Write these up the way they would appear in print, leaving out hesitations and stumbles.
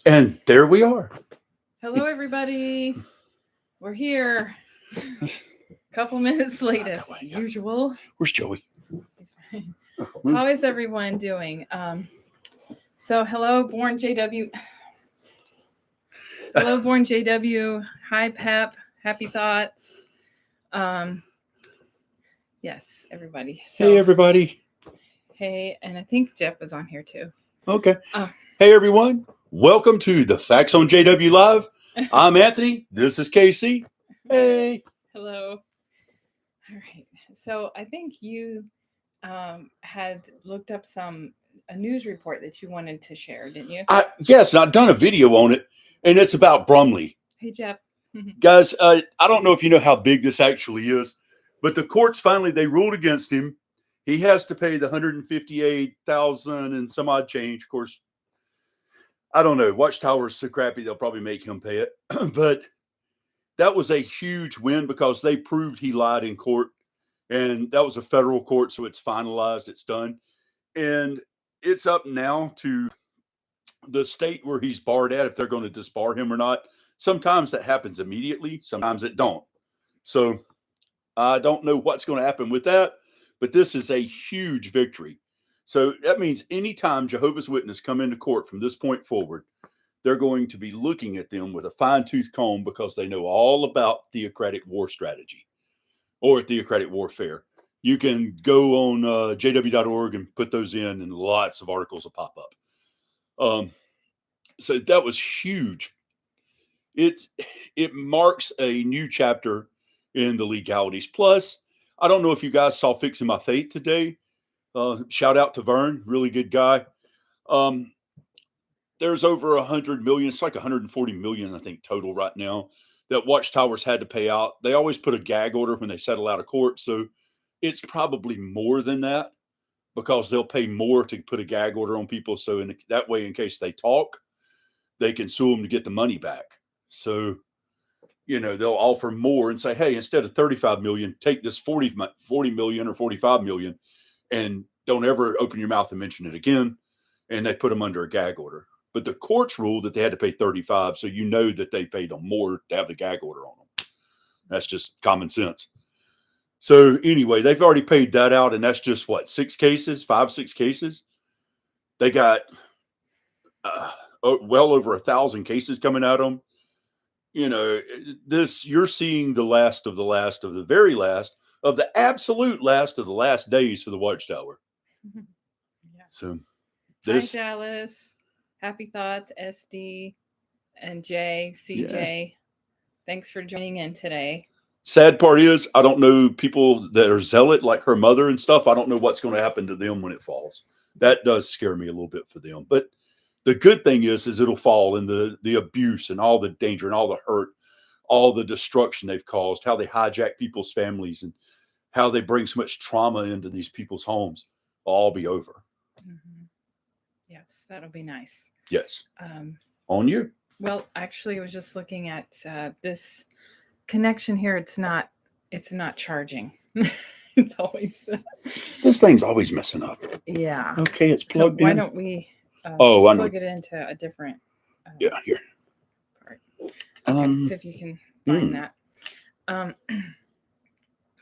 And there we are. Hello, everybody. We're here. A couple minutes late as usual. Where's Joey? How is everyone doing? So hello, Born JW. Hello, Born JW. Hi, Pep. Happy thoughts. Yes, everybody. So, Hey, everybody. Hey, and I think Jeff was on here too. Okay. Hey, everyone. Welcome to the Facts on JW Live. I'm Anthony. This is Casey. Hey. Hello. All right. So I think you had looked up a news report that you wanted to share, didn't you? Yes, and I've done a video on it, and it's about Brumley. Hey, Jeff. Guys, I don't know if you know how big this actually is, but the courts finally, they ruled against him. He has to pay the $158,000 and some odd change. Of course, I don't know. Watchtower is so crappy, they'll probably make him pay it. But that was a huge win because they proved he lied in court. And that was a federal court, so it's finalized, it's done. And it's up now to the state where he's barred at, if they're going to disbar him or not. Sometimes that happens immediately, sometimes it don't. So I don't know what's going to happen with that, but this is a huge victory. So that means anytime Jehovah's Witnesses come into court from this point forward, they're going to be looking at them with a fine-tooth comb because they know all about theocratic war strategy or theocratic warfare. You can go on jw.org and put those in, and lots of articles will pop up. So that was huge. It marks a new chapter in the legalities. Plus, I don't know if you guys saw Fixing My Faith today. Shout out to Vern, really good guy. There's over 100 million. It's like 140 million, I think, total right now that Watchtowers had to pay out. They always put a gag order when they settle out of court. So it's probably more than that because they'll pay more to put a gag order on people. So that way, in case they talk, they can sue them to get the money back. So, they'll offer more and say, hey, instead of 35 million, take this 40 million or 45 million and don't ever open your mouth and mention it again. And they put them under a gag order. But the courts ruled that they had to pay 35. So that they paid them more to have the gag order on them. That's just common sense. So anyway, they've already paid that out. And that's just what, 6 cases. They got well over 1,000 cases coming at them. You're seeing the last of the very last of the absolute last of the last days for the Watchtower. Yeah. So hi, Dallas. Happy thoughts, SD and Jay, CJ. Yeah. Thanks for joining in today. Sad part is, I don't know people that are zealot like her mother and stuff. I don't know what's going to happen to them when it falls. That does scare me a little bit for them. But the good thing is it'll fall, and the abuse and all the danger and all the hurt, all the destruction they've caused, how they hijack people's families and how they bring so much trauma into these people's homes, will all be over. Mm-hmm. Yes, that'll be nice. Yes. On you. Well, actually, I was just looking at this connection here. It's not charging. It's always this thing's always messing up. Yeah. Okay, it's plugged in. Why don't we plug it into a different yeah, here. Part. Okay, see if you can find that.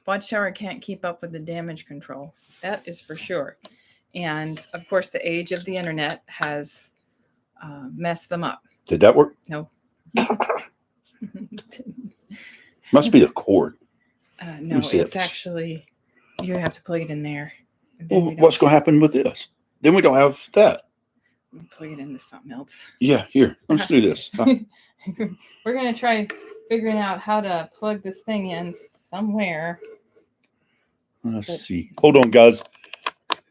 Watchtower can't keep up with the damage control. That is for sure. And of course, the age of the internet has messed them up. Did that work? No. Must be the cord. No, it's actually, you have to plug it in there. Well, what's going to happen with this? Then we don't have that. Plug it into something else. Yeah, here. Let's do this. We're going to try figuring out how to plug this thing in somewhere. Let's see. Hold on, guys.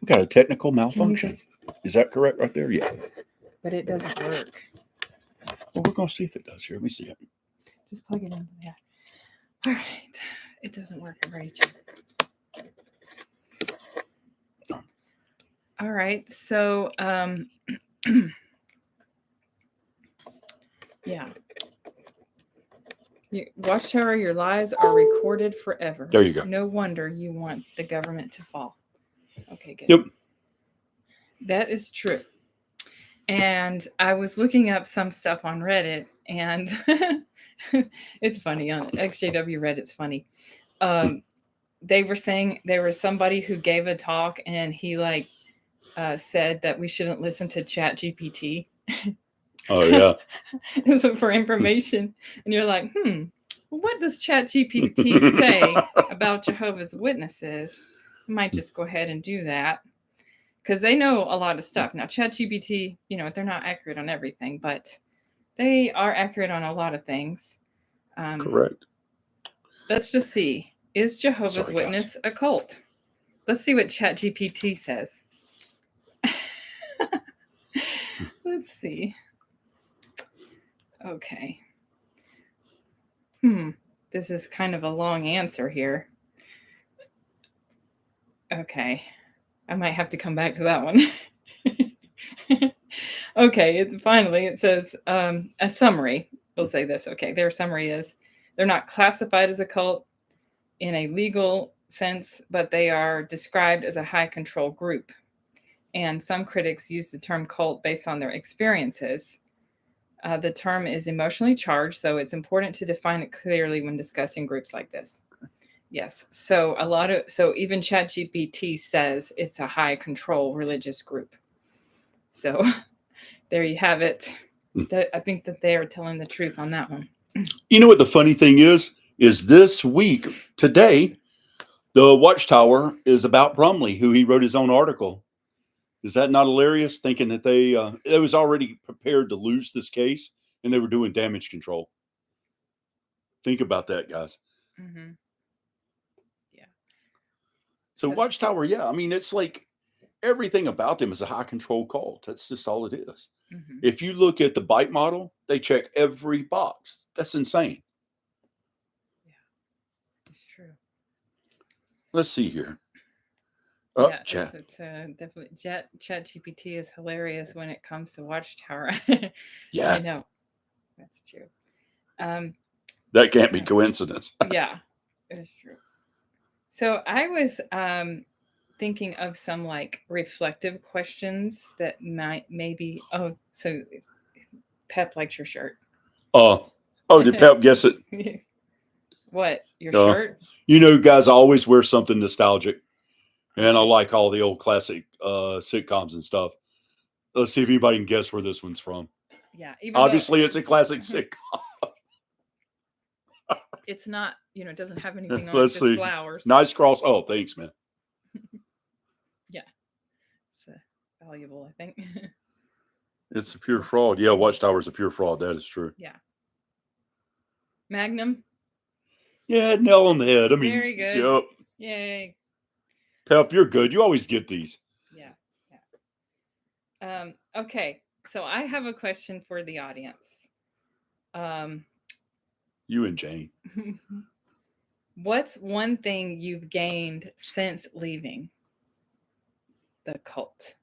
We got a technical malfunction. Is that correct right there? Yeah. But it doesn't work. Well, we're going to see if it does here. Let me see it. Just plug it in there. All right. It doesn't work right. All right. So, yeah. Watchtower, your lies are recorded forever. There you go. No wonder you want the government to fall. Okay, good. Yep. That is true. And I was looking up some stuff on Reddit, and it's funny on XJW Reddit's funny. They were saying there was somebody who gave a talk, and he said that we shouldn't listen to ChatGPT. Oh yeah. So for information, and you're like, what does ChatGPT say about Jehovah's Witnesses? I might just go ahead and do that, because they know a lot of stuff. Now, ChatGPT, they're not accurate on everything, but they are accurate on a lot of things. Correct. Let's just see. Is Jehovah's Witness a cult? Let's see what ChatGPT says. Let's see. Okay. This is kind of a long answer here. Okay. I might have to come back to that one. Okay. Finally, it says a summary. We'll say this. Okay. Their summary is they're not classified as a cult in a legal sense, but they are described as a high control group. And some critics use the term cult based on their experiences. The term is emotionally charged, so it's important to define it clearly when discussing groups like this. Yes. So even ChatGPT says it's a high control religious group. So there you have it. I think that they are telling the truth on that one. You know what the funny thing is this week, today, the Watchtower is about Brumley, who he wrote his own article. Is that not hilarious? Thinking that they was already prepared to lose this case, and they were doing damage control. Think about that, guys. Mm-hmm. Yeah. So Watchtower, yeah, I mean, it's like everything about them is a high control cult. That's just all it is. Mm-hmm. If you look at the bite model, they check every box. That's insane. Yeah, it's true. Let's see here. Yeah, chat. It's definitely ChatGPT is hilarious when it comes to Watchtower. Yeah, I know, that's true. That can't be coincidence. Yeah, it's true. So I was thinking of some reflective questions that maybe. Oh, so Pep likes your shirt. Oh, did Pep guess it? What, your shirt? Guys, I always wear something nostalgic. And I like all the old classic sitcoms and stuff. Let's see if anybody can guess where this one's from. Yeah. Obviously, it's a classic sitcom. It's not, it doesn't have anything on Let's it, see. just flowers. Nice cross. Oh, thanks, man. Yeah. It's valuable, I think. It's a pure fraud. Yeah, Watchtower is a pure fraud. That is true. Yeah. Magnum? Yeah, nail on the head. I mean, very good. Yep. Yay. Pep, you're good. You always get these. Yeah. Okay. So I have a question for the audience. You and Jane. What's one thing you've gained since leaving the cult?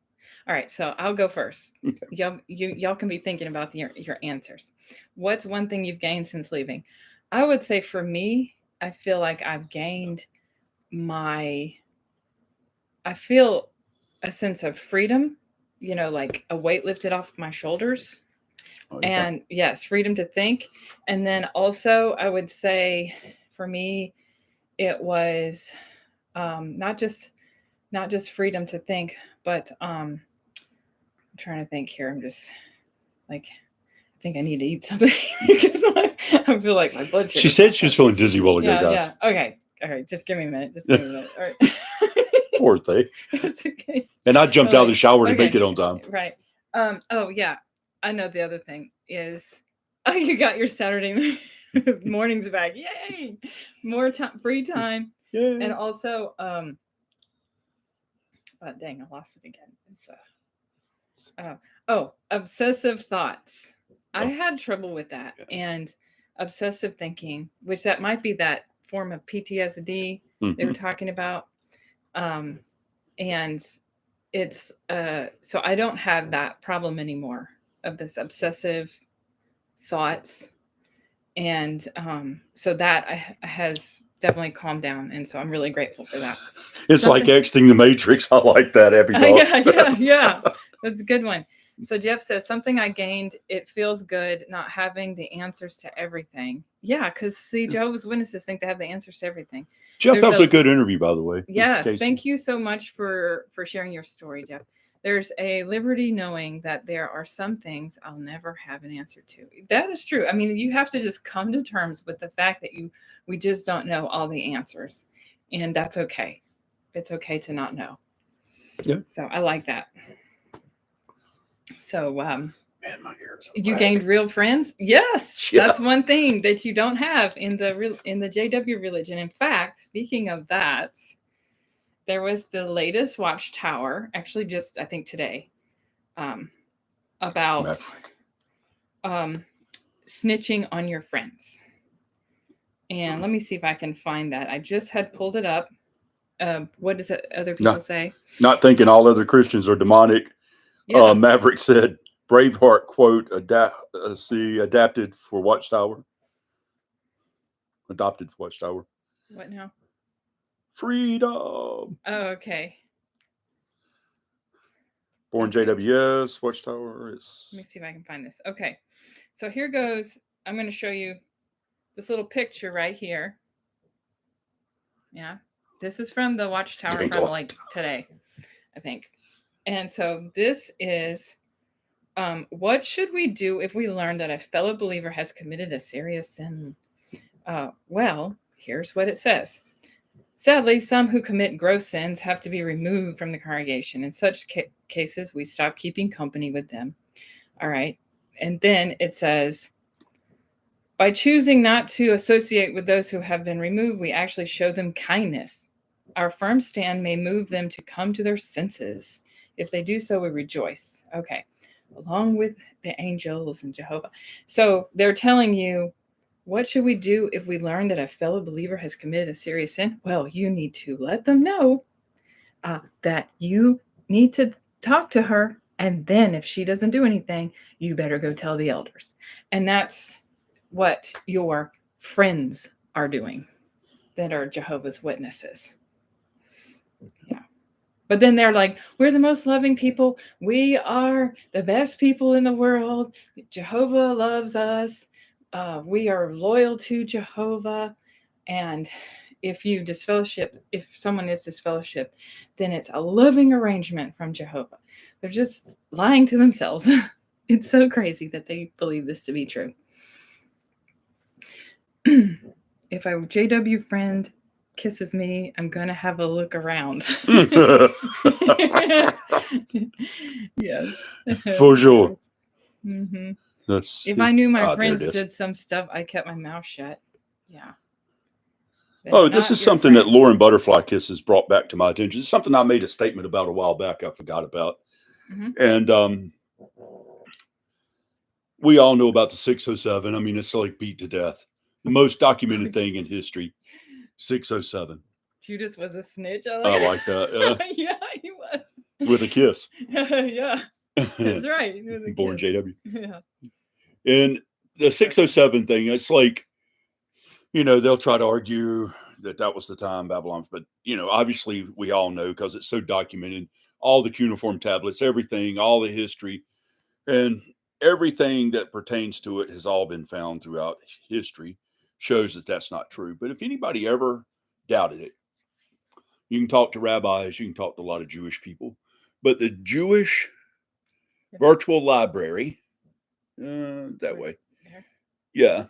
All right, so I'll go first. Okay. Y'all can be thinking about your answers. What's one thing you've gained since leaving? I would say for me, I feel like I've gained I feel a sense of freedom, like a weight lifted off my shoulders. Oh, yeah. And yes, freedom to think. And then also I would say for me, it was not just freedom to think, but I'm trying to think here. I'm just I think I need to eat something because I feel like my blood sugar. She said she was feeling dizzy while ago, guys. Yeah. Okay. All right. Just give me a minute. All right. Poor thing. It's okay. And I jumped out of the shower to make it on time. Right. Oh yeah. I know the other thing is, you got your Saturday mornings back. Yay! More time, free time. Yay. And also, dang, I lost it again. It's obsessive thoughts. I had trouble with that. And obsessive thinking, which that might be that form of PTSD they were talking about. And it's, so I don't have that problem anymore of this obsessive thoughts. And so that has definitely calmed down. And so I'm really grateful for that. It's like exiting the Matrix. I like that, Abby. Yeah. That's a good one. So Jeff says, something I gained, it feels good not having the answers to everything. Yeah, because see, Jehovah's Witnesses think they have the answers to everything. Jeff, There's that was a good interview, by the way. Yes, thank you so much for sharing your story, Jeff. There's a liberty knowing that there are some things I'll never have an answer to. That is true. I mean, you have to just come to terms with the fact that we just don't know all the answers, and that's okay. It's okay to not know. Yeah. So I like that. So Man, my hair is you gained real friends. Yes, Yeah. that's one thing that you don't have in the JW religion. In fact, speaking of that, there was the latest Watchtower, actually just I think today, about snitching on your friends. And let me see if I can find that. I just had pulled it up. What does it, other people say? Not thinking all other Christians are demonic. Yeah. Maverick said, Braveheart quote, adapted for Watchtower. Adopted for Watchtower. What now? Freedom. Oh, okay. Born JWS, Watchtower. Let me see if I can find this. Okay. So here goes. I'm going to show you this little picture right here. Yeah. This is from the Watchtower from like today, I think. And so this is, what should we do if we learn that a fellow believer has committed a serious sin? Well, here's what it says. Sadly, some who commit gross sins have to be removed from the congregation. In such cases, we stop keeping company with them. All right. And then it says, by choosing not to associate with those who have been removed, we actually show them kindness. Our firm stand may move them to come to their senses. If they do so, we rejoice. Okay. Along with the angels and Jehovah. So they're telling you, what should we do if we learn that a fellow believer has committed a serious sin? Well, you need to let them know that you need to talk to her. And then if she doesn't do anything, you better go tell the elders. And that's what your friends are doing that are Jehovah's Witnesses. Yeah. But then they're like, we're the most loving people. We are the best people in the world. Jehovah loves us. We are loyal to Jehovah. And if you disfellowship, if someone is disfellowship, then it's a loving arrangement from Jehovah. They're just lying to themselves. It's so crazy that they believe this to be true. If a JW friend kisses me, I'm going to have a look around. Yes. For sure. Mm-hmm. If I knew my friends did some stuff, I kept my mouth shut. Yeah. This is something that Lauren Butterfly Kisses brought back to my attention. It's something I made a statement about a while back. I forgot about. Mm-hmm. And we all know about the 607. I mean, it's like beat to death. The most documented thing in history. 607. Judas was a snitch. I like that. Yeah, he was. With a kiss. Yeah. That's right. Born kiss. JW. Yeah. And the 607 thing, it's like, they'll try to argue that was the time Babylon, but obviously we all know because it's so documented, all the cuneiform tablets, everything, all the history, and everything that pertains to it has all been found throughout history, shows that that's not true. But if anybody ever doubted it, you can talk to rabbis, you can talk to a lot of Jewish people, but the Jewish virtual library, that way, yeah,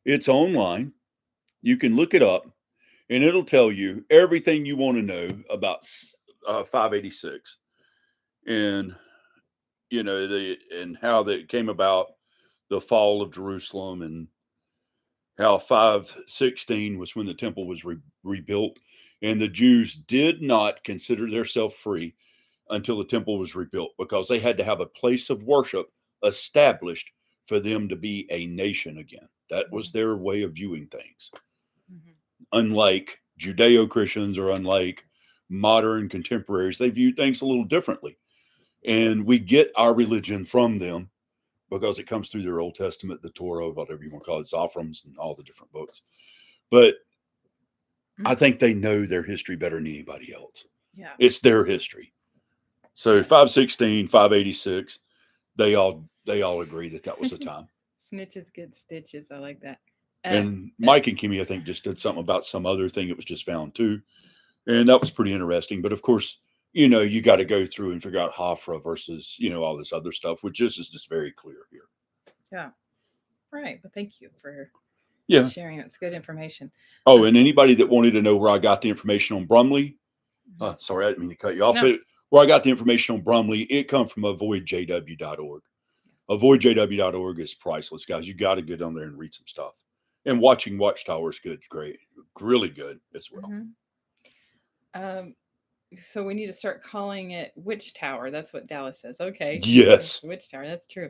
it's online. You can look it up, and it'll tell you everything you want to know about 586, and and how that came about, the fall of Jerusalem, and how 516 was when the temple was rebuilt, and the Jews did not consider themselves free until the temple was rebuilt, because they had to have a place of worship established for them to be a nation again. That was their way of viewing things. Mm-hmm. Unlike Judeo-Christians or unlike modern contemporaries, they view things a little differently. And we get our religion from them because it comes through their Old Testament, the Torah, whatever you want to call it, Zophrams, and all the different books. But I think they know their history better than anybody else. Yeah. It's their history. So 516, 586, They all agree that was the time. Snitches get stitches. I like that. And Mike and Kimmy, I think, just did something about some other thing that was just found too. And that was pretty interesting. But of course, you got to go through and figure out Hafra versus, all this other stuff, which is just very clear here. Yeah. Right. Well, thank you for sharing. That's good information. Oh, and anybody that wanted to know where I got the information on Brumley, sorry, I didn't mean to cut you off, but where I got the information on Brumley, it comes from avoidjw.org. Avoidjw.org is priceless, guys. You got to get on there and read some stuff. And watching Watchtower is good, great, really good as well. So we need to start calling it Witch Tower. That's what Dallas says. Okay. Yes. Witch Tower. That's true.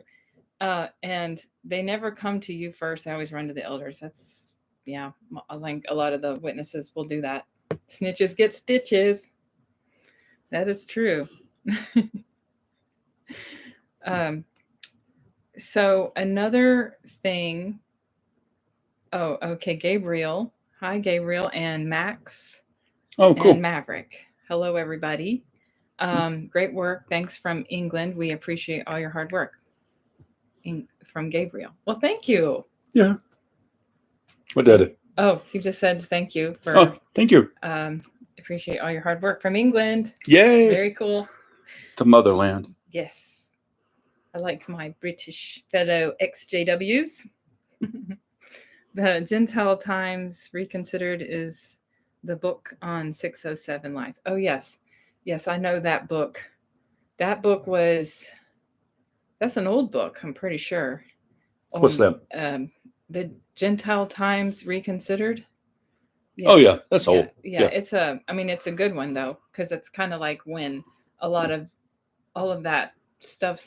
And they never come to you first. They always run to the elders. That's, I think a lot of the witnesses will do that. Snitches get stitches. That is true. So another thing. Oh, okay. Gabriel. Hi, Gabriel and Max. Oh, cool. And Maverick. Hello, everybody. Great work. Thanks from England. We appreciate all your hard work. From Gabriel. Well, thank you. Yeah. What did it? Oh, he just said thank you for. Thank you. Appreciate all your hard work from England. Yay. Very cool. The motherland. Yes. I like my British fellow exjws. The Gentile Times Reconsidered is the book on 607 lies. Oh, yes. Yes, I know that book. That book that's an old book, I'm pretty sure. What's that? The Gentile Times Reconsidered. Yeah. Oh, yeah. That's old. Yeah. It's it's a good one, though, because it's kind of like when all of that stuff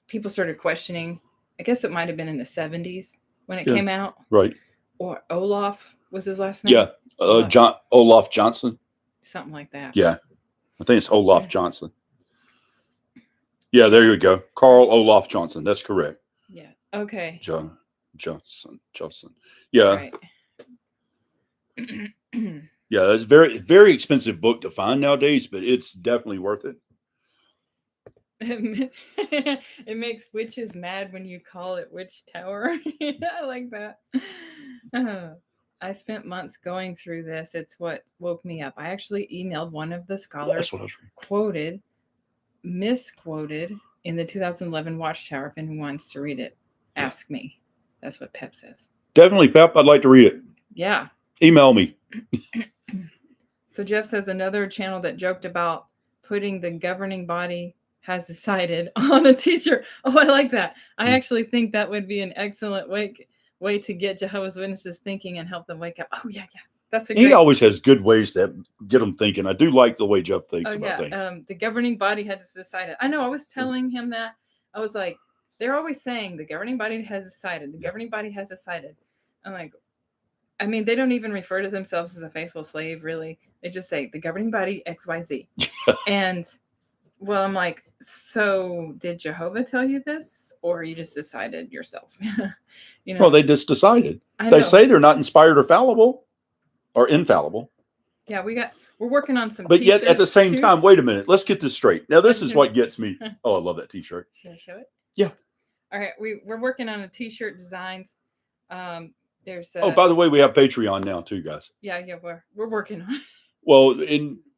people started questioning. I guess it might have been in the 70s when it came out. Right. Or Olaf was his last name? Yeah. Olaf Johnson. Something like that. Yeah. I think it's Olaf Johnson. Yeah, there you go. Carl Olaf Johnson. That's correct. Yeah. Okay. Johnson. Yeah. Right. Yeah, it's a very, very expensive book to find nowadays, but it's definitely worth it. It makes witches mad when you call it Witch Tower. I like that. I spent months going through this. It's what woke me up. I actually emailed one of the scholars misquoted in the 2011 Watchtower. If anyone wants to read it, ask me. That's what Pep says. Definitely, Pep. I'd like to read it. Yeah. Email me. So Jeff says another channel that joked about putting the governing body has decided on a t-shirt. Oh, I like that. I actually think that would be an excellent way to get Jehovah's Witnesses thinking and help them wake up. Oh, yeah. That's He always has good ways to get them thinking. I do like the way Jeff thinks about things. The governing body has decided. I know. I was telling him that. I was like, they're always saying the governing body has decided. The governing body has decided. I'm like, they don't even refer to themselves as a faithful slave, really. They just say the governing body XYZ. And well, I'm like, so did Jehovah tell you this, or you just decided yourself? Well, they just decided. They say they're not inspired or fallible, or infallible. Yeah, we're working on some. But yet, at the same time, wait a minute. Let's get this straight. Now, this is what gets me. Oh, I love that T-shirt. Should I show it? Yeah. All right, we're working on a T-shirt designs. There's. By the way, we have Patreon now too, guys. Yeah, we're working on it. Well,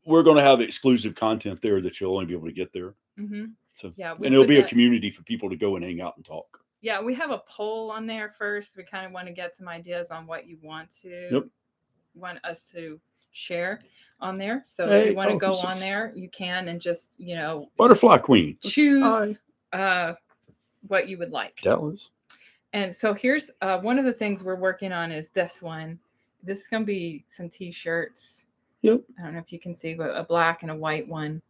we're going to have exclusive content there that you'll only be able to get there. Mm-hmm. So and it'll be a community for people to go and hang out and talk. Yeah, we have a poll on there first. We kind of want to get some ideas on what you want us to share on there. So if you want to go on there, you can, and just Butterfly Queen, choose what you would like. Dallas. And so here's one of the things we're working on is this one. This is going to be some T-shirts. Yep. I don't know if you can see, but a black and a white one.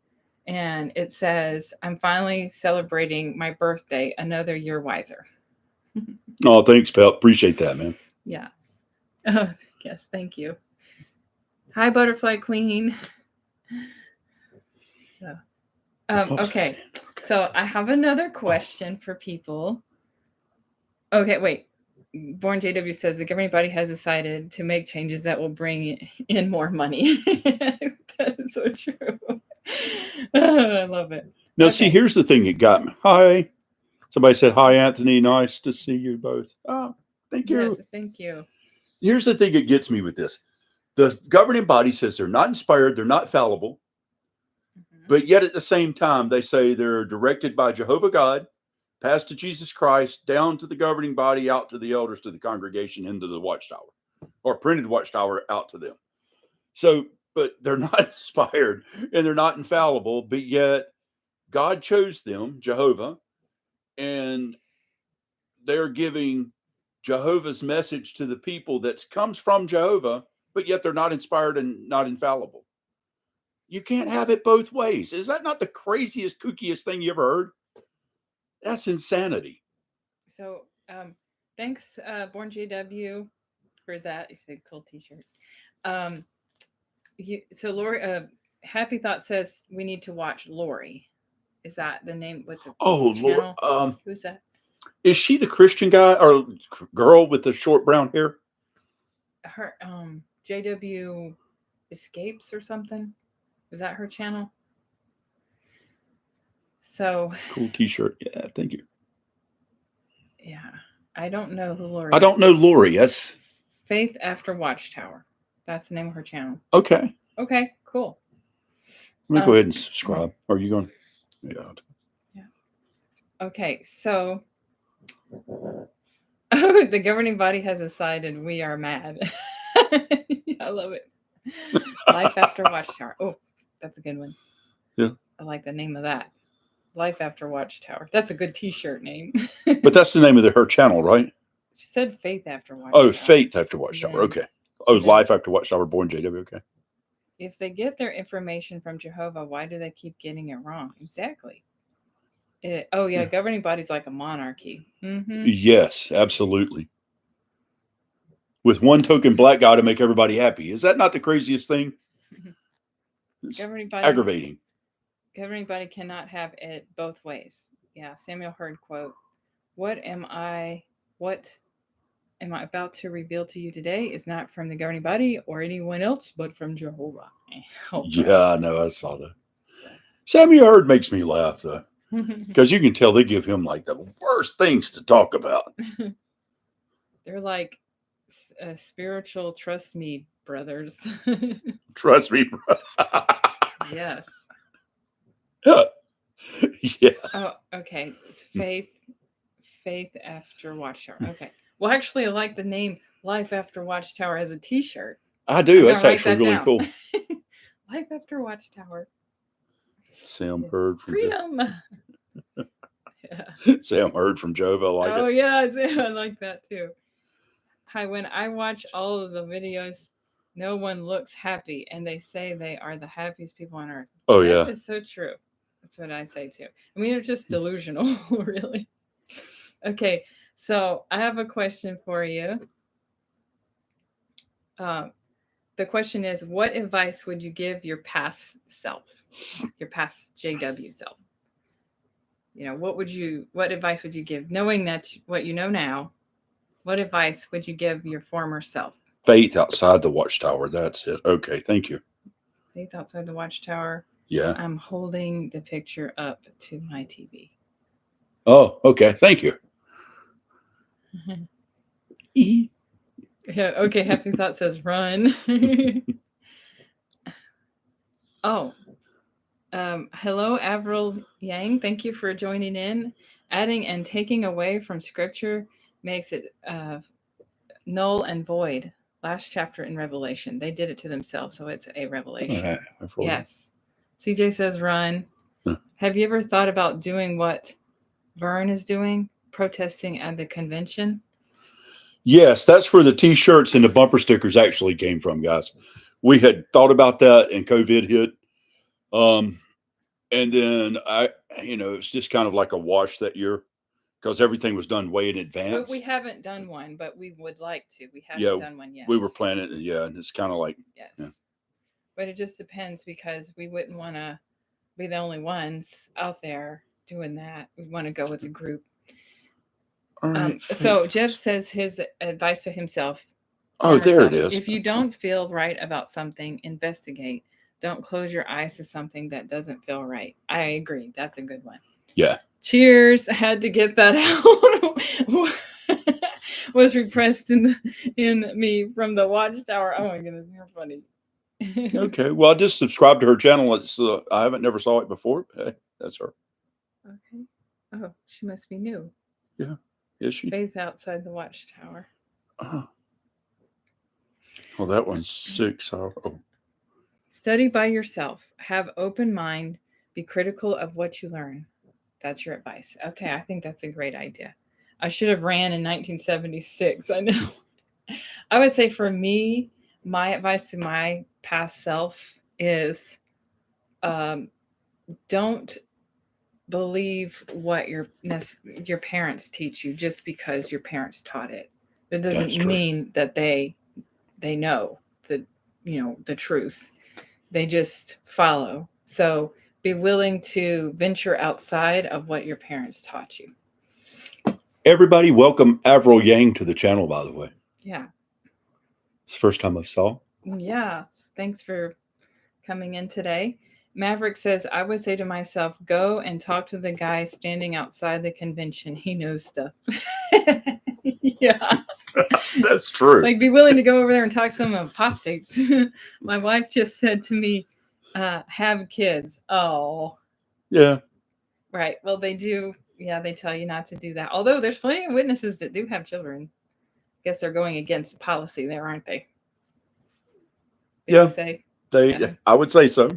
And it says, I'm finally celebrating my birthday, another year wiser. Oh, thanks, Pep. Appreciate that, man. Yeah. Oh, yes. Thank you. Hi, Butterfly Queen. So, okay. So I have another question for people. Okay, wait. Born JW says the governing body has decided to make changes that will bring in more money. That is so true. I love it. Now, see, here's the thing that got me. Hi. Somebody said, hi, Anthony. Nice to see you both. Oh, thank you. Yes, thank you. Here's the thing that gets me with this. The governing body says they're not inspired, they're not fallible, but yet at the same time, they say they're directed by Jehovah God, passed to Jesus Christ, down to the governing body, out to the elders, to the congregation, into the Watchtower, or printed Watchtower out to them. So, but they're not inspired and they're not infallible, but yet God chose them, Jehovah, and they're giving Jehovah's message to the people that comes from Jehovah, but yet they're not inspired and not infallible. You can't have it both ways. Is that not the craziest, kookiest thing you ever heard? That's insanity. So, thanks, Born JW, for that. It's a cool T-shirt. So Lori, Happy Thought says we need to watch Lori. Is that the name? What's the channel? Lord, who's that? Is she the Christian guy or girl with the short brown hair? Her JW Escapes or something. Is that her channel? So cool T-shirt. Yeah, thank you. Yeah, I don't know who Lori. I don't know Lori. Yes. Faith After Watchtower. That's the name of her channel. Okay. Okay. Cool. Let me go ahead and subscribe. Are you going? Yeah. Okay. So, the governing body has decided we are mad. I love it. Life After Watchtower. Oh, that's a good one. Yeah. I like the name of that. Life After Watchtower. That's a good T-shirt name. But that's the name of her channel, right? She said Faith After Watchtower. Oh, Faith After Watchtower. Yeah. Okay. Oh, Life After Watchtower, Born JW. Okay. If they get their information from Jehovah, why do they keep getting it wrong? Exactly. Governing body's like a monarchy. Mm-hmm. Yes, absolutely. With one token black guy to make everybody happy. Is that not the craziest thing? It's aggravating. Governing body cannot have it both ways. Yeah, Samuel Hurd quote, What am I about to reveal to you today is not from the governing body or anyone else, but from Jehovah. Yeah, I know. I saw that. Samuel Hurd makes me laugh, though, because you can tell they give him like the worst things to talk about. They're like spiritual trust me brothers. Trust me, bro. Yes. Yeah. Oh, okay. It's Faith After Watchtower. Okay. Well, actually, I like the name Life After Watchtower as a T-shirt. I do. That's actually really cool. Life After Watchtower. Sam Hurd from freedom. Yeah. Sam Hurd from Jehovah. I like it. Oh yeah, I like that too. Hi, when I watch all of the videos, no one looks happy, and they say they are the happiest people on earth. Oh yeah, that is so true. That's what I say too. I mean, they're just delusional, really. Okay, so I have a question for you. The question is, what advice would you give your past self, your past JW self? You know, what advice would you give, knowing that what you know now? What advice would you give your former self? Faith outside the Watchtower. That's it. Okay, thank you. Faith outside the Watchtower. Yeah. I'm holding the picture up to my TV. Oh, okay. Thank you. Yeah, okay. Happy Thought says run. Oh. Hello, Avril Yang. Thank you for joining in. Adding and taking away from scripture makes it null and void. Last chapter in Revelation. They did it to themselves, so it's a revelation. Yes. CJ says run. Have you ever thought about doing what Vern is doing, protesting at the convention? Yes, that's where the T-shirts and the bumper stickers actually came from, guys. We had thought about that, and COVID hit. And then it's just kind of like a wash that year because everything was done way in advance. But we haven't done one, but we would like to. We haven't done one yet. We were planning it, and it's kind of like yes. Yeah. But it just depends because we wouldn't want to be the only ones out there doing that. We want to go with a group. Right, so Jeff says his advice to himself. Oh, there it is. If you don't feel right about something, investigate. Don't close your eyes to something that doesn't feel right. I agree. That's a good one. Yeah. Cheers. I had to get that out. Was repressed in me from the Watchtower. Oh my goodness, you're funny. Okay. Well, I just subscribed to her channel. It's I haven't never saw it before. But hey, that's her. Okay. Oh, she must be new. Yeah. Is she? Faith outside the Watchtower. Well, that one's 6. Oh. Study by yourself. Have open mind. Be critical of what you learn. That's your advice. Okay, I think that's a great idea. I should have ran in 1976. I know. I would say for me, my advice to my past self is don't believe what your parents teach you just because your parents taught it. That doesn't mean that they know the the truth. They just follow. So be willing to venture outside of what your parents taught you. Everybody, welcome Avril Yang to the channel, by the way. Yeah. It's the first time I've saw. Yeah. Thanks for coming in today. Maverick says, I would say to myself, go and talk to the guy standing outside the convention. He knows stuff. Yeah. That's true. Like, be willing to go over there and talk to some apostates. My wife just said to me, have kids. Oh. Yeah. Right. Well, they do. Yeah, they tell you not to do that. Although there's plenty of witnesses that do have children. I guess they're going against policy there, aren't they? Yeah. Say? Yeah. I would say so.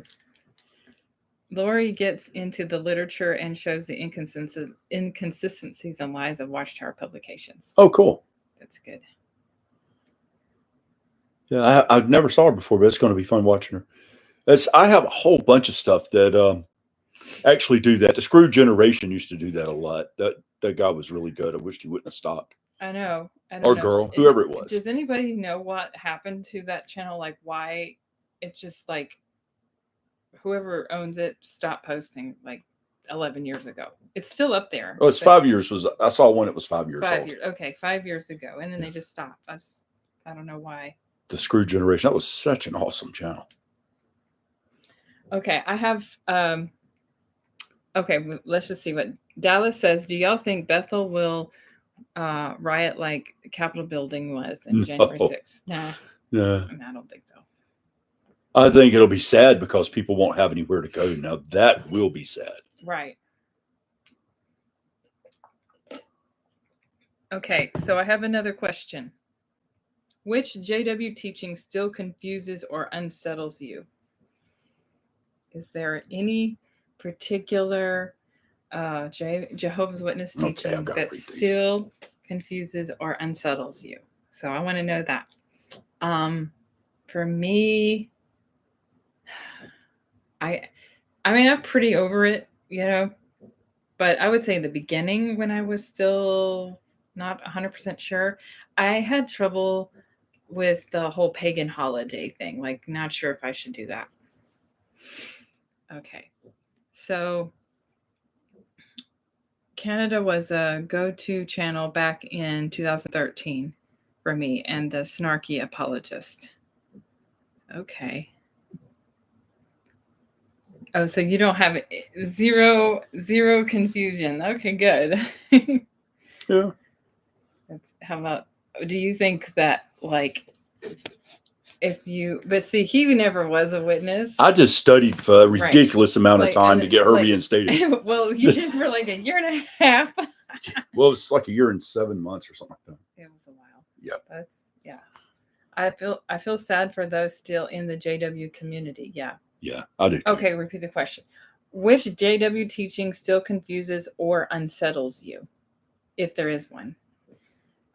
Lori gets into the literature and shows the inconsistencies and lies of Watchtower publications. Oh, cool. That's good. Yeah, I've never saw her before, but it's going to be fun watching her. I have a whole bunch of stuff that actually do that. The Screw Generation used to do that a lot. That guy was really good. I wished he wouldn't have stopped. I know. Or girl, whoever it was. Does anybody know what happened to that channel? Like, why it's just like whoever owns it stopped posting like 11 years ago. It's still up there. Oh, it's 5 years. I saw one. It was 5 years old. Okay, 5 years ago, and then they just stopped. I don't know why. The Screw Generation. That was such an awesome channel. Okay, I have. Okay, let's just see what Dallas says. Do y'all think Bethel will riot like Capitol building was in January 6th? Nah. Yeah. I don't think so. I think it'll be sad because people won't have anywhere to go. Now that will be sad. Right. Okay, so I have another question. Which JW teaching still confuses or unsettles you? Is there any particular Jehovah's Witness teaching that still confuses or unsettles you? So I want to know that. For me, I mean, I'm pretty over it, but I would say in the beginning when I was still not 100% sure, I had trouble with the whole pagan holiday thing. Like, not sure if I should do that. Okay. So Canada was a go-to channel back in 2013 for me and the snarky apologist. Okay. Oh, so you don't have zero confusion. Okay, good. Yeah. How about, do you think that, like, but see, he never was a witness. I just studied for a ridiculous amount of time to get her reinstated. Well, you did for like a year and a half. Well, it's like a year and 7 months or something like that. It was a while. Yep. I feel sad for those still in the JW community. Yeah. Yeah, I do. Okay, repeat the question. Which JW teaching still confuses or unsettles you, if there is one?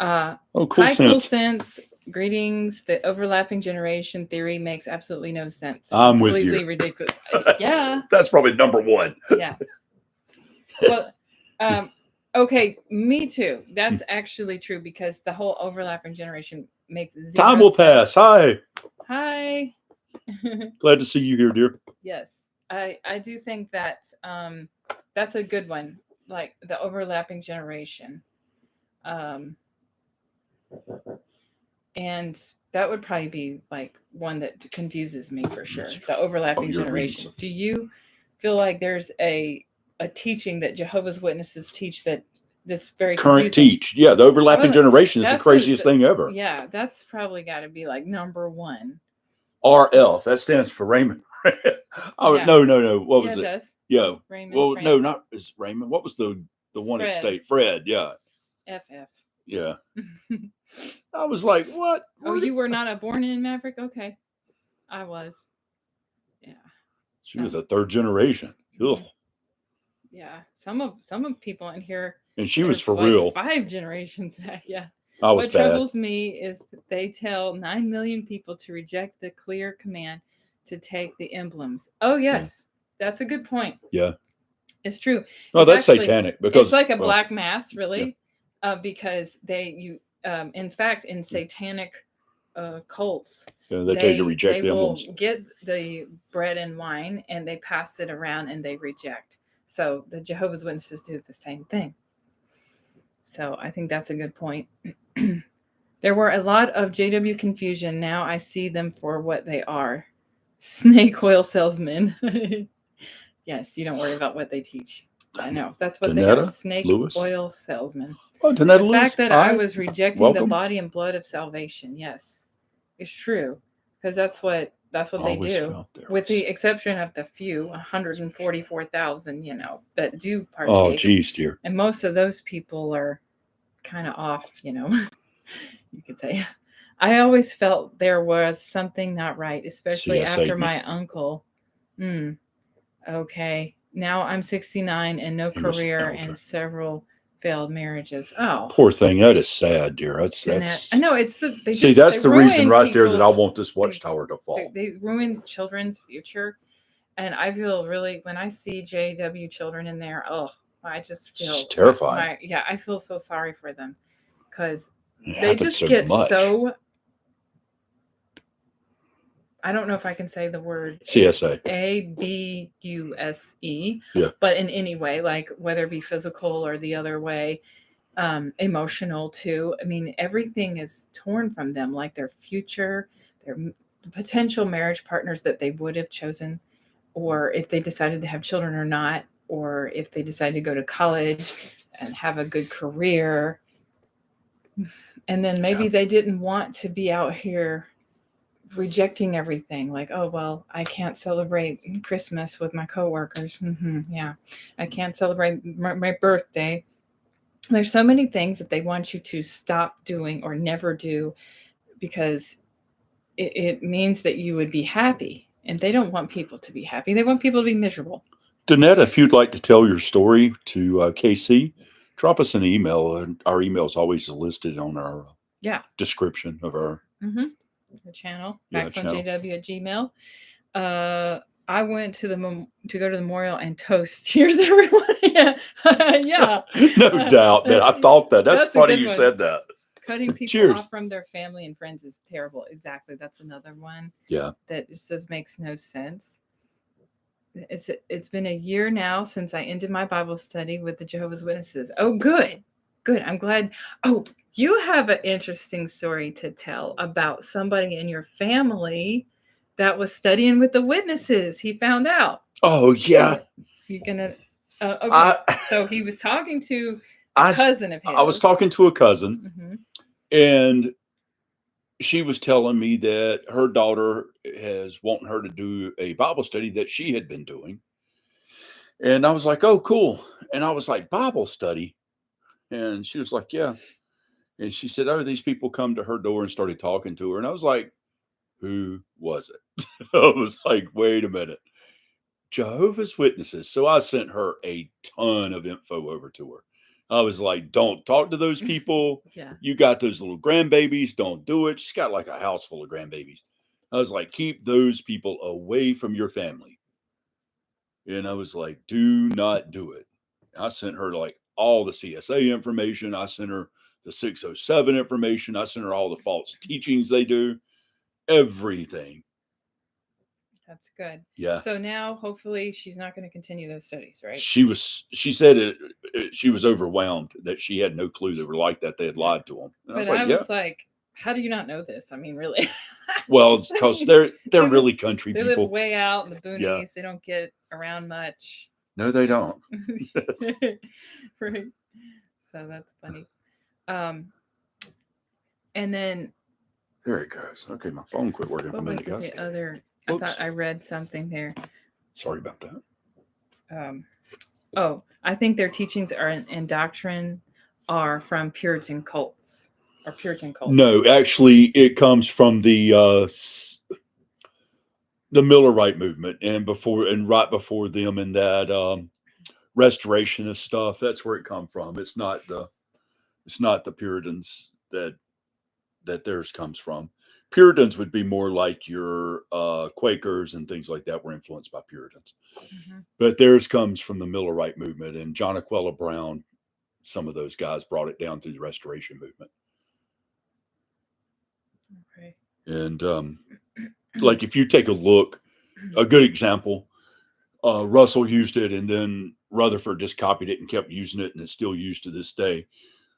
Cool sense. Greetings. The overlapping generation theory makes absolutely no sense. I'm with you. Completely ridiculous. Yeah. That's probably number one. Yeah. Well, okay, me too. That's actually true because the whole overlapping generation makes zero time will sense. pass. Hi. Glad to see you here, dear. Yes. I do think that that's a good one. Like the overlapping generation. And that would probably be like one that confuses me for sure. The overlapping generation. Do you feel like there's a teaching that Jehovah's Witnesses teach that this very current confusing? teach? Yeah, the overlapping generation is the craziest thing ever. Yeah, that's probably got to be like number one. RF, that stands for Raymond. Oh, Yeah. no. What was Yeah, it? Does. Yeah. Raymond Well, France. no, not is Raymond. What was the one at Fred. State? Fred. Yeah. FF. Yeah. I was like, what? Oh, you were not a born in Maverick? Okay. I was. Yeah. She was a third generation. Ugh. Yeah. Some of people in here. And she was for like real. 5 generations back. Yeah. I was what bad. troubles me is that they tell 9 million people to reject the clear command to take the emblems. Oh, yes. Yeah. That's a good point. Yeah. It's true. No, that's actually satanic because it's like a black mass, really, because in fact, in satanic cults, they tell you to reject the emblems. Will get the bread and wine and they pass it around and they reject. So the Jehovah's Witnesses do the same thing. So I think that's a good point. There were a lot of JW confusion. Now I see them for what they are. Snake oil salesmen. Yes, you don't worry about what they teach. I know. That's what they are. Snake oil salesmen. Oh, Danetta the Lewis. fact that I was rejecting the body and blood of salvation. Yes, it's true. Because that's what they do. With the exception of the few, 144,000, that do partake. Oh, geez, dear. And most of those people are kind of off, you could say. I always felt there was something not right, especially after my uncle. Okay. Now I'm 69 and no career and several failed marriages. Oh, poor thing. That is sad, dear. That's I know it's that's the reason right there that I want this Watchtower to fall. They ruin children's future. And I feel really, when I see JW children in there, I just feel it's terrifying. I feel so sorry for them because they just get so. I don't know if I can say the word CSA. ABUSE. Yeah. But in any way, like whether it be physical or the other way, emotional too. I mean, everything is torn from them, like their future, their potential marriage partners that they would have chosen, or if they decided to have children or not, or if they decided to go to college and have a good career. And then maybe they didn't want to be out here rejecting everything, like, oh well, I can't celebrate Christmas with my coworkers. Yeah, I can't celebrate my birthday. There's so many things that they want you to stop doing or never do because it means that you would be happy, and they don't want people to be happy. They want people to be miserable. Danette, if you'd like to tell your story to KC, drop us an email. Our email is always listed on our description of our the channel, maxonjw@gmail. I went to go to the memorial and toast. Cheers, everyone. Yeah. No doubt, man. I thought that. That's funny you said that. Cutting people off from their family and friends is terrible. Exactly. That's another one. Yeah. That just makes no sense. It's been a year now since I ended my Bible study with the Jehovah's Witnesses. Oh, good. I'm glad. Oh, you have an interesting story to tell about somebody in your family that was studying with the witnesses. He found out. Oh, yeah. You're gonna. Okay. So he was talking to a cousin of his. I was talking to a cousin, and she was telling me that her daughter has wanting her to do a Bible study that she had been doing. And I was like, oh, cool. And I was like, Bible study? And she was like, yeah. And she said, oh, these people come to her door and started talking to her. And I was like, who was it? I was like, wait a minute. Jehovah's Witnesses. So I sent her a ton of info over to her. I was like, don't talk to those people. Yeah. You got those little grandbabies. Don't do it. She's got like a house full of grandbabies. I was like, keep those people away from your family. And I was like, do not do it. I sent her like all the CSA information. I sent her the 607 information. I sent her all the false teachings they do. Everything. That's good. Yeah. So now, hopefully, she's not going to continue those studies, right? She said she was overwhelmed that she had no clue they were like that. They had lied to them. And I was like, How do you not know this? I mean, really? Well, because they're really country They people. live way out in the boonies. Yeah. They don't get around much. No, they don't. Right. So that's funny. And then There it goes. Okay, my phone quit working for a what was minute, guys. the other? I Oops. thought I read something there. Sorry about that. Oh, I think their teachings are and doctrine are from Puritan cults or Puritan cults. No, actually, it comes from the Millerite movement, and right before them, and that restorationist stuff. That's where it come from. It's not the Puritans that theirs comes from. Puritans would be more like your Quakers and things like that were influenced by Puritans. Mhm. But theirs comes from the Millerite movement, and John Aquella Brown, some of those guys brought it down through the Restoration movement. Okay. And like if you take a look, a good example, Russell used it, and then Rutherford just copied it and kept using it, and it's still used to this day,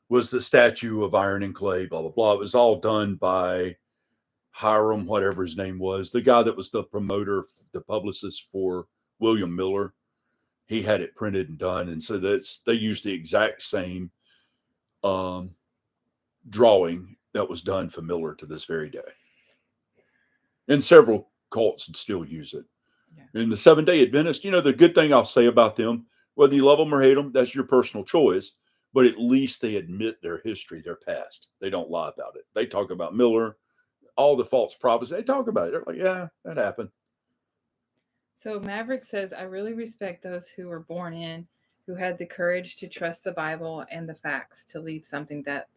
was the statue of iron and clay, blah, blah, blah. It was all done by Hiram, whatever his name was, the guy that was the promoter, the publicist for William Miller. He had it printed and done. And so they used the exact same drawing that was done for Miller to this very day. And several cults still use it. Yeah. And the Seventh-day Adventist, the good thing I'll say about them, whether you love them or hate them, that's your personal choice. But at least they admit their history, their past. They don't lie about it. They talk about Miller, all the false prophets. They talk about it. They're like, yeah, that happened. So Maverick says, I really respect those who were born in, who had the courage to trust the Bible and the facts to leave something that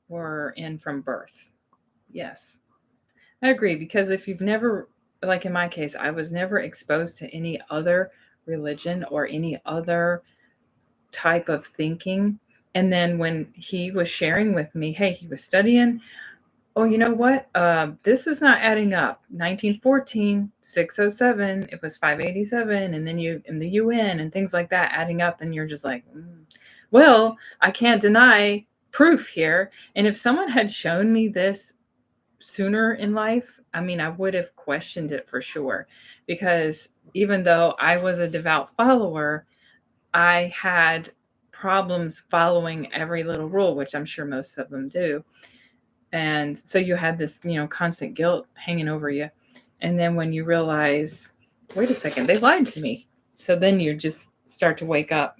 were in from birth. Yes, I agree. Because if you've never, like in my case, I was never exposed to any other religion or any other type of thinking. And then when he was sharing with me, hey, he was studying, oh, you know what? This is not adding up. 1914, 607, it was 587, and then you in the UN and things like that adding up, and you're just like, well, I can't deny proof here. And if someone had shown me this sooner in life, I mean, I would have questioned it for sure. Because even though I was a devout follower, I had problems following every little rule, which I'm sure most of them do. And so you had this, constant guilt hanging over you. And then when you realize, wait a second, they lied to me. So then you just start to wake up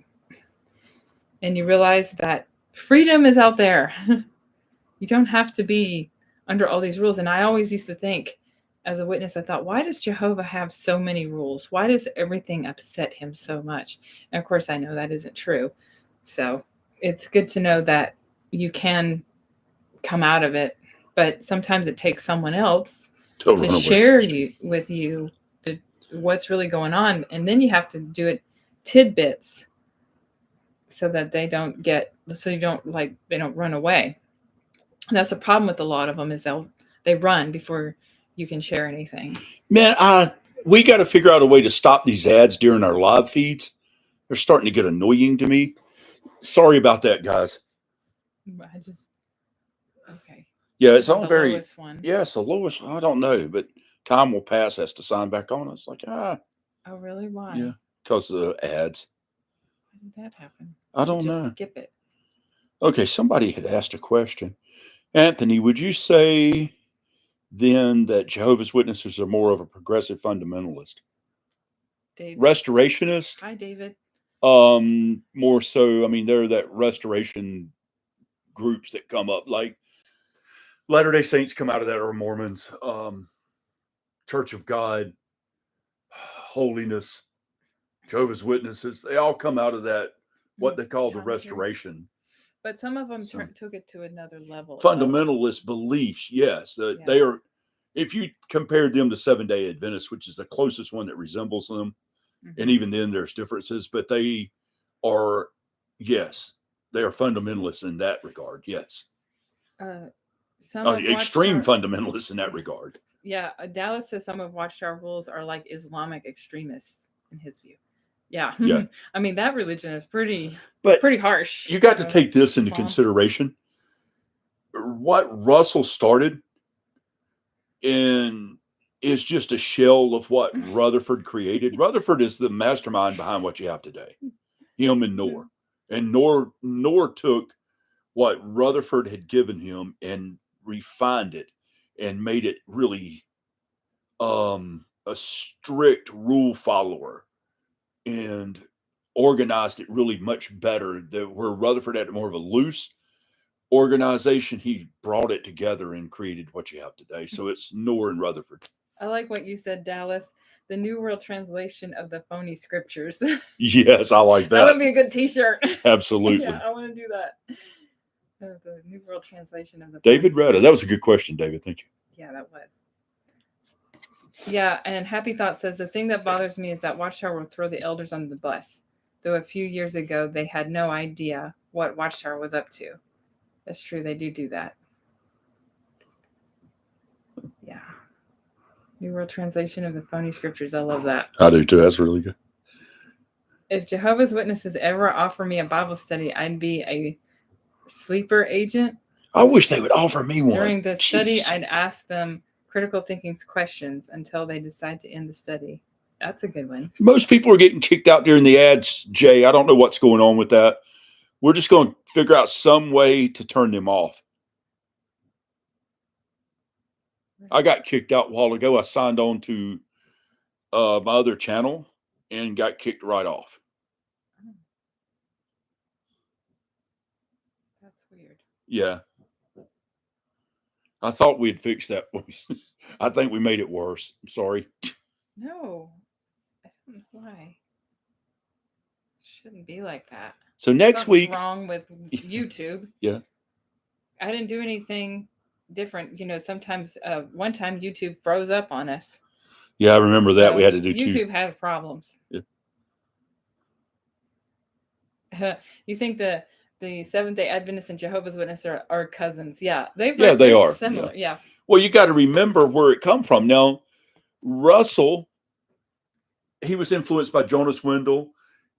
and you realize that freedom is out there. You don't have to be under all these rules. And I always used to think, as a witness, I thought, why does Jehovah have so many rules? Why does everything upset him so much? And of course, I know that isn't true. So it's good to know that you can come out of it, but sometimes it takes someone else to share with you what's really going on, and then you have to do it tidbits so that they don't run away. And that's the problem with a lot of them, is they run before you can share anything. Man, we got to figure out a way to stop these ads during our live feeds. They're starting to get annoying to me. Sorry about that, guys. Okay. Yeah, it's all very. Lowest one. Yeah, it's the lowest. I don't know, but time will pass. Has to sign back on. It's like Oh, really? Why? Yeah, because of the ads. Why did that happen? I don't know. Skip it. Okay, somebody had asked a question. Anthony, would you say then that Jehovah's Witnesses are more of a progressive fundamentalist? David. Restorationist? Hi, David. More so. I mean, they're that restoration groups that come up, like Latter-day Saints come out of that, or Mormons, Church of God, Holiness, Jehovah's Witnesses. They all come out of that, what they call the restoration. But some of them took it to another level. Fundamentalist beliefs, yes. They are, if you compare them to Seventh-day Adventists, which is the closest one that resembles them, and even then there's differences, but they are, yes, they are fundamentalists in that regard, yes. Extreme fundamentalists in that regard. Yeah, Dallas says some of Watchtower rules are like Islamic extremists in his view. Yeah. I mean, that religion is pretty harsh. You got to take this into consideration. what Russell started in is just a shell of what Rutherford created. Rutherford is the mastermind behind what you have today. Him and Noor. And Noor took what Rutherford had given him and refined it and made it really a strict rule follower and organized it really much better. Where Rutherford had more of a loose organization, he brought it together and created what you have today. So it's Noor and Rutherford. I like what you said, Dallas. The New World Translation of the Phony Scriptures. Yes, I like that. That would be a good T-shirt. Absolutely. Yeah, I want to do that. The New World Translation of the David Retta. That was a good question, David. Thank you. Yeah, that was. Yeah, and Happy Thought says, the thing that bothers me is that Watchtower will throw the elders under the bus, though a few years ago they had no idea what Watchtower was up to. That's true. They do that. Yeah. New World Translation of the Phony Scriptures. I love that. I do too. That's really good. If Jehovah's Witnesses ever offer me a Bible study, I'd be a sleeper agent. I wish they would offer me one. During the study, I'd ask them critical thinking questions until they decide to end the study. That's a good one. Most people are getting kicked out during the ads, Jay. I don't know what's going on with that. We're just going to figure out some way to turn them off. I got kicked out a while ago. I signed on to my other channel and got kicked right off. That's weird. Yeah. I thought we'd fix that. I think we made it worse. I'm sorry. No. I don't know why. It shouldn't be like that. So next week. What's wrong with YouTube? Yeah. I didn't do anything different. You know, sometimes one time YouTube froze up on us. Yeah, I remember that. We had to do YouTube has problems. Yeah. You think the Seventh-day Adventists and Jehovah's Witnesses are cousins? Yeah, they are similar. Yeah. Well, you got to remember where it come from. Now, Russell, he was influenced by Jonas Wendell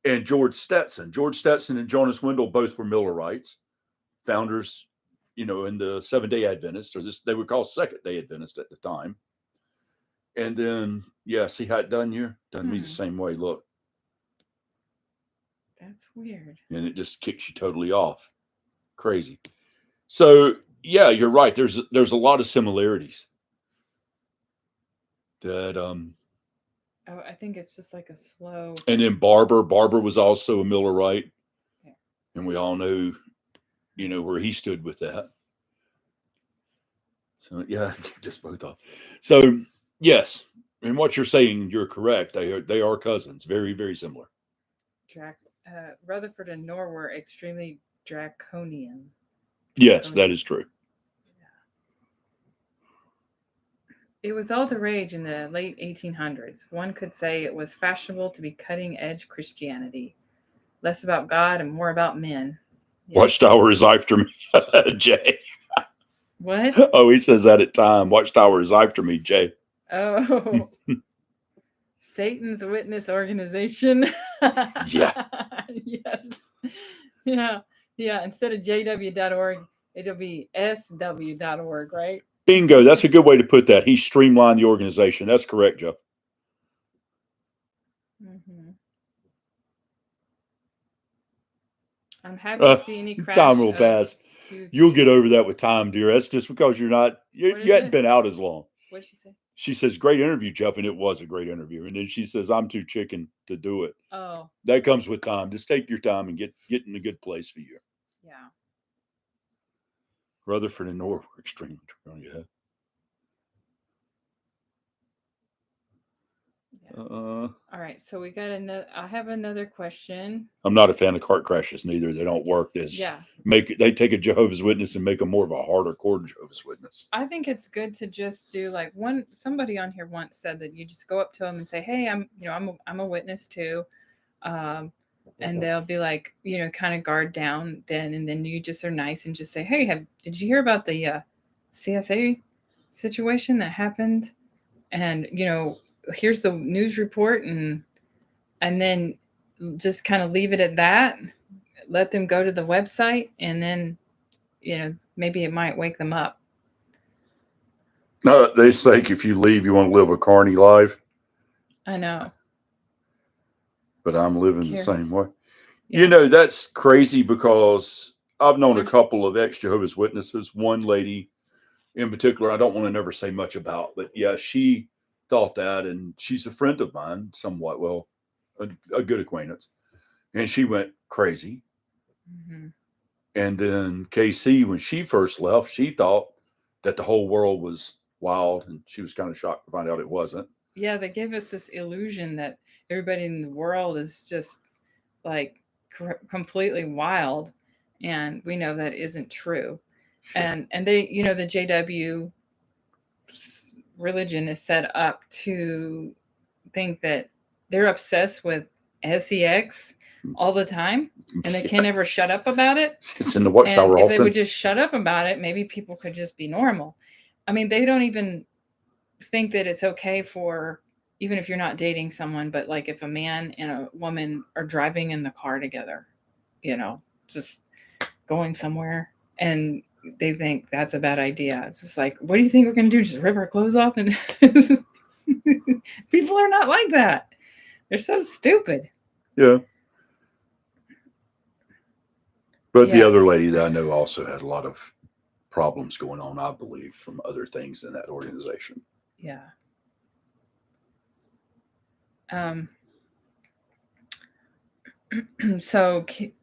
and George Stetson. George Stetson and Jonas Wendell both were Millerites, founders, in the Seventh-day Adventists, or they were called Second-day Adventists at the time. And then, see how it done here? Done me the same way. Look. That's weird. And it just kicks you totally off. Crazy. So, yeah, you're right. There's a lot of similarities. That I think it's just like a slow. And then Barber was also a Millerite. Yeah. And we all know, where he stood with that. So, yeah, just both off. So, yes, and what you're saying, you're correct. They are cousins, very, very similar. Rutherford and Noor were extremely draconian. Yes, that is true. It was all the rage in the late 1800s. One could say it was fashionable to be cutting-edge Christianity. Less about God and more about men. Yes. Watchtower is after me, Jay. What? Oh, he says that at time. Watchtower is after me, Jay. Oh. Satan's Witness Organization. Yeah. Yes. Yeah. Yeah. Instead of jw.org, it'll be sw.org, right? Bingo. That's a good way to put that. He streamlined the organization. That's correct, Joe. Mm-hmm. I'm happy to see any crash. Time will pass. You'll get over that with time, dear. That's just because you hadn't been out as long. What did she say? She says, great interview, Jeff. And it was a great interview. And then she says, I'm too chicken to do it. Oh. That comes with time. Just take your time and get in a good place for you. Yeah. Rutherford and Noor were extremely draconian. All right. So we got another. I have another question. I'm not a fan of cart crashes neither. They don't work. They take a Jehovah's Witness and make them more of a harder core Jehovah's Witness. I think it's good to just do like somebody on here once said that you just go up to them and say, hey, I'm a witness too. And they'll be like, kind of guard down then. And then you just are nice and just say, hey, did you hear about the CSA situation that happened? And, here's the news report. And then just kind of leave it at that. Let them go to the website and then, maybe it might wake them up. No, they say if you leave, you want to live a carny life. I know. But I'm living the Here. same way. Yeah. You know, that's crazy because I've known a There's- couple of ex-Jehovah's Witnesses. One lady in particular, I don't want to never say much about, but yeah, she thought that, and she's a friend of mine, somewhat, well, a good acquaintance. And she went crazy. Mhm. And then KC, when she first left, she thought that the whole world was wild, and she was kind of shocked to find out it wasn't. Yeah, they gave us this illusion that everybody in the world is just like completely wild, and we know that isn't true. Sure. And they, you know, the JW religion is set up to think that they're obsessed with sex all the time, and they can never shut up about it. It's in the Watchtower and if often. they would just shut up about it, maybe people could just be normal. I mean, they don't even think that it's okay for, even if you're not dating someone, but like if a man and a woman are driving in the car together, you know, just going somewhere, and they think that's a bad idea. It's just like, what do you think we're going to do? Just rip our clothes off? And people are not like that. They're so stupid. Yeah. But the Yeah. other lady that I know also had a lot of problems going on, I believe, from other things in that organization. Yeah. So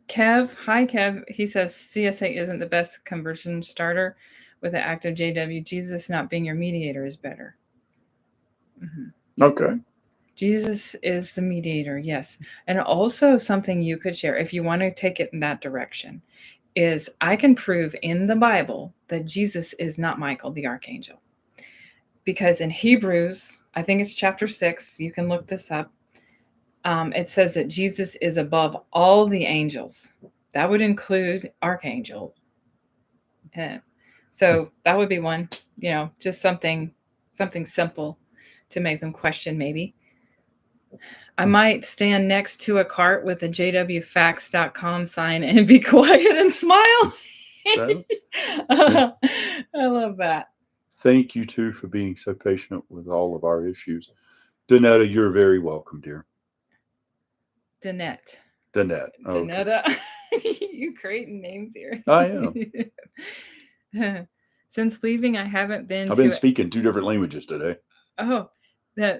Kev, hi Kev, he says CSA isn't the best conversion starter with an active JW. Jesus not being your mediator is better. Mm-hmm. Okay. Jesus is the mediator, yes. And also something you could share if you want to take it in that direction is I can prove in the Bible that Jesus is not Michael the archangel. Because in Hebrews, I think it's chapter 6, you can look this up. It says that Jesus is above all the angels. That would include archangel. And so that would be one, you know, just something simple to make them question maybe. I might stand next to a cart with a jwfacts.com sign and be quiet and smile. I love that. Thank you, too, for being so patient with all of our issues. Danetta, you're very welcome, dear. Danette. Danette. Danetta. You creating names here. I am. Since leaving, I haven't been I've been speaking 2 different languages today. Oh,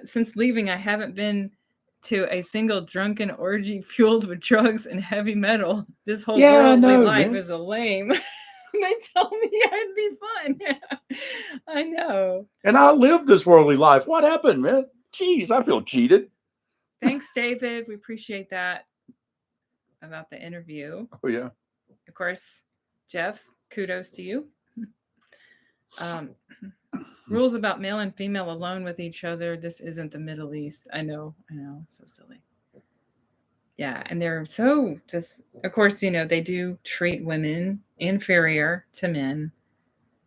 since leaving, I haven't been to a single drunken orgy fueled with drugs and heavy metal. This whole worldly life is a lame. They told me I'd be fun. I know. And I lived this worldly life. What happened, man? Jeez, I feel cheated. Thanks, David. We appreciate that about the interview. Oh, yeah. Of course, Jeff, kudos to you. Rules about male and female alone with each other. This isn't the Middle East. I know. So silly. Yeah. And they're so just, of course, you know, they do treat women inferior to men.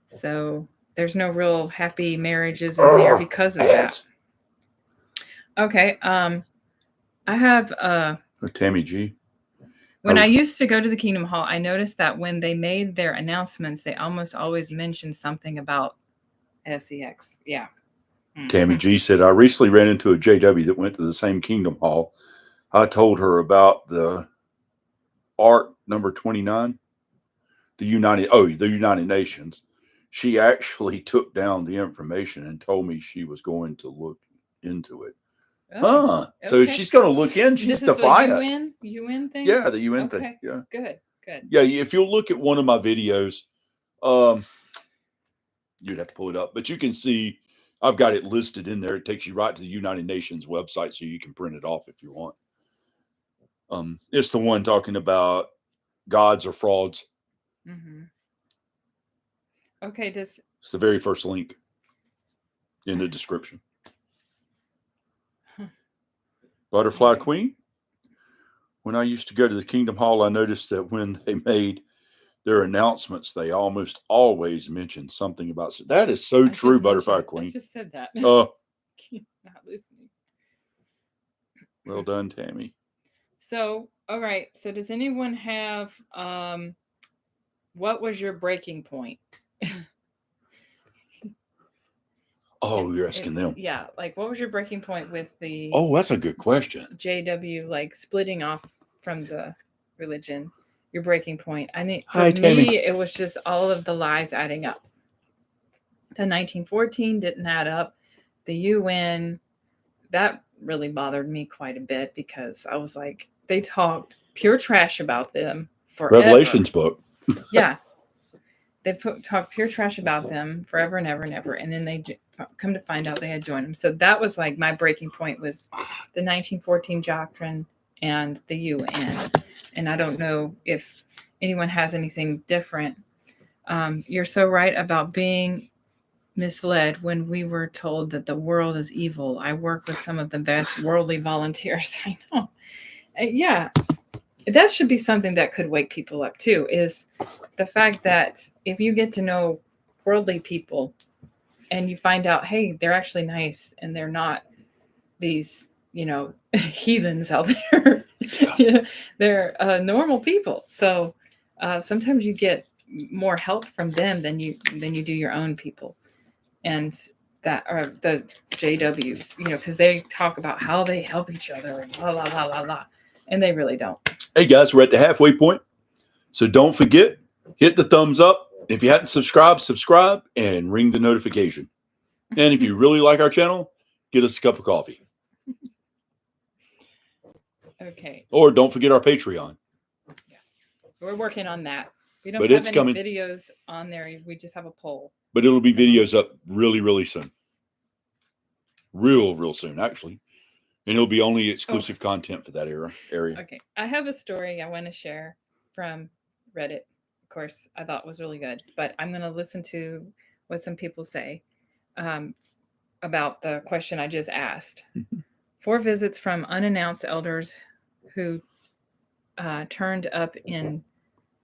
So there's no real happy marriages in there because of that. Okay. I have Tammy G. When I used to go to the Kingdom Hall, I noticed that when they made their announcements, they almost always mentioned something about sex. Yeah. Tammy G said, I recently ran into a JW that went to the same Kingdom Hall. I told her about the Ark number 29, the United Nations. She actually took down the information and told me she was going to look into it. Okay. So she's going to look in. She's defiant. UN thing? Yeah, the UN thing. Yeah. Good. Yeah, if you'll look at one of my videos, you'd have to pull it up, but you can see I've got it listed in there. It takes you right to the United Nations website so you can print it off if you want. It's the one talking about gods or frauds. Mm-hmm. Okay, it's the very first link in the description. Butterfly Queen. When I used to go to the Kingdom Hall, I noticed that when they made their announcements, they almost always mentioned something about that. Is so true, Butterfly Queen. I just said that. Not listening. Well done, Tammy. So, all right. So, does anyone have What was your breaking point? Oh, you're asking them. Yeah, like what was your breaking point with the Oh, that's a good question. JW, like splitting off from the religion? Your breaking point. I think for Hi, Tammy. me, it was just all of the lies adding up. The 1914 didn't add up. The UN, that really bothered me quite a bit because I was like, they talked pure trash about them forever. Revelations book. Yeah. They talked pure trash about them forever and ever and ever. And then they come to find out they had joined them. So that was like my breaking point was the 1914 doctrine and the UN. And I don't know if anyone has anything different. You're so right about being misled when we were told that the world is evil. I work with some of the best worldly volunteers I know. Yeah, that should be something that could wake people up too, is the fact that if you get to know worldly people and you find out, hey, they're actually nice and they're not these, heathens out there. Yeah, they're normal people. So sometimes you get more help from them than you do your own people. And that are the JWs, because they talk about how they help each other and la la la la la, and they really don't. Hey guys, we're at the halfway point. So don't forget, hit the thumbs up. If you hadn't subscribed, subscribe and ring the notification. And if you really like our channel, get us a cup of coffee. Okay. Or don't forget our Patreon. Yeah. We're working on that. We don't But have it's any coming. videos on there. We just have a poll. But it'll be videos up really, really soon. Real soon, actually. And it'll be only exclusive content for that area. Okay. I have a story I want to share from Reddit. Of course, I thought was really good. But I'm going to listen to what some people say about the question I just asked. 4 visits from unannounced elders who turned up in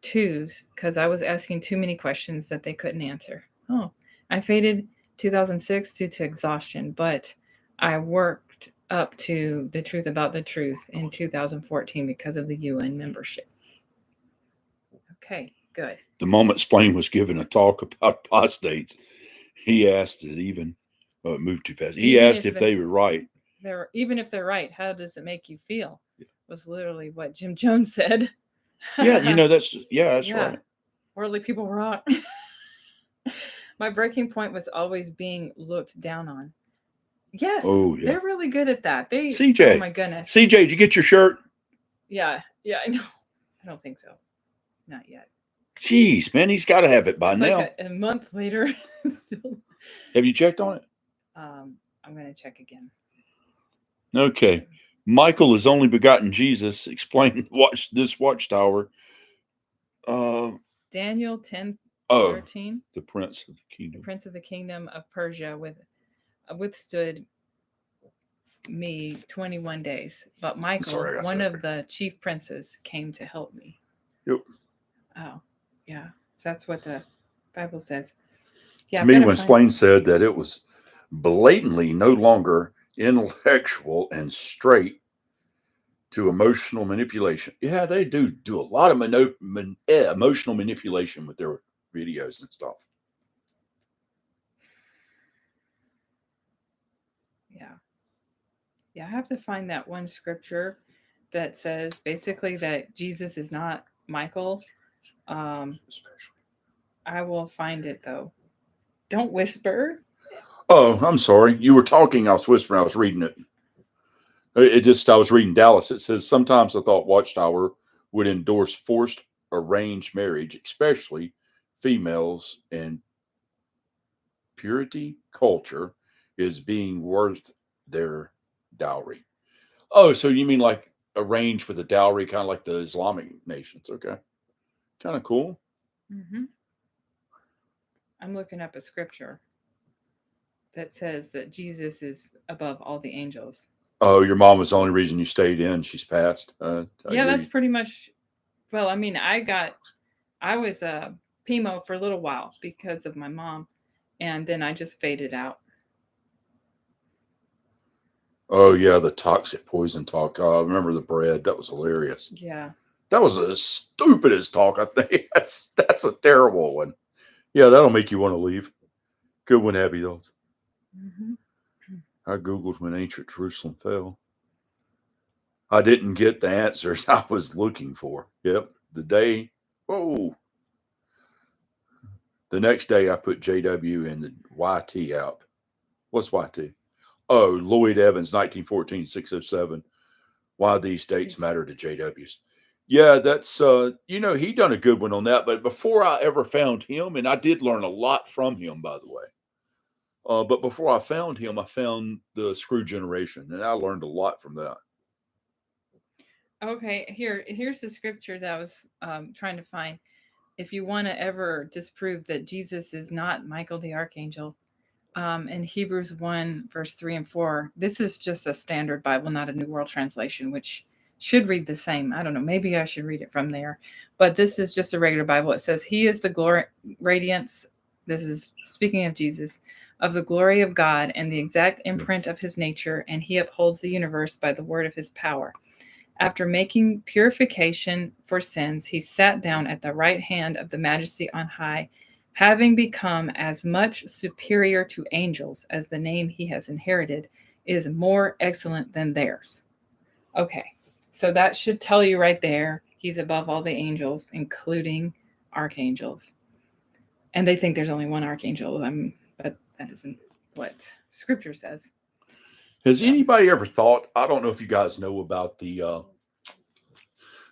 2s because I was asking too many questions that they couldn't answer. Oh, I faded 2006 due to exhaustion, but I worked up to the truth about the truth in 2014 because of the UN membership. Okay, good. The moment Splain was given a talk about apostates, he asked it even, it moved too fast. He asked if they were right. Even if they're right, how does it make you feel? Was literally what Jim Jones said. Yeah, that's right. Worldly people rock. My breaking point was always being looked down on. Yes, they're really good at that. CJ. Oh my goodness. CJ, did you get your shirt? Yeah, I know. I don't think so. Not yet. Jeez, man, he's got to have it by now. Like a month later. Have you checked on it? I'm going to check again. Okay. Michael is only begotten Jesus. Explain this Watchtower. Daniel 10:13. The Prince of the Kingdom. The Prince of the Kingdom of Persia withstood me 21 days. But Michael, one of the chief princes, came to help me. Yep. Oh, yeah. So that's what the Bible says. Yeah, to me, when Splain said that it was blatantly no longer intellectual and straight to emotional manipulation. Yeah, they do a lot of emotional manipulation with their videos and stuff. Yeah, I have to find that one scripture that says basically that Jesus is not Michael. I will find it though. Don't whisper. Oh, I'm sorry. You were talking. I was whispering. I was reading it. I was reading Dallas. It says, sometimes I thought Watchtower would endorse forced arranged marriage, especially females, and purity culture is being worth their dowry. Oh, so you mean like arranged with a dowry, kind of like the Islamic nations? Okay. Kind of cool. Mm-hmm. I'm looking up a scripture that says that Jesus is above all the angels. Oh, your mom was the only reason you stayed in. She's passed. Yeah, that's pretty much. Well, I mean, I was a PMO for a little while because of my mom, and then I just faded out. Oh yeah, the toxic poison talk. I remember the bread. That was hilarious. Yeah. That was the stupidest talk, I think. That's a terrible one. Yeah, that'll make you want to leave. Good one, Abby, though. Mm-hmm. I Googled when ancient Jerusalem fell. I didn't get the answers I was looking for. Yep. The day, whoa. The next day, I put JW in the YT app. What's YT? Oh, Lloyd Evans, 1914, 607. Why these dates matter to JWs. Yeah, that's, he done a good one on that. But before I ever found him, and I did learn a lot from him, by the way. But before I found him, I found the Screw Generation, and I learned a lot from that. Okay, here's the scripture that I was trying to find. If you want to ever disprove that Jesus is not Michael the Archangel, in Hebrews 1, verse 3 and 4, this is just a standard Bible, not a New World Translation, which should read the same. I don't know, maybe I should read it from there. But this is just a regular Bible. It says, He is the glory, radiance, this is speaking of Jesus, of the glory of God and the exact imprint of his nature, and he upholds the universe by the word of his power. After making purification for sins, he sat down at the right hand of the Majesty on high, having become as much superior to angels as the name he has inherited is more excellent than theirs. Okay, so that should tell you right there, he's above all the angels, including archangels. And they think there's only one archangel, but that isn't what Scripture says. Has anybody ever thought, I don't know if you guys know about the,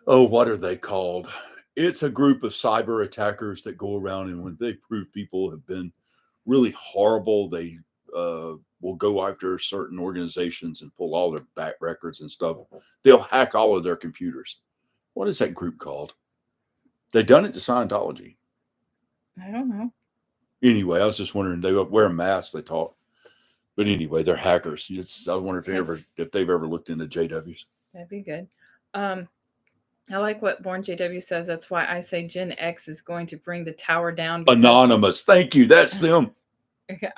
what are they called? It's a group of cyber attackers that go around, and when they prove people have been really horrible, they will go after certain organizations and pull all their back records and stuff. They'll hack all of their computers. What is that group called? They've done it to Scientology. I don't know. Anyway, I was just wondering, they wear masks, they talk. But anyway, they're hackers. I wonder if they've ever looked into JWs. That'd be good. I like what Born JW says. That's why I say Gen X is going to bring the tower down. Anonymous. Thank you. That's them.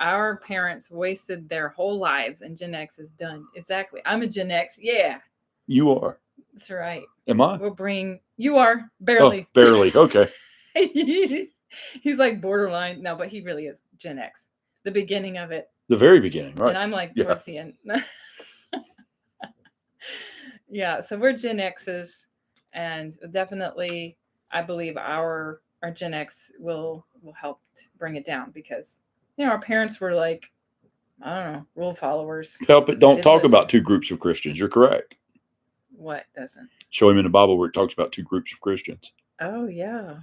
Our parents wasted their whole lives, and Gen X is done. Exactly. I'm a Gen X. Yeah. You are. That's right. Am I? We'll bring. You are. Barely. Oh, barely. Okay. He's like borderline. No, but he really is Gen X. The beginning of it. The very beginning, right? And I'm like towards the end. Yeah, so we're Gen X's, and definitely I believe our Gen X will help bring it down, because our parents were like, I don't know, rule followers. Help it. Don't talk about two groups of Christians. You're correct. What doesn't? Show him in the Bible where it talks about two groups of Christians. Oh, yeah.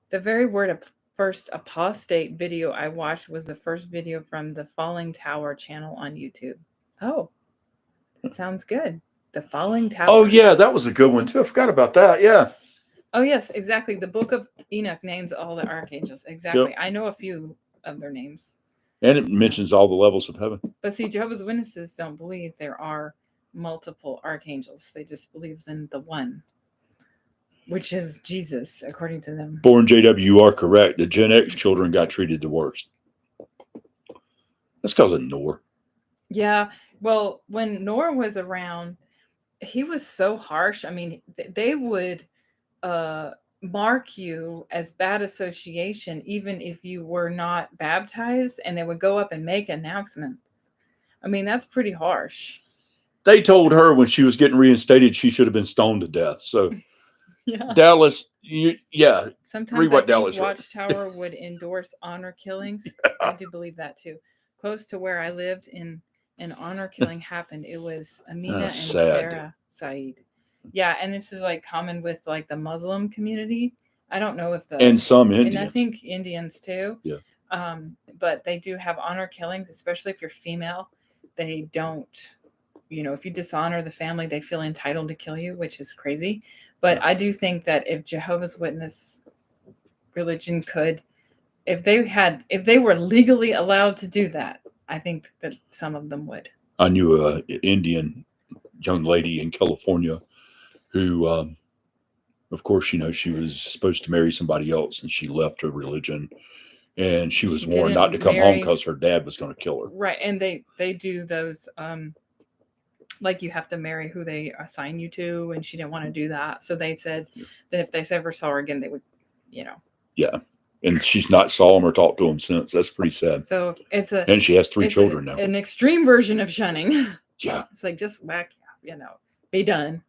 The very word of first apostate video I watched was the first video from the Falling Tower channel on YouTube. Oh, that sounds good. The Falling Tower. Oh, yeah, that was a good one, too. I forgot about that. Yeah. Oh, yes, exactly. The book of Enoch names all the archangels. Exactly. Yep. I know a few of their names. And it mentions all the levels of heaven. But see, Jehovah's Witnesses don't believe there are multiple archangels. They just believe in the one, which is Jesus, according to them. Born JW, you are correct. The Gen X children got treated the worst. That's because of Noor. Yeah. Well, when Noor was around, he was so harsh. I mean, they would mark you as bad association, even if you were not baptized, and they would go up and make announcements. I mean, that's pretty harsh. They told her when she was getting reinstated, she should have been stoned to death. So, yeah. Dallas, Sometimes I think Watchtower would endorse honor killings. Yeah. I do believe that too. Close to where I lived, an honor killing happened. It was Amina and Sarah Saeed. Yeah, and this is like common with like the Muslim community. I don't know if and some Indians. And I think Indians too. Yeah. But they do have honor killings, especially if you're female. They don't, if you dishonor the family, they feel entitled to kill you, which is crazy. But I do think that if Jehovah's Witness religion could, if they were legally allowed to do that, I think that some of them would. I knew an Indian young lady in California who, of course, she was supposed to marry somebody else, and she left her religion, and she was warned not to come home because her dad was going to kill her. Right, and they do those like you have to marry who they assign you to, and she didn't want to do that. So they said that if they ever saw her again, they would, Yeah. And she's not saw him or talked to him since. That's pretty sad. So and she has 3 children now. An extreme version of shunning. Yeah. It's like, just whack, be done.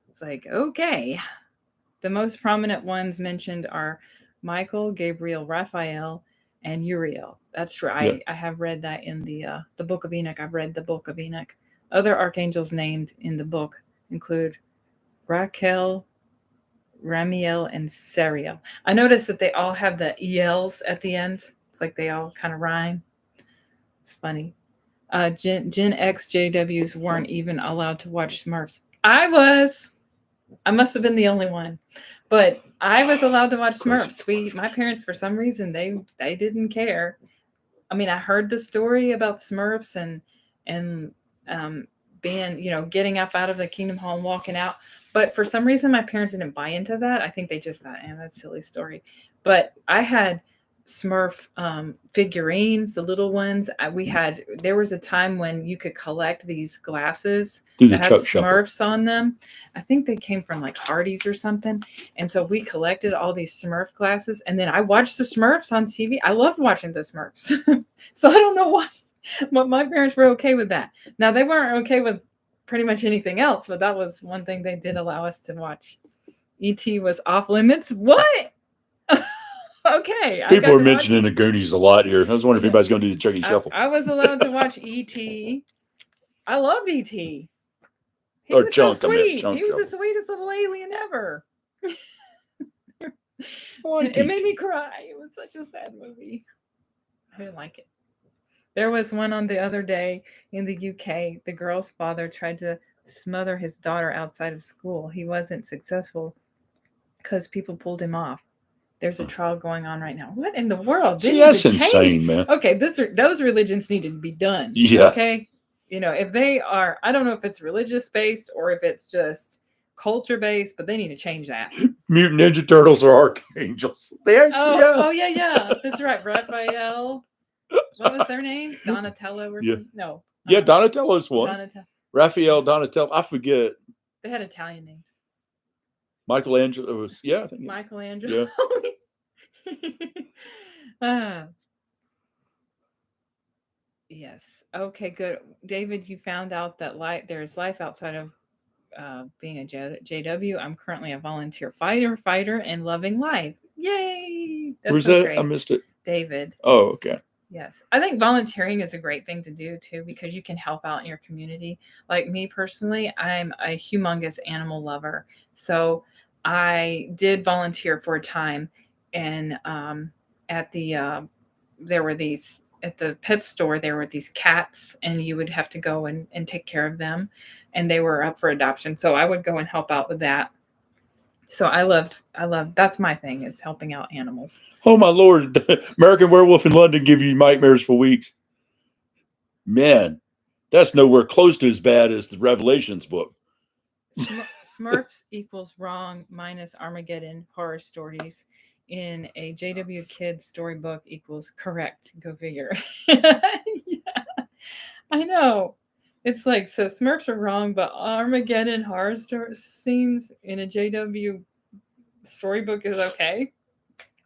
It's like, okay. The most prominent ones mentioned are Michael, Gabriel, Raphael, and Uriel. That's true. I have read that in the Book of Enoch. I've read the Book of Enoch. Other archangels named in the book include Raquel, Ramiel, and Sariel. I noticed that they all have the ELs at the end. It's like they all kind of rhyme. It's funny. Gen XJWs weren't even allowed to watch Smurfs. I must have been the only one, but I was allowed to watch Smurfs. My parents, for some reason, they didn't care. I mean, I heard the story about Smurfs and being, getting up out of the Kingdom Hall and walking out. But for some reason, my parents didn't buy into that. I think they just thought, that's a silly story. But I had Smurf figurines, the little ones. There was a time when you could collect these glasses that had Smurfs on them. I think they came from like Hardee's or something. And so we collected all these Smurf glasses, and then I watched the Smurfs on TV. I loved watching the Smurfs. So I don't know why, but my parents were okay with that. Now, they weren't okay with pretty much anything else, but that was one thing they did allow us to watch. E.T. was off limits. What? Okay. People are mentioning the Goonies a lot here. I was wondering if anybody's going to do the Chucky Shuffle. I was allowed to watch E.T. I loved E.T. He or was Chunk, so sweet. Chunk, he was the sweetest little alien ever. It made me cry. It was such a sad movie. I didn't like it. There was one on the other day in the UK. The girl's father tried to smother his daughter outside of school. He wasn't successful because people pulled him off. There's a trial going on right now. What in the world? See, that's insane, man. Okay, those religions need to be done. Yeah. Okay. If they are, I don't know if it's religious based or if it's just culture based, but they need to change that. Mutant Ninja Turtles are archangels. They actually, oh yeah. That's right. Raphael. What was their name? Donatello or something? No. Yeah, Donatello's one. Raphael, Donatello. I forget. They had Italian names. Michelangelo was, I think. Michelangelo. Yeah. Yes. Okay, good. David, you found out that there's life outside of being a JW. I'm currently a volunteer fighter and loving life. Yay! Where's that? Great. I missed it. David. Oh, okay. Yes. I think volunteering is a great thing to do too, because you can help out in your community. Like me personally, I'm a humongous animal lover. So I did volunteer for a time, and at the pet store, there were these cats, and you would have to go and take care of them, and they were up for adoption. So I would go and help out with that. So I love, that's my thing, is helping out animals. Oh my Lord. American Werewolf in London give you nightmares for weeks. Man, that's nowhere close to as bad as the Revelations book. Smurfs equals wrong minus Armageddon horror stories in a JW Kids storybook equals correct. Go figure. Yeah, I know. It's like, so Smurfs are wrong, but Armageddon horror scenes in a JW storybook is okay.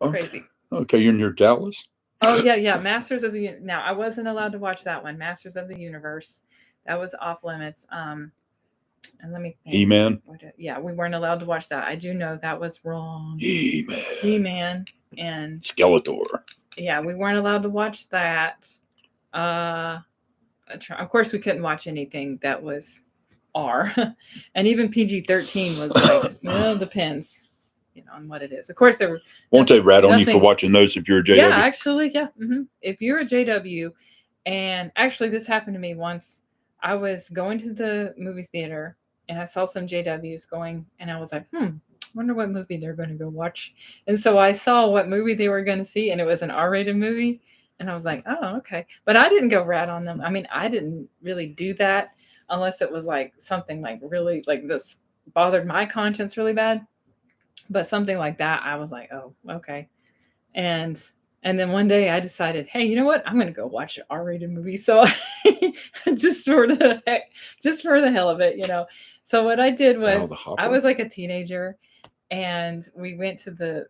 Crazy. Okay, you're near Dallas. Oh yeah. Masters of the Now, I wasn't allowed to watch that one. Masters of the Universe. That was off limits. And let me think. He-Man. Yeah, we weren't allowed to watch that. I do know that was wrong. He-Man and Skeletor. Yeah, we weren't allowed to watch that. Of course, we couldn't watch anything that was R, and even PG-13 was like, well, depends, on what it is. Of course, there won't they rat on you for watching those if you're a JW? Yeah, actually, yeah. Mm-hmm. If you're a JW, and actually, this happened to me once. I was going to the movie theater, and I saw some JWs going, and I was like, wonder what movie they're going to go watch. And so I saw what movie they were going to see, and it was an R-rated movie. And I was like, oh, okay. But I didn't go rat on them. I mean, I didn't really do that unless it was like something like really, like this bothered my conscience really bad. But something like that, I was like, oh, okay. And And then one day I decided, hey, you know what? I'm going to go watch an R-rated movie. So just for the hell of it, So what I did was I was like a teenager, and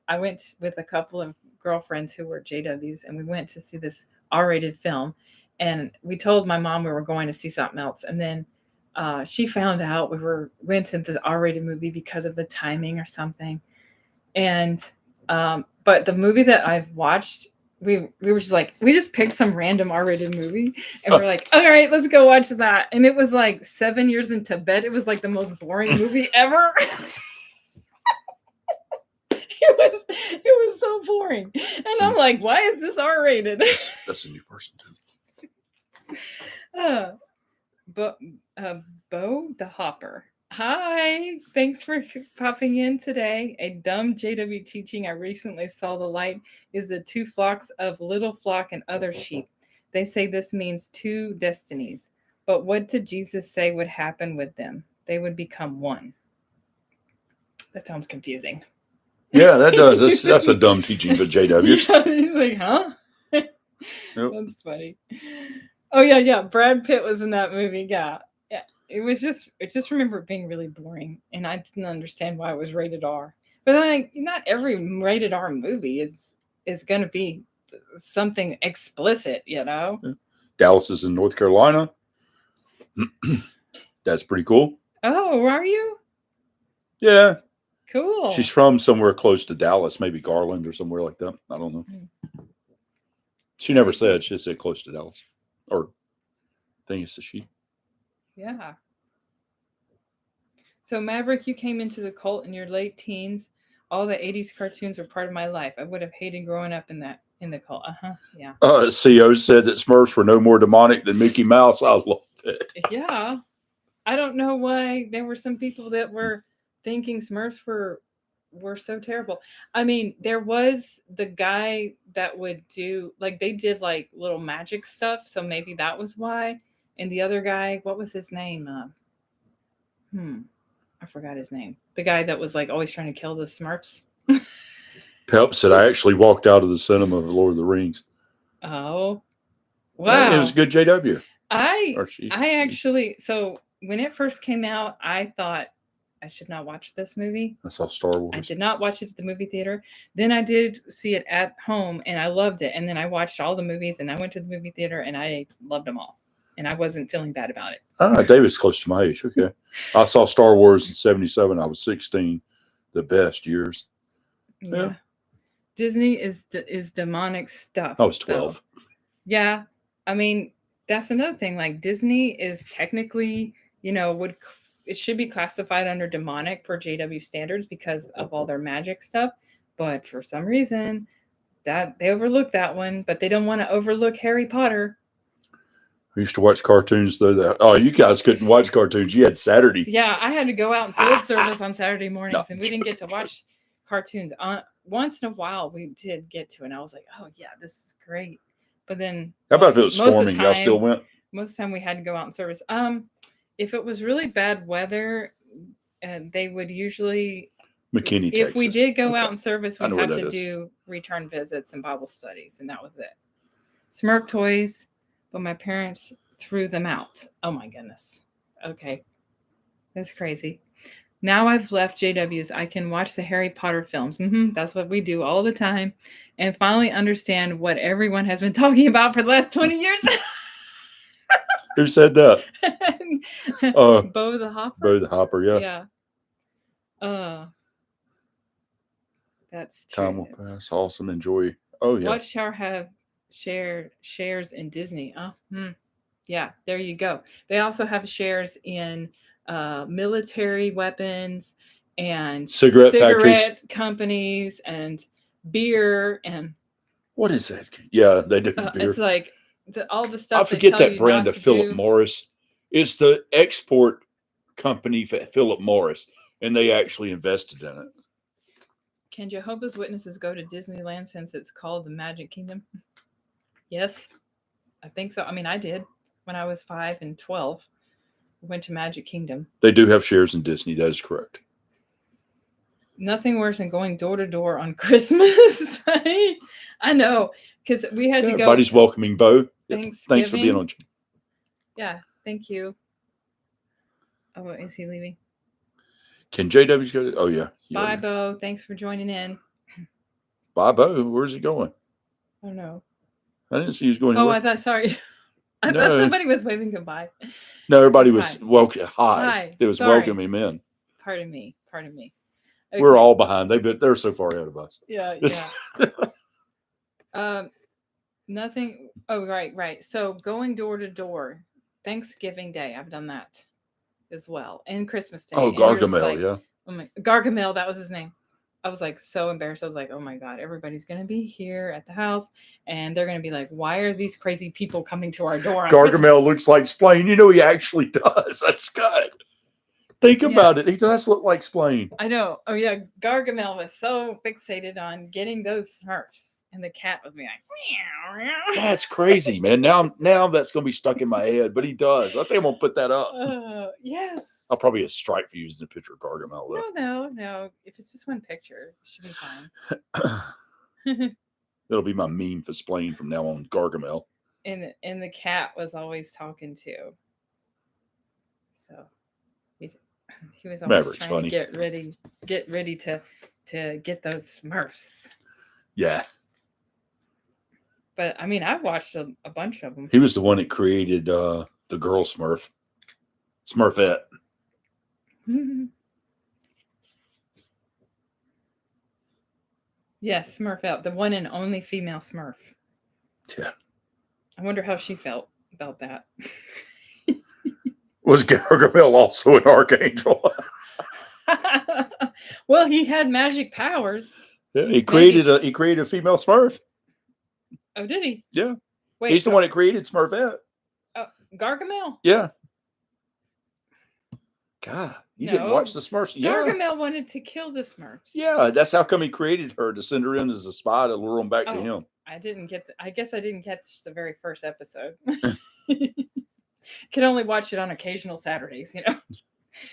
I went with a couple of girlfriends who were JWs, and we went to see this R-rated film. And we told my mom we were going to see something else. And then she found out went to the R-rated movie because of the timing or something. And but the movie that I've watched, we were just like, we just picked some random R-rated movie, and we're like, all right, let's go watch that. And it was like 7 Years in Tibet. It was like the most boring movie ever. It was so boring, and I'm like, why is this R-rated? That's a new person too. But Bo the Hopper. Hi, thanks for popping in today. A dumb JW teaching I recently saw the light is the 2 flocks of little flock and other sheep. They say this means 2 destinies. But what did Jesus say would happen with them? They would become one. That sounds confusing. Yeah, that does. That's a dumb teaching for JW. Yeah, he's like, huh? Yep. That's funny. Oh yeah. Brad Pitt was in that movie. Yeah. I just remember it being really boring, and I didn't understand why it was rated R. But like, not every rated R movie is going to be something explicit, Dallas is in North Carolina. That's pretty cool. Oh, where are you? Yeah. Cool. She's from somewhere close to Dallas, maybe Garland or somewhere like that. I don't know. She never said. She said close to Dallas. Or I think it's a she. Yeah. So Maverick, you came into the cult in your late teens. All the 80s cartoons were part of my life. I would have hated growing up in the cult. Yeah. CO said that Smurfs were no more demonic than Mickey Mouse. I love it. Yeah. I don't know why there were some people that were thinking Smurfs were so terrible. I mean, there was the guy that would do, like, they did like little magic stuff, so maybe that was why. And the other guy, what was his name? I forgot his name. The guy that was like always trying to kill the Smurfs. Pep said I actually walked out of the cinema of Lord of the Rings. Oh, wow! It was a good JW. I actually, so when it first came out, I thought I should not watch this movie. I saw Star Wars. I did not watch it at the movie theater. Then I did see it at home, and I loved it. And then I watched all the movies, and I went to the movie theater, and I loved them all. And I wasn't feeling bad about it. David's close to my age. Okay. I saw Star Wars in 77. I was 16. The best years. Yeah. Disney is demonic stuff. I was 12. So. Yeah. I mean, that's another thing. Like, Disney is technically, it should be classified under demonic for JW standards because of all their magic stuff. But for some reason, that they overlooked that one, but they don't want to overlook Harry Potter. I used to watch cartoons though. You guys couldn't watch cartoons. You had Saturday. Yeah, I had to go out and field service on Saturday mornings, and we didn't get to watch cartoons. Once in a while, we did get to, and I was like, "Oh yeah, this is great." But then, how about if it was storming? Y'all still went? Most of the time, we had to go out in service. If it was really bad weather, they would usually. McKinney, if Texas. we did go out in service, we'd have to is. do return visits and Bible studies, and that was it. Smurf toys. But my parents threw them out. Oh my goodness. Okay. That's crazy. Now I've left JWs. I can watch the Harry Potter films. That's what we do all the time. And finally understand what everyone has been talking about for the last 20 years. Who said that? Bo the Hopper. Bo the Hopper, yeah. Yeah. That's true. Time will pass. Awesome. Enjoy. Oh, yeah. Watchtower have shares in Disney. Yeah, there you go. They also have shares in military weapons and cigarette companies and beer and what is that? Yeah, they do beer. It's like all the stuff. I forget that brand of Philip Morris. It's the export company for Philip Morris, and they actually invested in it. Can Jehovah's Witnesses go to Disneyland since it's called the Magic Kingdom? Yes, I think so. I mean, I did when I was 5 and 12. We went to Magic Kingdom. They do have shares in Disney. That is correct. Nothing worse than going door to door on Christmas. I know, because we had to go. Everybody's welcoming Bo. Thanks for being on. Yeah, thank you. Oh, is he leaving? Can JW's go? Oh, yeah. Bye, Bo. Thanks for joining in. Bye, Bo. Where's he going? Oh, no. I didn't see he was going anywhere. Oh, I thought somebody was waving goodbye. No, everybody was welcome. Hi. It was welcoming him in. Pardon me. Okay. We're all behind. They're so far ahead of us. Yeah. Nothing. Oh, right. So going door to door, Thanksgiving Day, I've done that as well, and Christmas Day. Oh, Gargamel, yeah. Oh my, Gargamel, that was his name. I was like so embarrassed. I was like, oh my God, everybody's going to be here at the house and they're going to be like, why are these crazy people coming to our door? Gargamel looks like Splain. He actually does. That's good. Think about it. He does look like Splain. I know. Oh yeah. Gargamel was so fixated on getting those Smurfs. And the cat was being like, meow, meow. That's crazy, man. Now that's going to be stuck in my head, but he does. I think I'm going to put that up. Yes. I'll probably get a strike for using a picture of Gargamel. No. If it's just one picture, it should be fine. It'll be my meme for Splain from now on, Gargamel. And the cat was always talking too. So he was always Maverick's trying funny. to get ready to get those Smurfs. Yeah. But I mean, I watched a bunch of them. He was the one that created the girl Smurf, Smurfette. Yes, Smurfette, the one and only female Smurf. Yeah. I wonder how she felt about that. Was Gargamel also an archangel? Well, he had magic powers. Yeah, he created a female Smurf. Oh, did he? Yeah. Wait, he's the one that created Smurfette. Gargamel? Yeah. God, you didn't watch the Smurfs? Yeah. Gargamel wanted to kill the Smurfs. Yeah, that's how come he created her, to send her in as a spy to lure them back to him. I guess I didn't catch the very first episode. Could only watch it on occasional Saturdays,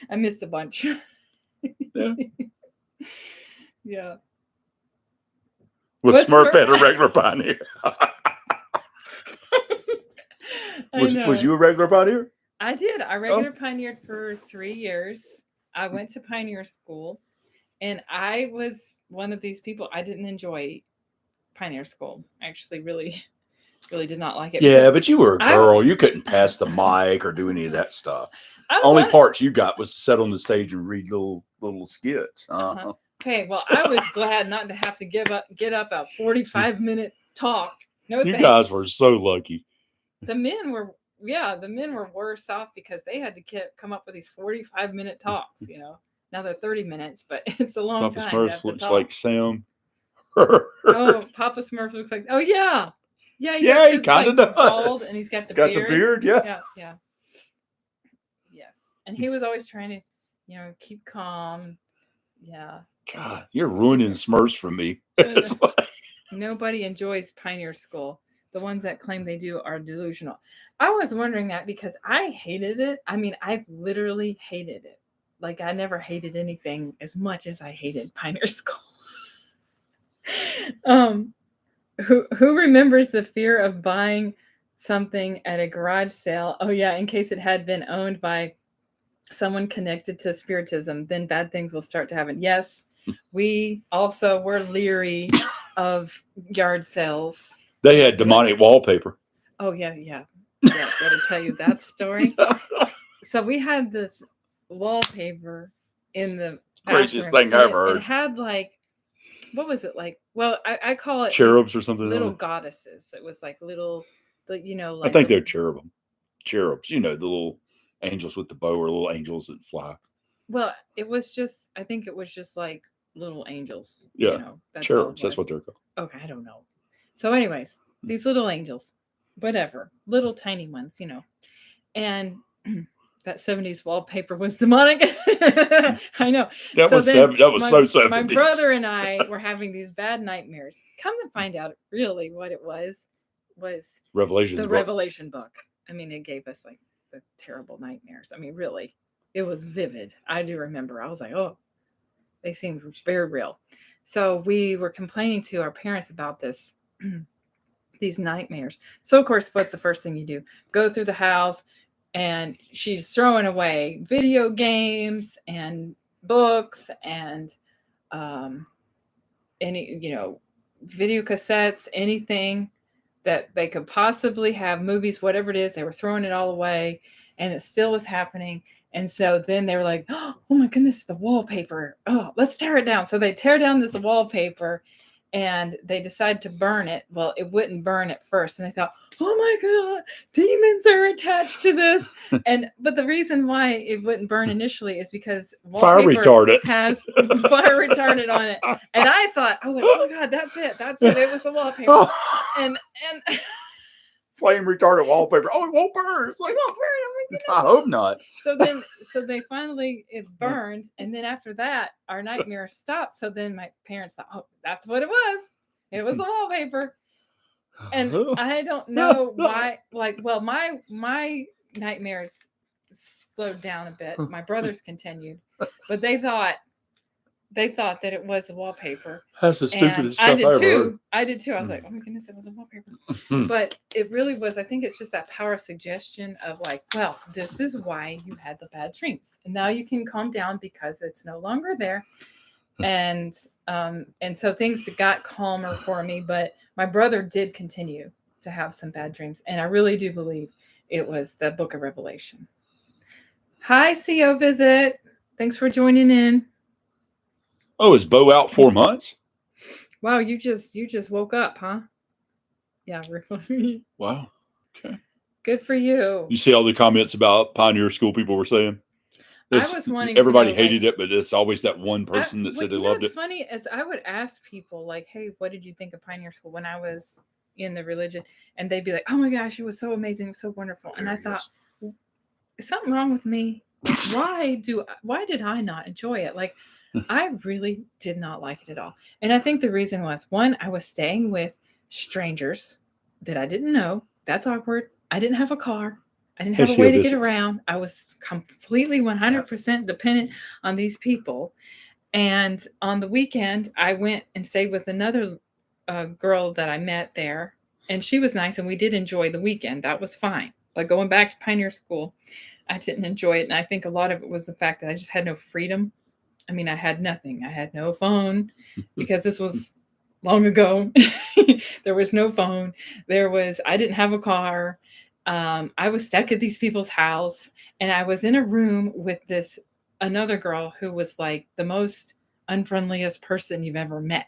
I missed a bunch. Yeah. Yeah. Was Smurfette a regular pioneer? Was you a regular pioneer? I did. I regular pioneered for 3 years. I went to pioneer school, and I was one of these people. I didn't enjoy pioneer school. I actually really did not like it. Yeah, but you were a girl. You couldn't pass the mic or do any of that stuff. Only parts you got was to sit on the stage and read little skits. Okay, well, I was glad not to have to get up a 45-minute talk. No, you guys were so lucky. The men were worse off because they had to come up with these 45-minute talks. Now they're 30 minutes, but it's a long time. Papa Smurf looks like Sam. Oh, Papa Smurf looks like. Oh yeah. Yeah, he kind of does. Bald, and he's got the beard. The beard, yeah. Yes, and he was always trying to, keep calm. Yeah. God, you're ruining Smurfs for me. Nobody enjoys pioneer school. The ones that claim they do are delusional. I was wondering that because I hated it. I mean, I literally hated it. Like, I never hated anything as much as I hated pioneer school. Who remembers the fear of buying something at a garage sale? Oh yeah, in case it had been owned by someone connected to spiritism, then bad things will start to happen. Yes, we also were leery of yard sales. They had demonic wallpaper. Oh yeah. Got to tell you that story. So we had this wallpaper in the craziest thing I ever heard. It had what was it like? Well, I call it cherubs or something. Little goddesses. It was like little, I think they're cherubim. Cherubs, the little angels with the bow, or little angels that fly. Well, I think it was just like little angels. Yeah, cherubs. That's what they're called. Okay, I don't know. So, anyways, these little angels, whatever, little tiny ones, and that 70s wallpaper was demonic. I know. That was so 70s. My brother and I were having these bad nightmares. Come to find out, really, what it was Revelation book. I mean, it gave us the terrible nightmares. I mean, really, it was vivid. I do remember. I was like, oh, They seemed very real. So we were complaining to our parents about this, these nightmares. So of course, what's the first thing you do? Go through the house, and she's throwing away video games and books and any, video cassettes, anything that they could possibly have, movies, whatever it is, they were throwing it all away, and it still was happening. And so then they were like, oh my goodness, the wallpaper. Oh, let's tear it down. So they tear down this wallpaper, and they decide to burn it. Well, it wouldn't burn at first. And they thought, oh my God, demons are attached to this. But the reason why it wouldn't burn initially is because Fire retardant has fire retardant on it. And I was like, oh my God, that's it. It was the wallpaper. Oh. And Flame retardant wallpaper. Oh, it won't burn. It's like, it won't burn. Oh my goodness. I hope not. So they finally, it burned. And then after that, our nightmare stopped. So then my parents thought, oh, that's what it was. It was the wallpaper. And I don't know why, my nightmares slowed down a bit. My brothers continued, but they thought that it was the wallpaper. That's the stupidest stuff I ever heard. I did too. I was like, oh my goodness, it was a wallpaper. But it really was. I think it's just that power of suggestion of like, well, this is why you had the bad dreams, and now you can calm down because it's no longer there. And so things got calmer for me, but my brother did continue to have some bad dreams, and I really do believe it was the Book of Revelation. Hi, CO Visit. Thanks for joining in. Oh, is Bo out 4 months? Wow, you just woke up, huh? Yeah, wow. Okay. Good for you. You see all the comments about Pioneer School people were saying? I was wanting everybody to know, hated it, but it's always that one person that said they loved it. What's funny is I would ask people like, hey, what did you think of Pioneer School when I was in the religion? And they'd be like, oh my gosh, it was so amazing, it was so wonderful. And I thought, is something wrong with me? Why did I not enjoy it? Like, I really did not like it at all. And I think the reason was, one, I was staying with strangers that I didn't know. That's awkward. I didn't have a car. I didn't have a way to get around. I was completely 100% dependent on these people. And on the weekend, I went and stayed with another girl that I met there. And she was nice, and we did enjoy the weekend. That was fine. But going back to Pioneer School, I didn't enjoy it. And I think a lot of it was the fact that I just had no freedom. I mean, I had nothing. I had no phone because this was long ago. There was no phone. I didn't have a car. I was stuck at these people's house, and I was in a room with another girl who was like the most unfriendliest person you've ever met.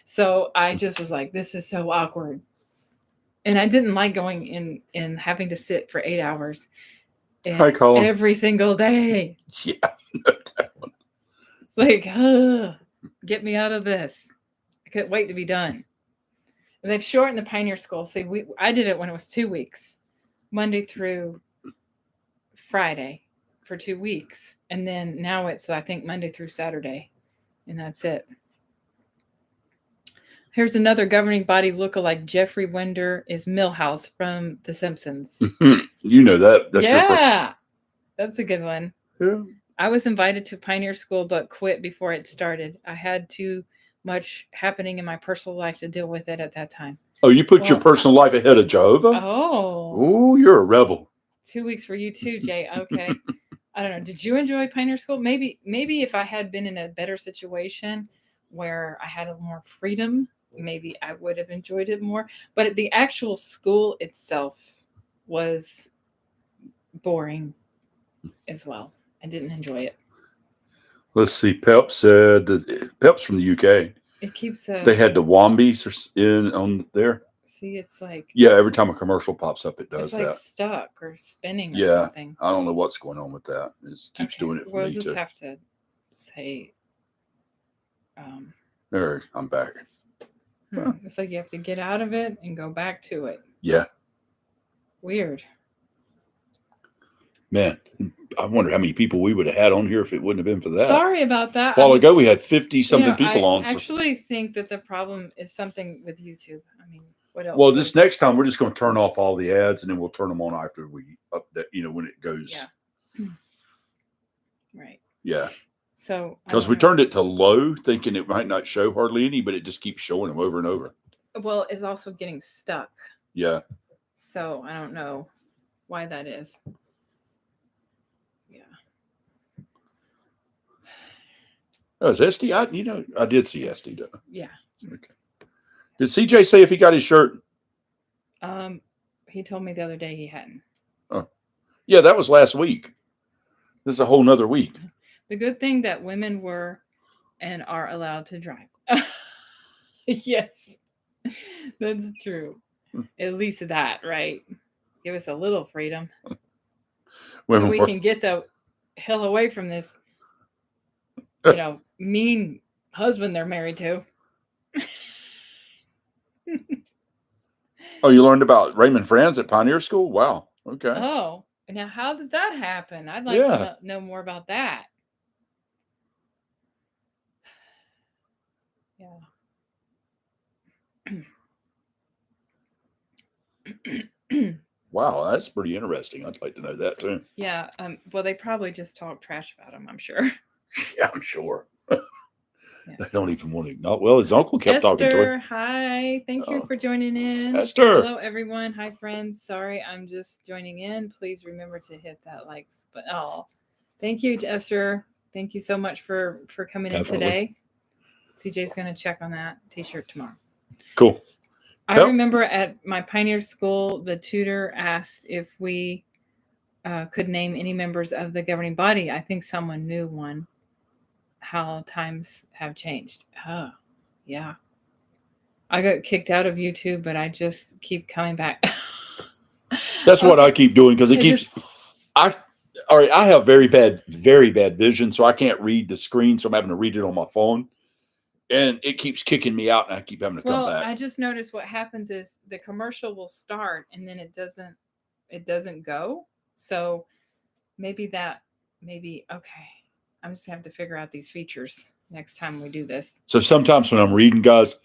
So I just was like, this is so awkward. And I didn't like going in and having to sit for 8 hours every single day. Yeah. It's like, get me out of this. I couldn't wait to be done. And they've shortened the Pioneer School. See, I did it when it was 2 weeks, Monday through Friday for 2 weeks. And then now it's, I think, Monday through Saturday. And that's it. Here's another governing body lookalike. Jeffrey Winder is Milhouse from The Simpsons. You know that. That's that's a good one. Yeah. I was invited to Pioneer School, but quit before it started. I had too much happening in my personal life to deal with it at that time. Oh, you put your personal life ahead of Jehovah? Oh, you're a rebel. 2 weeks for you too, Jay. Okay. I don't know. Did you enjoy Pioneer School? Maybe if I had been in a better situation where I had a little more freedom, maybe I would have enjoyed it more. But the actual school itself was boring as well. I didn't enjoy it. Let's see. Pep said Pep's from the UK. It keeps. They had the Wombies in on there. See, it's like. Yeah, every time a commercial pops up, it does it's like that. Stuck or spinning or something. I don't know what's going on with that. It keeps doing it for me too. We'll just have to say. There, I'm back. It's like you have to get out of it and go back to it. Yeah. Weird. Man, I wonder how many people we would have had on here if it wouldn't have been for that. Sorry about that. A while ago, we had 50-something people on. I actually think that the problem is something with YouTube. I mean, what else? Well, this next time, we're just going to turn off all the ads, and then we'll turn them on after we update, when it goes. Yeah. Right. Yeah. So Because we turned it to low, thinking it might not show hardly any, but it just keeps showing them over and over. Well, it's also getting stuck. Yeah. So I don't know why that is. Yeah. Oh, is SD? I did see SD though. Yeah. Okay. Did CJ say if he got his shirt? He told me the other day he hadn't. Oh, yeah, that was last week. This is a whole nother week. The good thing that women were and are allowed to drive. Yes, that's true. At least that, right? Give us a little freedom. So we can get the hell away from this, mean husband they're married to. Oh, you learned about Raymond Franz at Pioneer School? Wow. Okay. Oh, now how did that happen? I'd like to know more about that. Yeah. Wow, that's pretty interesting. I'd like to know that too. Yeah. Well, they probably just talk trash about him, I'm sure. Yeah, I'm sure. They don't even want to acknowledge. Well, his uncle kept talking to him. Hi. Thank you for joining in. Esther. Hello, everyone. Hi, friends. Sorry, I'm just joining in. Please remember to hit that likes button. Oh, thank you, Esther. Thank you so much for coming in today. CJ's going to check on that t-shirt tomorrow. Cool. I remember at my Pioneer School, the tutor asked if we could name any members of the governing body. I think someone knew one. How times have changed. Oh, yeah. I got kicked out of YouTube, but I just keep coming back. That's what I keep doing because it keeps. All right. I have very bad vision, so I can't read the screen. So I'm having to read it on my phone, and it keeps kicking me out, and I keep having to come back. I just noticed what happens is the commercial will start, and then it doesn't go. So maybe okay. I'm just gonna have to figure out these features next time we do this. So sometimes when I'm reading, guys,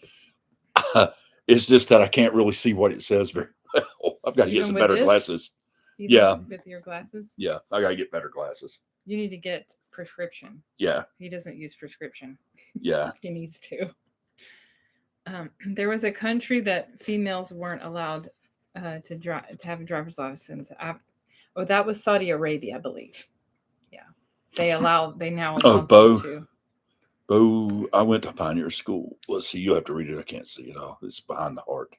it's just that I can't really see what it says very well. I've got to get some better glasses. Even with your glasses? Yeah, I got to get better glasses. You need to get prescription. Yeah. He doesn't use prescription. Yeah. He needs to. There was a country that females weren't allowed to have a driver's license. That was Saudi Arabia, I believe. Yeah. They now allow them to. Bo, I went to Pioneer School. Let's see, you have to read it. I can't see it all. It's behind the heart.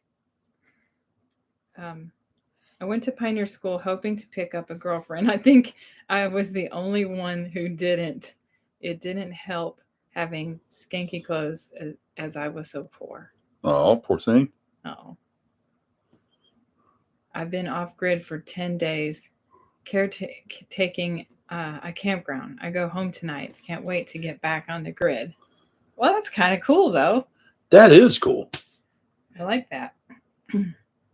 I went to Pioneer School hoping to pick up a girlfriend. I think I was the only one who didn't. It didn't help having skanky clothes as I was so poor. Oh, poor thing. Oh. I've been off grid for 10 days, caretaking a campground. I go home tonight. Can't wait to get back on the grid. Well, that's kind of cool, though. That is cool. I like that.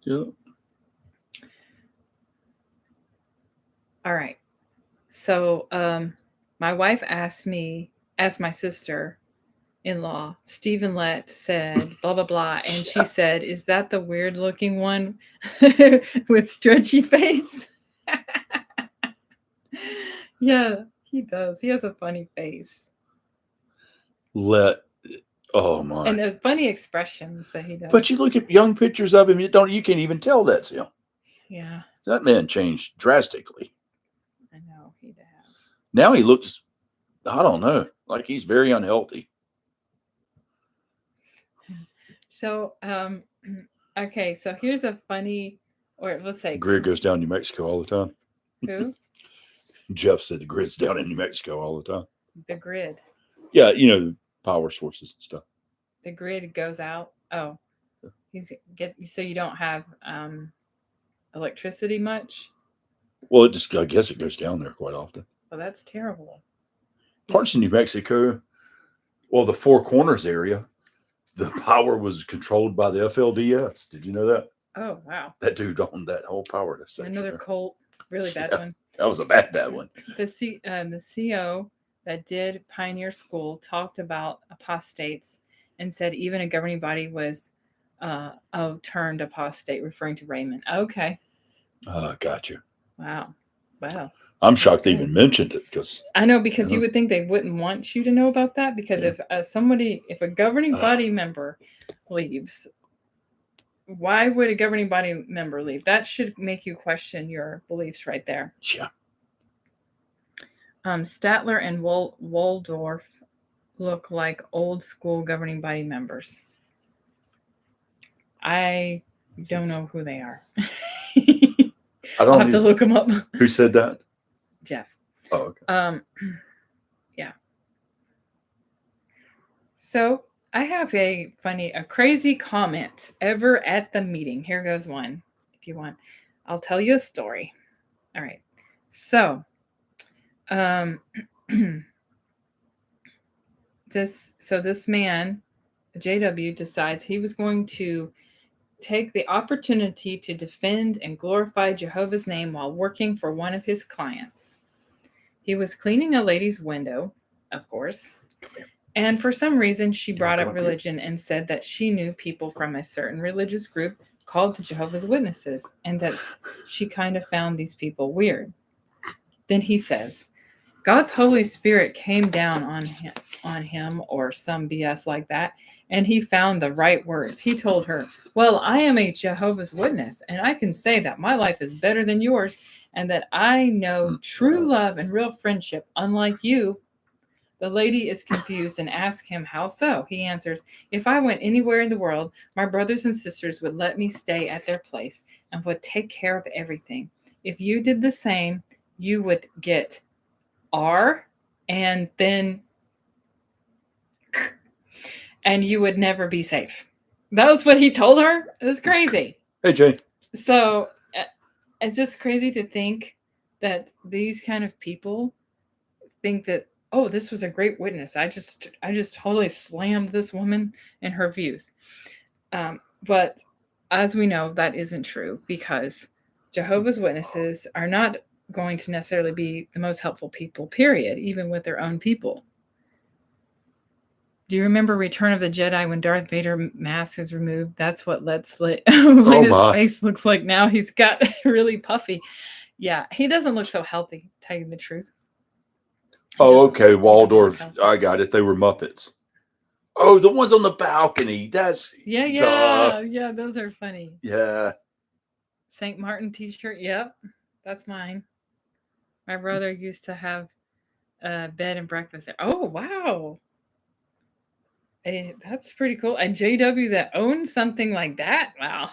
Yeah. All right. So my wife asked my sister-in-law, Stephen Lett, said, blah, blah, blah. And she said, is that the weird looking one with stretchy face? Yeah, he does. He has a funny face. Oh my! And there's funny expressions that he does. But you look at young pictures of him, you can't even tell that's him. Yeah. That man changed drastically. I know he does. Now he looks, I don't know, like he's very unhealthy. So, okay, so here's a funny, or let's say, Grid goes down New Mexico all the time. Who? Jeff said the grid's down in New Mexico all the time. The grid. Yeah, power sources and stuff. The grid goes out. Oh, so you don't have electricity much? Well, I guess it goes down there quite often. Well, that's terrible. Parts of New Mexico, well, the Four Corners area, the power was controlled by the FLDS. Did you know that? Oh, wow. That dude owned that whole power section. Another cult, really bad one. That was a bad one. The CO that did Pioneer School talked about apostates and said even a governing body was turned apostate, referring to Raymond. Okay. Gotcha. Wow. Wow. I'm shocked they good. even mentioned it because I know, because you would think they wouldn't want you to know about that, because if a governing body member leaves, why would a governing body member leave? That should make you question your beliefs right there. Yeah. Statler and Waldorf look like old school governing body members. I don't know who they are. I'll have to look them up. Who said that? Jeff. Oh, okay. Yeah. So I have a crazy comment ever at the meeting. Here goes one. If you want, I'll tell you a story. All right. So, this man, JW, decides he was going to take the opportunity to defend and glorify Jehovah's name while working for one of his clients. He was cleaning a lady's window, of course, and for some reason she brought up religion and said that she knew people from a certain religious group called the Jehovah's Witnesses, and that she kind of found these people weird. Then he says, God's Holy Spirit came down on him or some BS like that, and he found the right words. He told her, well, I am a Jehovah's Witness, and I can say that my life is better than yours, and that I know true love and real friendship, unlike you. The lady is confused and asks him, how so? He answers, if I went anywhere in the world, my brothers and sisters would let me stay at their place and would take care of everything. If you did the same, you would get R, and then and you would never be safe. That was what he told her. It was crazy. Hey, Jay. So it's just crazy to think that these kind of people think that, oh, this was a great witness. I just totally slammed this woman and her views. But as we know, that isn't true, because Jehovah's Witnesses are not going to necessarily be the most helpful people, period, even with their own people. Do you remember Return of the Jedi when Darth Vader mask is removed? That's what his face looks like now. He's got really puffy. Yeah, he doesn't look so healthy, tell you the truth. Oh, okay. Waldorf. I got it. They were Muppets. Oh, the ones on the balcony. That's yeah. Those are funny. Yeah. St. Martin T-shirt. Yep, that's mine. My brother used to have bed and breakfast there. Oh, wow. Hey, that's pretty cool. And JW that owns something like that. Wow.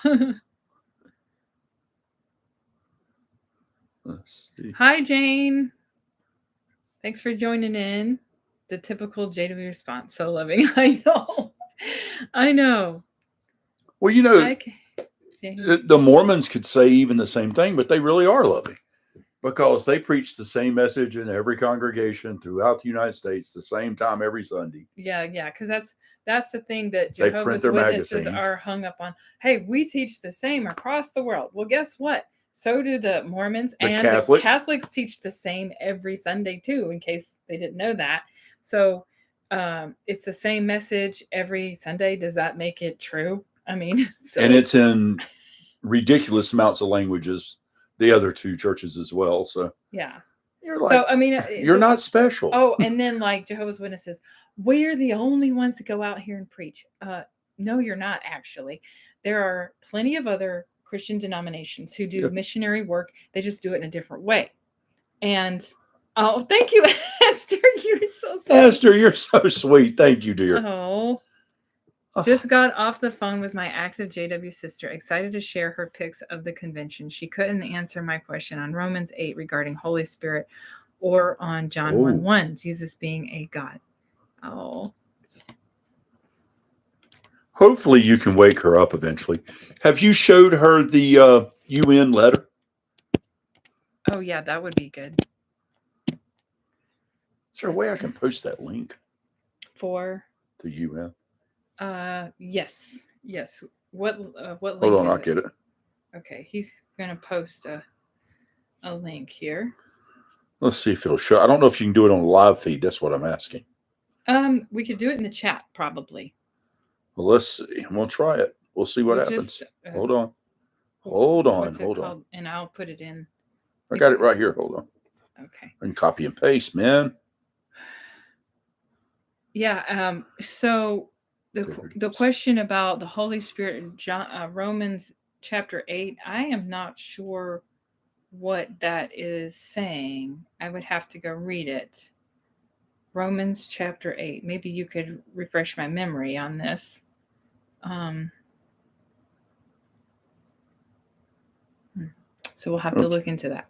Let's see. Hi, Jane. Thanks for joining in. The typical JW response. So loving. I know. Well, the Mormons could say even the same thing, but they really are loving, because they preach the same message in every congregation throughout the United States, the same time every Sunday. Yeah, because that's the thing that Jehovah's Witnesses are hung up on. Hey, we teach the same across the world. Well, guess what? So do the Mormons, and the Catholics teach the same every Sunday too, in case they didn't know that. So it's the same message every Sunday. Does that make it true? I mean, and it's in ridiculous amounts of languages, the other two churches as well. So yeah. You're like, so, I mean, you're not special. Oh, and then like Jehovah's Witnesses, we're the only ones to go out here and preach. No, you're not actually. There are plenty of other Christian denominations who do missionary work. They just do it in a different way. And oh, thank you, Esther. You're so sweet. Esther, you're so sweet. Thank you, dear. Oh. Just got off the phone with my active JW sister, excited to share her pics of the convention. She couldn't answer my question on Romans 8 regarding Holy Spirit, or on John 1:1, Jesus being a God. Oh. Hopefully you can wake her up eventually. Have you showed her the UN letter? Oh, yeah, that would be good. Is there a way I can post that link? For? The UN. Yes. What link? Hold on, I'll get it. Okay, he's gonna post a link here. Let's see if it'll show. I don't know if you can do it on a live feed. That's what I'm asking. We could do it in the chat, probably. Well, let's see. We'll try it. We'll see what happens. Hold on. And I'll put it in I got it right here. Hold on. Okay. I can copy and paste, man. Yeah. So the question about the Holy Spirit in Romans chapter 8, I am not sure what that is saying. I would have to go read it. Romans chapter 8. Maybe you could refresh my memory on this. So we'll have to look into that.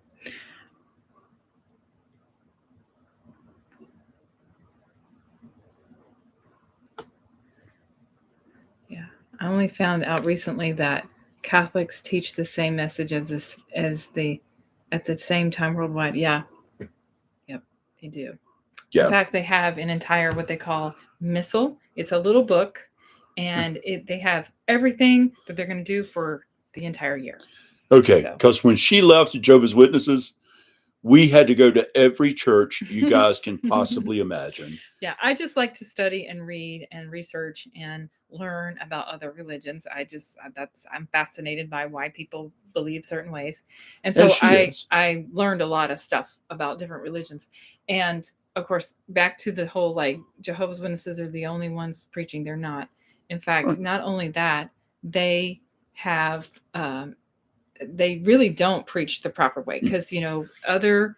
Yeah. I only found out recently that Catholics teach the same message at the same time worldwide. Yeah. Yep, they do. Yeah. In fact, they have an entire what they call missal. It's a little book, and they have everything that they're going to do for the entire year. Okay, because when she left Jehovah's Witnesses, we had to go to every church you guys can possibly imagine. Yeah, I just like to study and read and research and learn about other religions. I'm fascinated by why people believe certain ways. And so I learned a lot of stuff about different religions. And of course, back to the whole like Jehovah's Witnesses are the only ones preaching. They're not. In fact, not only that, they have they really don't preach the proper way because other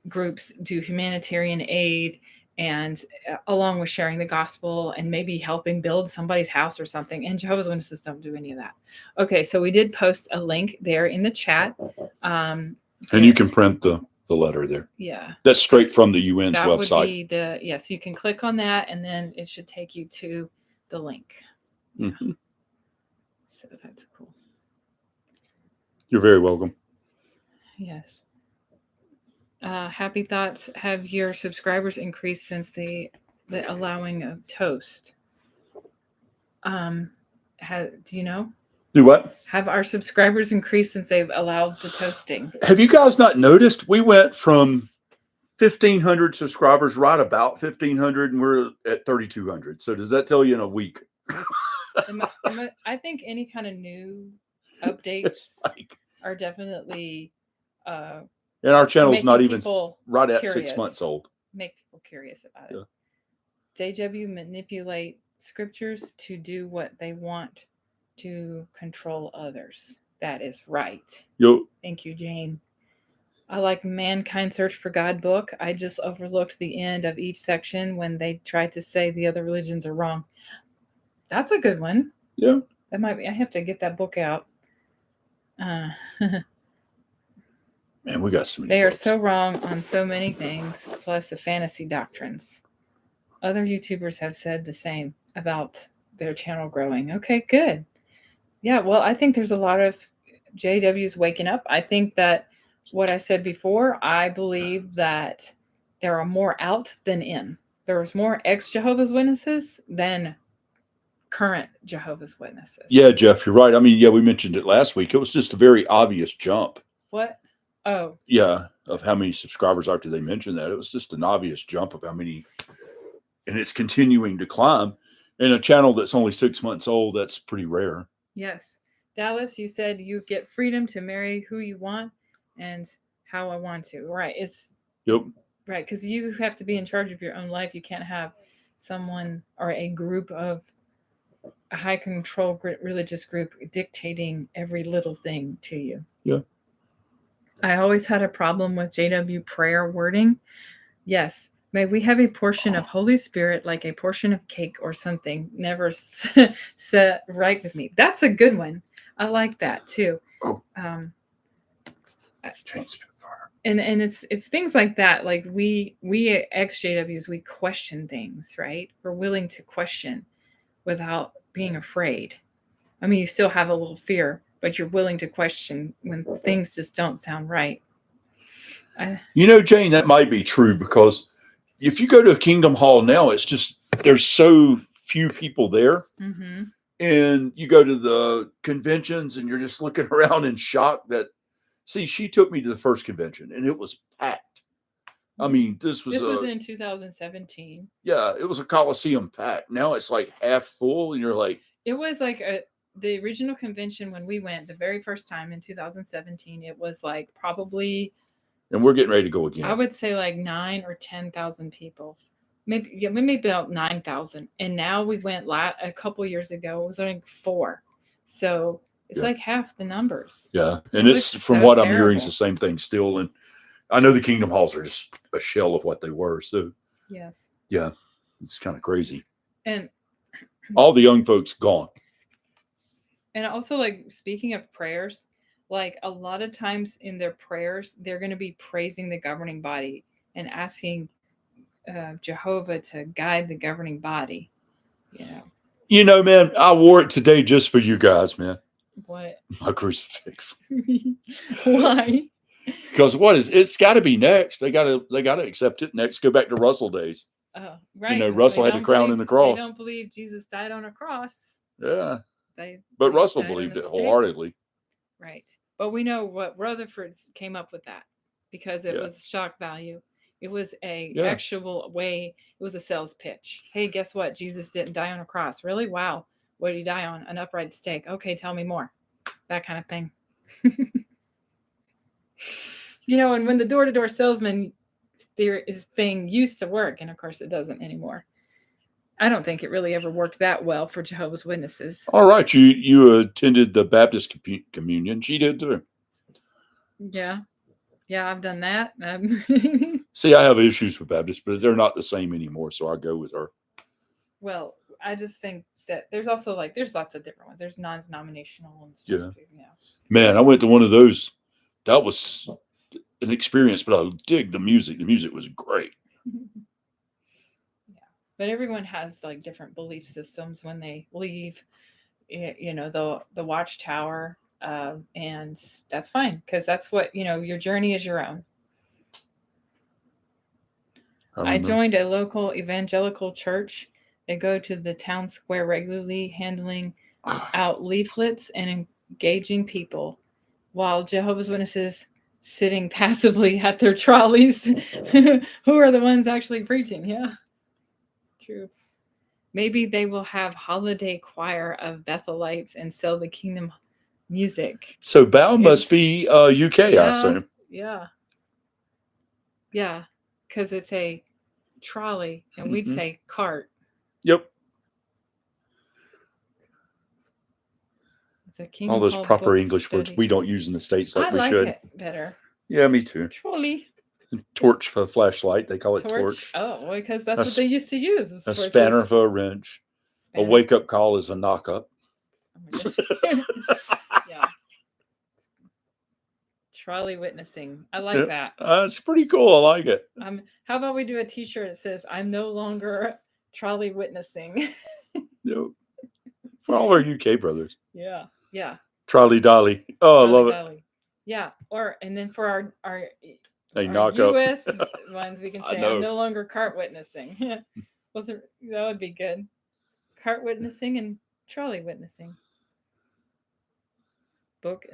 groups do humanitarian aid and along with sharing the gospel and maybe helping build somebody's house or something, and Jehovah's Witnesses don't do any of that. Okay, so we did post a link there in the chat, and you can print the letter there. Yeah, that's straight from the UN's that website. Would be yes, you can click on that and then it should take you to the link. Mm-hmm. So that's cool. You're very welcome. Yes. Happy thoughts. Have your subscribers increased since the allowing of toast? Do you know? Do what? Have our subscribers increased since they've allowed the toasting? Have you guys not noticed? We went from 1,500 subscribers, right about 1,500, and we're at 3,200. So does that tell you in a week? I think any kind of new updates are definitely and our channel's not even right at curious, 6 months old. Make people curious about it. JW manipulate scriptures to do what they want to control others. That is right. Yep. Thank you, Jane. I like Mankind Search for God book. I just overlooked the end of each section when they tried to say the other religions are wrong. That's a good one. Yeah. That might be. I have to get that book out. Man, we got so many They books. are so wrong on so many things, plus the fantasy doctrines. Other YouTubers have said the same about their channel growing. Okay, good. Yeah, well, I think there's a lot of JWs waking up. I think that what I said before, I believe that there are more out than in. There's more ex-Jehovah's Witnesses than current Jehovah's Witnesses. Yeah, Jeff, you're right. I mean, yeah, we mentioned it last week. It was just a very obvious jump. What? Oh. Yeah, of how many subscribers after they mentioned that. It was just an obvious jump of how many, and it's continuing to climb. In a channel that's only 6 months old, that's pretty rare. Yes. Dallas, you said you get freedom to marry who you want and how I want to. Right. It's yep. Right, because you have to be in charge of your own life. You can't have someone or a group of a high control religious group dictating every little thing to you. Yeah. I always had a problem with JW prayer wording. Yes. May we have a portion of Holy Spirit, like a portion of cake or something, never set right with me. That's a good one. I like that too. Oh. And it's things like that. Like we ex-JWs, we question things, right? We're willing to question without being afraid. I mean, you still have a little fear, but you're willing to question when things just don't sound right. Jane, that might be true because if you go to a Kingdom Hall now, it's just there's so few people there. Mm-hmm. And you go to the conventions and you're just looking around in shock that, see, she took me to the first convention and it was packed. I mean, this was in 2017. Yeah, it was a Coliseum packed. Now it's like half full and you're like. It was like the original convention when we went the very first time in 2017, it was like probably, and we're getting ready to go again. I would say like 9 or 10,000 people. Maybe about 9,000. And now we went a couple years ago, it was like 4. So it's like half the numbers. Yeah. And it's from so what I'm hearing, terrible. it's the same thing still. And I know the Kingdom Halls are just a shell of what they were. So Yes. yeah, it's kind of crazy. And all the young folks gone. And also, like, speaking of prayers, like a lot of times in their prayers, they're going to be praising the governing body and asking Jehovah to guide the governing body. You know, man, I wore it today just for you guys, man. What? My crucifix. Why? Because it's got to be next. They got to accept it next. Go back to Russell days. Oh, right. You know, Russell had the crown and the cross. They don't believe Jesus died on a cross. Yeah. But Russell believed it wholeheartedly. Right. But we know what Rutherford came up with that because it was shock value. It was a actual way. It was a sales pitch. Hey, guess what? Jesus didn't die on a cross. Really? Wow. What did he die on? An upright stake. Okay, tell me more. That kind of thing. And when the door-to-door salesman thing used to work, and of course it doesn't anymore. I don't think it really ever worked that well for Jehovah's Witnesses. All right. You attended the Baptist communion. She did too. Yeah. Yeah, I've done that. See, I have issues with Baptists, but they're not the same anymore, so I go with her. Well, I just think that there's also there's lots of different ones. There's non-denominational and stuff. Yeah. Man, I went to one of those. That was an experience, but I dig the music. The music was great. But everyone has different belief systems when they leave, the Watchtower, and that's fine because that's what your journey is your own. I joined a local evangelical church. They go to the town square regularly, handing out leaflets and engaging people, while Jehovah's Witnesses sitting passively at their trolleys, who are the ones actually preaching. Yeah. True. Maybe they will have holiday choir of Bethelites and sell the kingdom music. So Bow must be UK, I assume. Yeah. Yeah, because it's a trolley, and we'd say cart. Yep. It's a all those proper English words we don't use in the States like we should. I like it better. Yeah, me too. Trolley. Torch for a flashlight. They call it torch. Oh, well, because that's what they used to use. A spanner for a wrench. A wake-up call is a knock-up. Oh my yeah. Trolley witnessing. I like that. It's pretty cool. I like it. How about we do a T-shirt that says, "I'm no longer trolley witnessing." Yep. For all our UK brothers. Yeah. Yeah. Trolley dolly. Oh, I love it. Yeah. And then for our knock US ones, we can say, "I'm no longer cart witnessing." Well, that would be good. Cart witnessing and trolley witnessing. Book.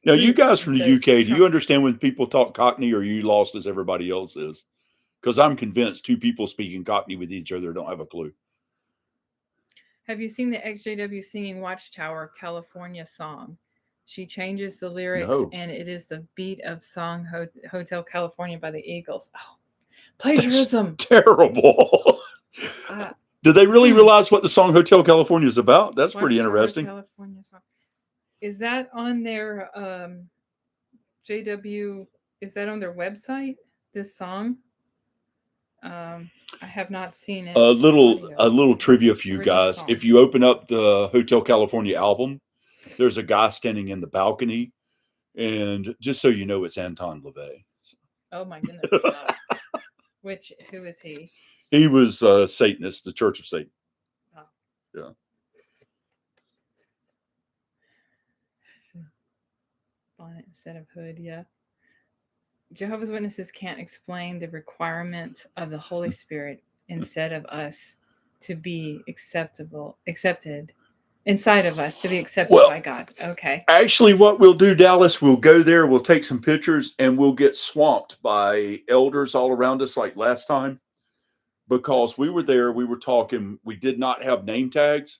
Now, you guys from the UK, do you understand when people talk Cockney, or are you lost as everybody else is? Because I'm convinced two people speaking Cockney with each other don't have a clue. Have you seen the XJW singing Watchtower, California song? She changes the lyrics, and it is the beat of song Hotel California by the Eagles. Oh, plagiarism. That's terrible. Do they really realize what the song Hotel California is about? That's pretty interesting. California song. Is that on their JW? Is that on their website? This song? I have not seen it. A little trivia for you guys. Song. If you open up the Hotel California album, there's a guy standing in the balcony, and just so you know, it's Anton LaVey. Oh my goodness! Who is he? He was Satanist, the Church of Satan. Oh. Yeah. Bonnet instead of hood, yeah. Jehovah's Witnesses can't explain the requirement of the Holy Spirit instead of us to be accepted inside of us to be accepted by God. Okay. Actually, what we'll do, Dallas, we'll go there, we'll take some pictures, and we'll get swamped by elders all around us like last time. Because we were there, we were talking, we did not have name tags.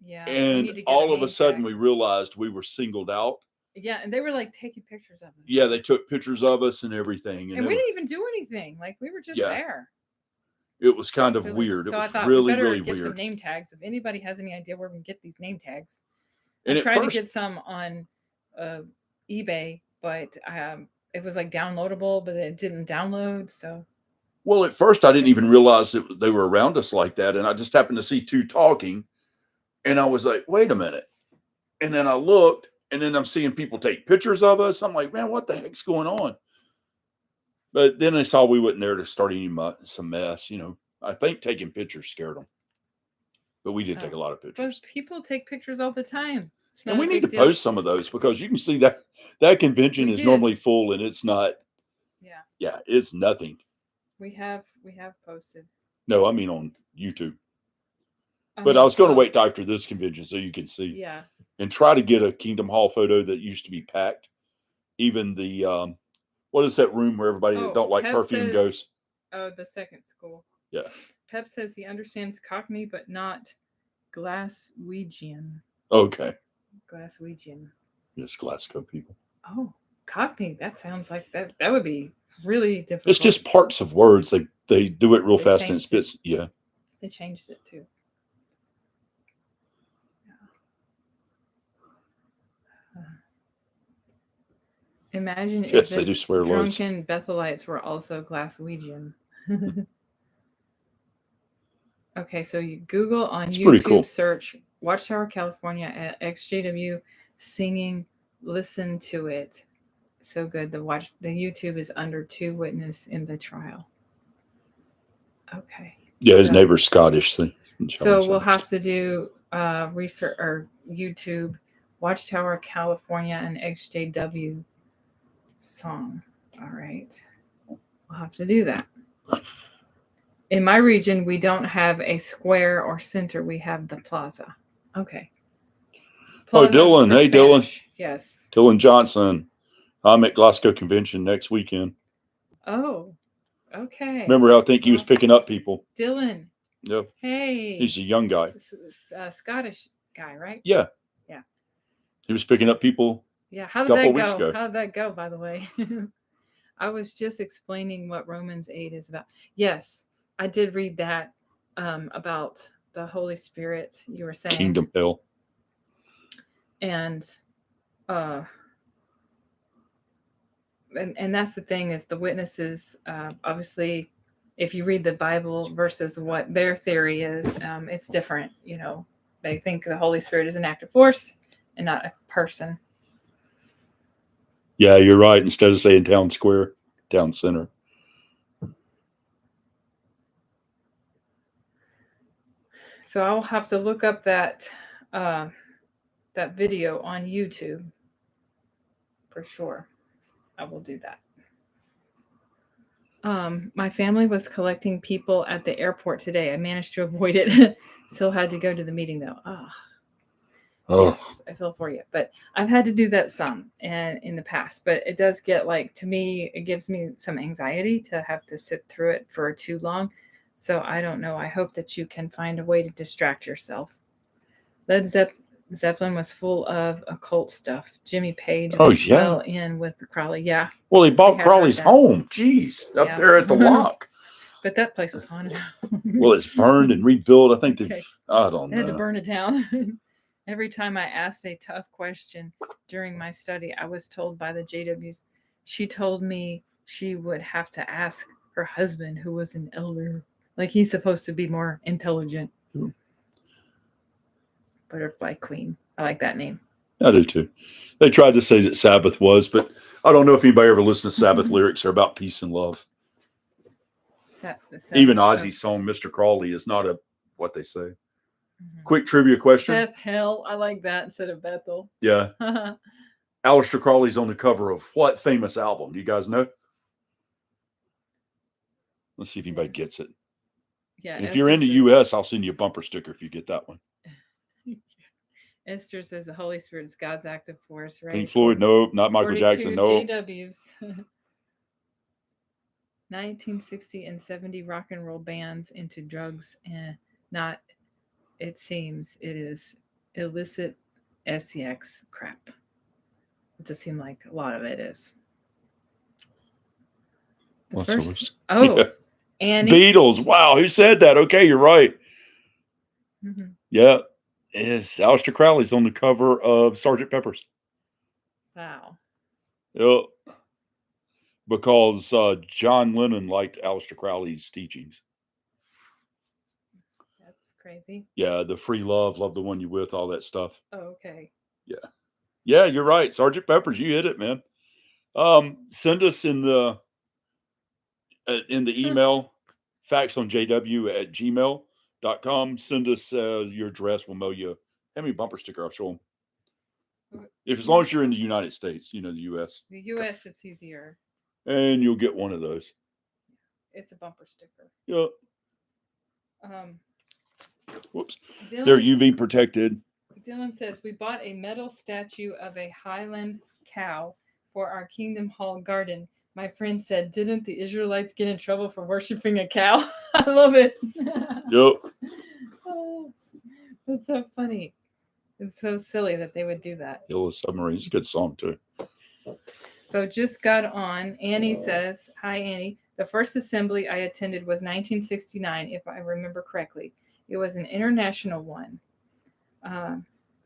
Yeah. We And need to get all of a name sudden tag. we realized we were singled out. Yeah, and they were like taking pictures of us. Yeah, they took pictures of us and everything. And we didn't even do anything. Like we were just Yeah. there. It was kind of Silly. weird. So It I was thought we really, better really get some weird. name tags. If anybody has any idea where we can get these name tags, And I at tried to first, get some on eBay, but it was like downloadable, but it didn't download. So well, at first I didn't even realize that they were around us like that. And I just happened to see two talking. And I was like, wait a minute. And then I looked, and then I'm seeing people take pictures of us. I'm like, man, what the heck's going on? But then they saw we wasn't there to start any some mess. You know, I think taking pictures scared them. But we did take a lot of but pictures. people take pictures all the time. It's not And we a need to big deal. post some of those because you can see that convention We is did. normally full and it's not. Yeah, Yeah, it's nothing. we have posted. No, I mean on YouTube. I But mean, I was going to wait till after this convention so you can see. Yeah. And try to get a Kingdom Hall photo that used to be packed. Even the what is that room where everybody that don't like Pep perfume says- goes? Oh, the second school. Yeah. Pep says he understands Cockney, but not Glaswegian. Okay. Glaswegian. Yes, Glasgow people. Oh, Cockney. That sounds like that. That would be really difficult. It's just parts of words. They do it real They fast and it changed spits. Yeah. They changed it too. Imagine Yes, if they do the swear loads. drunken Bethelites were also Glaswegian. Okay, so you Google on It's pretty YouTube, cool. search Watchtower, California at XJW singing. Listen to it. So good. The YouTube is under 2 witness in the trial. Okay. Yeah, his neighbor's Scottish. So we'll have to do research or YouTube Watchtower, California and XJW song. All right. We'll have to do that. In my region, we don't have a square or center. We have the plaza. Okay. Oh, Dylan. for Hey, Spanish. Dylan. Yes. Dylan Johnson. I'm at Glasgow Convention next weekend. Oh, okay. Remember, I think he was picking up people. Dylan. Yep. Hey. He's a young guy. Scottish guy, right? Yeah. Yeah. He was picking up people. Yeah. How did couple that weeks go? ago. How did that go, by the way? I was just explaining what Romans 8 is about. Yes, I did read that about the Holy Spirit. You were saying Kingdom hell. and that's the thing is the witnesses. Obviously, if you read the Bible versus what their theory is, it's different. You know, they think the Holy Spirit is an active force and not a person. Yeah, you're right. Instead of saying town square, town center. So I'll have to look up that that video on YouTube for sure. I will do that. My family was collecting people at the airport today. I managed to avoid it. Still had to go to the meeting though. Oh, Yes, I feel for you. But I've had to do that some and in the past. But it does get to me, it gives me some anxiety to have to sit through it for too long. So I don't know. I hope that you can find a way to distract yourself. Led Zeppelin was full of occult stuff. Jimmy Page was well in with the Crowley. Yeah. Well, he bought Crowley's home. Jeez, up there at the lock. But that place was haunted. Well, it's burned and rebuilt. I think I don't know. They had to burn it down. Every time I asked a tough question during my study, I was told by the JWs, she told me she would have to ask her husband, who was an elder. Like he's supposed to be more intelligent. Butterfly Queen. I like that name. I do too. They tried to say that Sabbath was, but I don't know if anybody ever listened to Sabbath lyrics. They're about peace and love. Even Ozzy's song, Mr. Crawley, is not what they say. Quick trivia question. Bethel. I like that instead of Bethel. Yeah. Aleister Crowley's on the cover of what famous album? Do you guys know? Let's see if anybody gets it. Yeah. And if you're in the U.S., I'll send you a bumper sticker if you get that one. Esther says the Holy Spirit is God's active force, right? Pink Floyd, nope. Not Michael Jackson, nope. JWs. 1960 and 70 rock and roll bands into drugs and not, it seems it is illicit sex crap. It does seem like a lot of it is. What's First, the worst? oh, Yeah. Annie. Beatles. Wow, who said that? Okay, you're right. Mm-hmm. Yeah, it's Aleister Crowley's on the cover of Sgt. Pepper's. Wow. Yep. Because John Lennon liked Aleister Crowley's teachings. That's crazy. Yeah, the free love, love the one you with, all that stuff. Oh, okay. Yeah. Yeah, you're right. Sgt. Pepper's, you hit it, man. Send us in the email, factsonjw@gmail.com. Send us your address. We'll mail you. How many bumper sticker? I'll show them. As long as you're in the United States, the U.S. The U.S., it's easier. And you'll get one of those. It's a bumper sticker. Yep. Whoops. Dylan, They're UV protected. Dylan says, we bought a metal statue of a Highland cow for our Kingdom Hall garden. My friend said, didn't the Israelites get in trouble for worshiping a cow? I love it. Yep. Oh, that's so funny. It's so silly that they would do that. Yellow Submarine. It's a good song, too. So just got on. Annie says, hi, Annie. The first assembly I attended was 1969, if I remember correctly. It was an international one.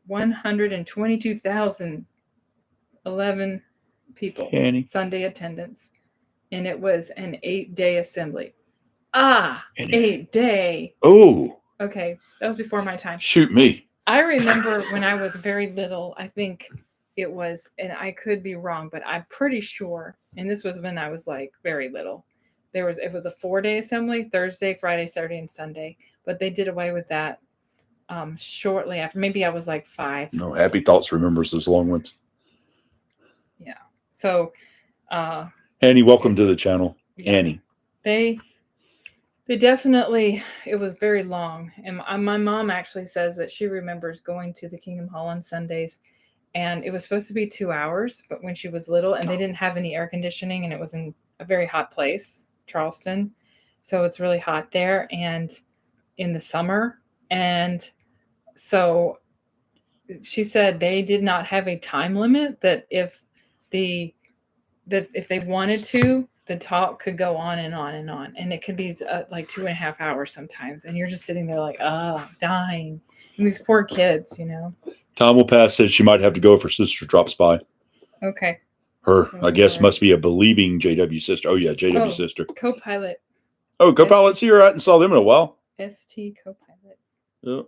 122,011 people, Annie. Sunday attendance. And it was an 8-day assembly. Annie. 8-day. Oh. Okay, that was before my time. Shoot me. I remember when I was very little, I think it was, and I could be wrong, but I'm pretty sure, and this was when I was like very little, it was a 4-day assembly, Thursday, Friday, Saturday, and Sunday, but they did away with that shortly after. Maybe I was like 5. No, Happy Thoughts remembers those long ones. Yeah. So Annie, welcome to the channel. Yeah. Annie. They definitely, it was very long. And my mom actually says that she remembers going to the Kingdom Hall on Sundays, and it was supposed to be 2 hours, but when she was little, and they didn't have any air conditioning, and it was in a very hot place, Charleston. So it's really hot there, and in the summer. And so she said they did not have a time limit, that if they wanted to, the talk could go on and on and on, and it could be like 2.5 hours sometimes, and you're just sitting there like, dying, and these poor kids, Time will pass. Said she might have to go if her sister drops by. Okay. Her, I guess, must be a believing JW sister. Oh yeah, JW sister. Co-pilot. Oh, co-pilot's here. I hadn't saw them in a while. ST co-pilot. Yep.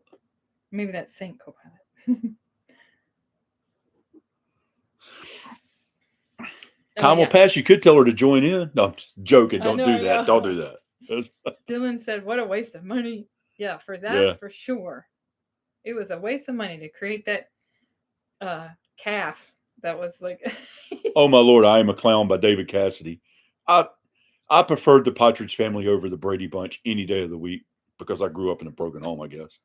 Maybe that's Saint co-pilot. Time will pass. You could tell her to join in. No, I'm just joking. Don't do that. Don't do that. Dylan said, what a waste of money. Yeah, for that, for sure. It was a waste of money to create that calf that was like... Oh, my Lord, I Am a Clown by David Cassidy. I preferred the Partridge Family over the Brady Bunch any day of the week because I grew up in a broken home, I guess.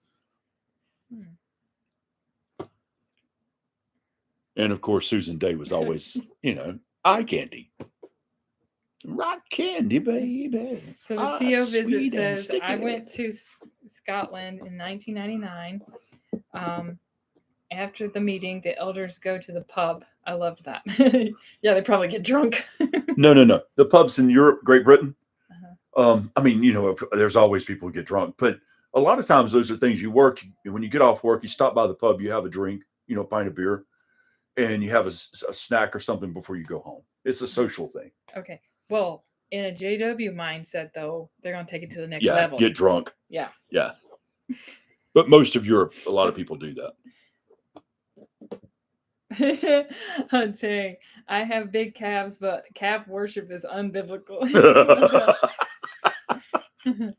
And, of course, Susan Day was always, eye candy. Rock candy, baby. So the CO visit says, I went to Scotland in 1999. After the meeting, the elders go to the pub. I loved that. Yeah, they probably get drunk. No. The pubs in Europe, Great Britain. I mean, there's always people who get drunk, but a lot of times those are things you work. When you get off work, you stop by the pub, you have a drink, a pint of beer, and you have a snack or something before you go home. It's a social thing. Okay. Well, in a JW mindset, though, they're going to take it to the next level. Get drunk. Yeah. Yeah. But most of Europe, a lot of people do that. Dang. I have big calves, but calf worship is unbiblical.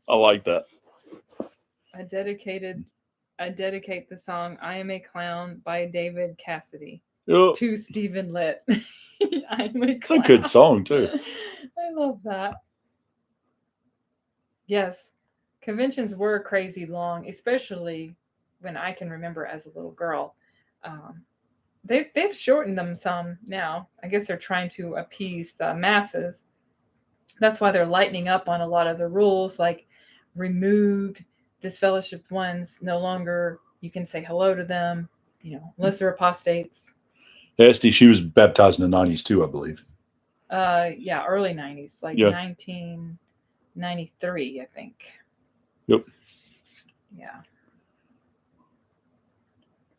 I like that. I dedicate the song I Am a Clown by David Cassidy to Stephen Litt. It's a good song, too. I love that. Yes. Conventions were crazy long, especially when I can remember as a little girl. They've shortened them some now. I guess they're trying to appease the masses. That's why they're lightening up on a lot of the rules, like removed disfellowship ones no longer You can say hello to them, unless they're apostates. Esty, she was baptized in the 90s too, I believe. Yeah, early 90s, like 1993, I think. Yep. Yeah.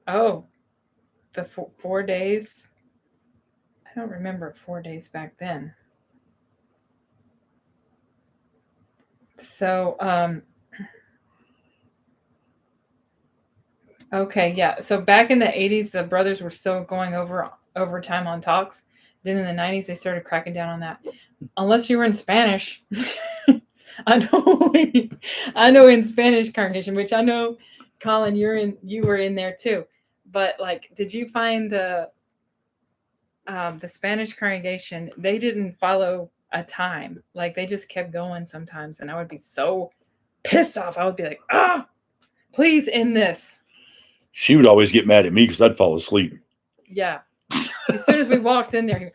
Oh, the 4 days. I don't remember 4 days back then. So, okay, yeah. So back in the 80s, the brothers were still going overtime on talks. Then in the 90s, they started cracking down on that. Unless you were in Spanish. I know in Spanish congregation, which I know, Colin, you were in there too. But like, did you find the Spanish congregation? They didn't follow a time. Like they just kept going sometimes, and I would be so pissed off. I would be like, please end this. She would always get mad at me because I'd fall asleep. Yeah. As soon as we walked in there,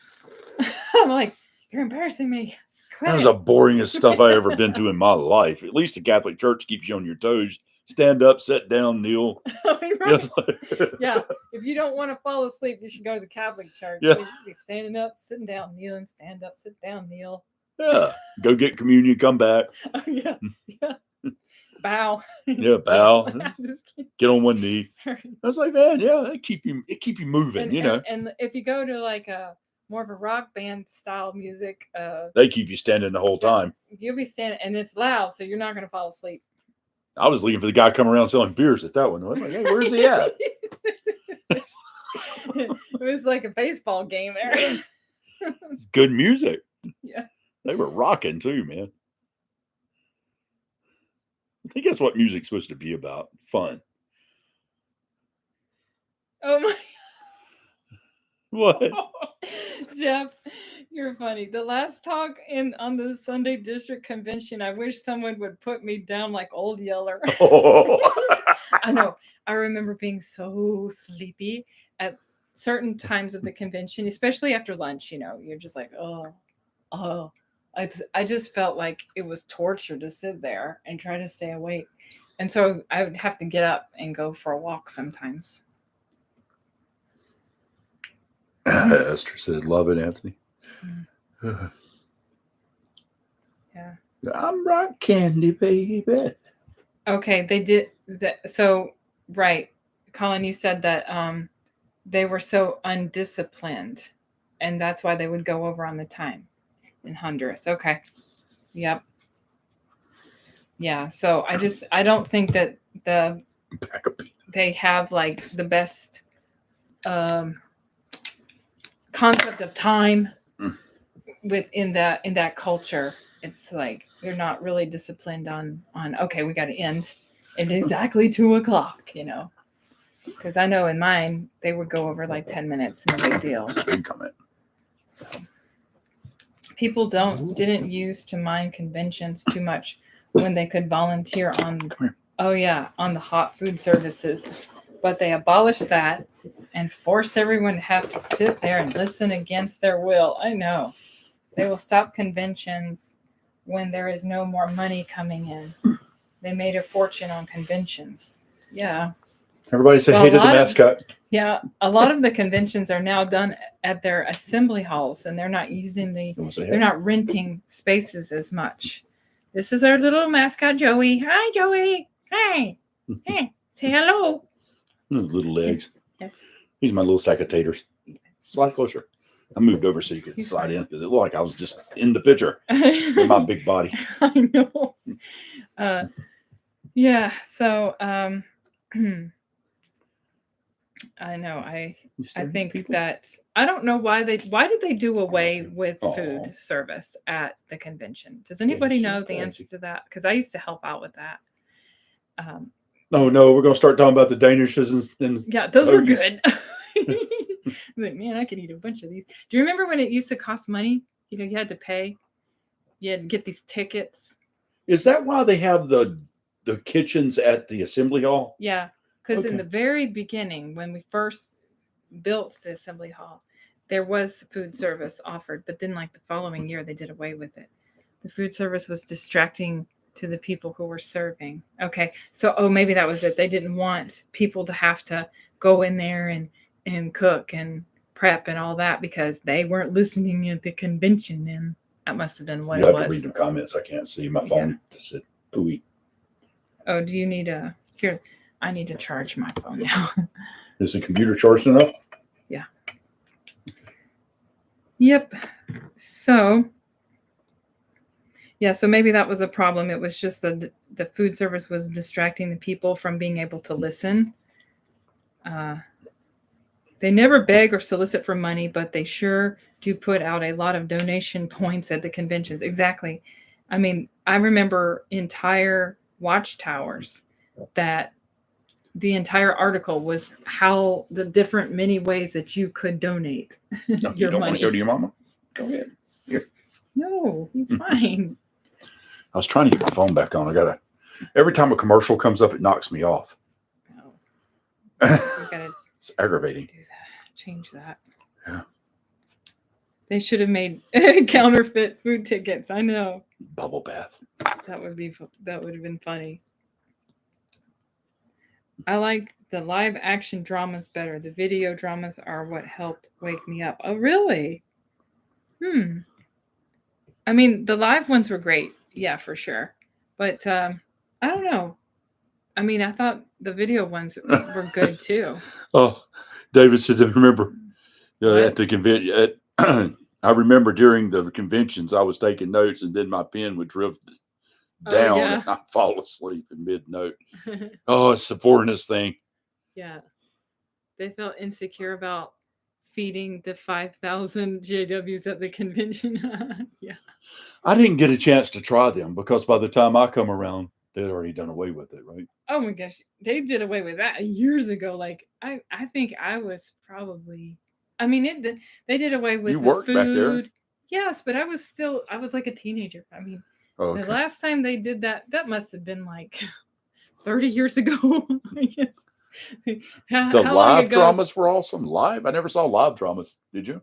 I'm like, you're embarrassing me. Quit. That was the boringest stuff I ever been to in my life. At least the Catholic Church keeps you on your toes. Stand up, sit down, kneel. Right. Yeah. If you don't want to fall asleep, you should go to the Catholic Church. Yeah. You should be standing up, sitting down, kneeling, stand up, sit down, kneel. Yeah. Go get communion, come back. Yeah. Bow. Yeah, bow. Get on one knee. I was like, man, yeah, it keep you moving, And if you go to like more of a rock band style music, they keep you standing the whole time. You'll be standing, and it's loud, so you're not going to fall asleep. I was looking for the guy coming around selling beers at that one. I was like, hey, where's he at? It was like a baseball game there. Good music. Yeah. They were rocking too, man. I think that's what music's supposed to be about. Fun. Oh my. What? Jeff, you're funny. The last talk on the Sunday District Convention, I wish someone would put me down like Old Yeller. Oh. I know. I remember being so sleepy at certain times of the convention, especially after lunch. You're just like, oh. I just felt like it was torture to sit there and try to stay awake. And so I would have to get up and go for a walk sometimes. Esther said, love it, Anthony. Yeah. I'm rock candy, baby. Okay, they did that. So, right. Colin, you said that they were so undisciplined, and that's why they would go over on the time in Honduras. Okay. Yep. Yeah. So I don't think that they have like the best concept of time within that culture. It's like they're not really disciplined on okay, we got to end at exactly 2:00, because I know in mine they would go over like 10 minutes, no big deal. That's a big comment. So people didn't use to mind conventions too much when they could volunteer on the hot food services, but they abolished that and forced everyone to have to sit there and listen against their will. I know. They will stop conventions when there is no more money coming in. They made a fortune on conventions. Yeah. Everybody say hey to the mascot. A lot of the conventions are now done at their assembly halls, and they're not using they're not renting spaces as much. This is our little mascot, Joey. Hi, Joey. Hi. Hey, say hello. His little legs. Yes. He's my little sack of taters. Slide closer. I moved over so you could slide in because it looked like I was just in the picture with my big body. I know. Yeah. So, I know. I think that I don't know why did they do away with food service at the convention? Does anybody know the answer to that? Because I used to help out with that. No, we're gonna start talking about the Danishes and yeah, those were good. Like, man, I could eat a bunch of these. Do you remember when it used to cost money? You had to pay. You had to get these tickets. Is that why they have the kitchens at the assembly hall? Yeah, because in the very beginning, when we first built the assembly hall, there was food service offered, but then like the following year, they did away with it. The food service was distracting to the people who were serving. Okay, so maybe that was it. They didn't want people to have to go in there and cook and prep and all that because they weren't listening at the convention. Then that must have been what You it have to was. read the comments. I can't see my phone. Just said pooey. Oh, do you need a here? I need to charge my phone now. Is the computer charged enough? Yeah. Yep. So. Yeah, so maybe that was a problem. It was just the food service was distracting the people from being able to listen. They never beg or solicit for money, but they sure do put out a lot of donation points at the conventions. Exactly. I mean, I remember entire watchtowers that the entire article was how the different many ways that you could donate No, your you don't money. want to go to your mama? Go ahead. Here. No, he's fine. I was trying to get my phone back on. Every time a commercial comes up, it knocks me off. No. You gotta It's aggravating. do that. Change that. Yeah. They should have made counterfeit food tickets. I know. Bubble bath. That would have been funny. I like the live action dramas better. The video dramas are what helped wake me up. Oh, really? I mean, the live ones were great. Yeah, for sure. But I don't know. I mean, I thought the video ones were good too. Oh, David said, I remember at the convention. I remember during the conventions, I was taking notes and then my pen would drift down and I'd fall asleep in mid-note. Oh, it's the boringest thing. Yeah. They felt insecure about feeding the 5,000 JWs at the convention. Yeah. I didn't get a chance to try them because by the time I come around, they'd already done away with it, right? Oh my gosh. They did away with that years ago. Like, I think I was probably, I mean, they did away with you the worked food. Back there. Yes, but I was like a teenager. I mean, okay. The last time they did that must have been like 30 years ago, I guess. The live dramas were awesome. Live? I never saw live dramas. Did you?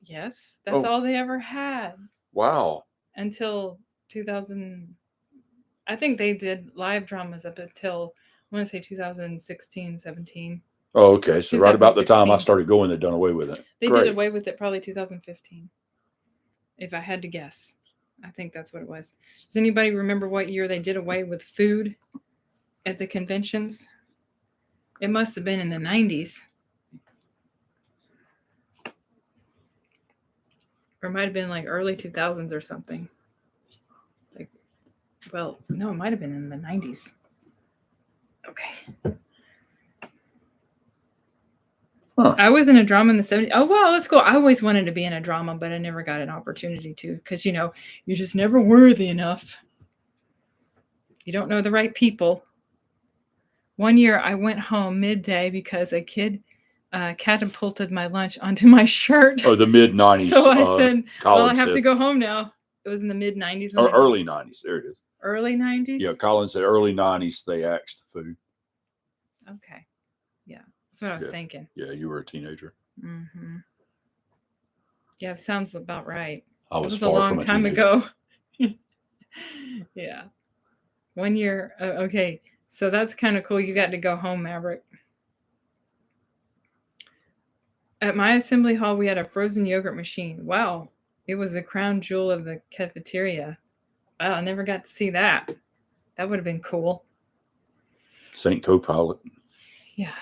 Yes. That's all they ever had. Wow. Until 2000. I think they did live dramas up until, I want to say 2016, 17. Oh, okay. So right about the time I started going, they'd done away with it. They did away with it probably 2015. If I had to guess. I think that's what it was. Does anybody remember what year they did away with food at the conventions? It must have been in the 90s. Or it might have been like early 2000s or something. Well, no, it might have been in the 90s. Okay. Huh. I was in a drama in the 70s. Oh, wow, that's cool. I always wanted to be in a drama, but I never got an opportunity to because, you're just never worthy enough. You don't know the right people. One year I went home midday because a kid catapulted my lunch onto my shirt. Oh, the mid-90s. So I said, well, I have to go home now. It was in the mid-90s. Or early 90s. There it is. Early 90s? Yeah, Colin said early 90s they axed the food. Okay. Yeah, that's what I was thinking. Yeah, you were a teenager. Mm-hmm. Yeah, it sounds about right. I was far a long from a time ago. Yeah. 1 year. Okay. So that's kind of cool. You got to go home, Maverick. At my assembly hall, we had a frozen yogurt machine. Wow. It was the crown jewel of the cafeteria. Wow, I never got to see that. That would have been cool. St. Copilot. Yeah.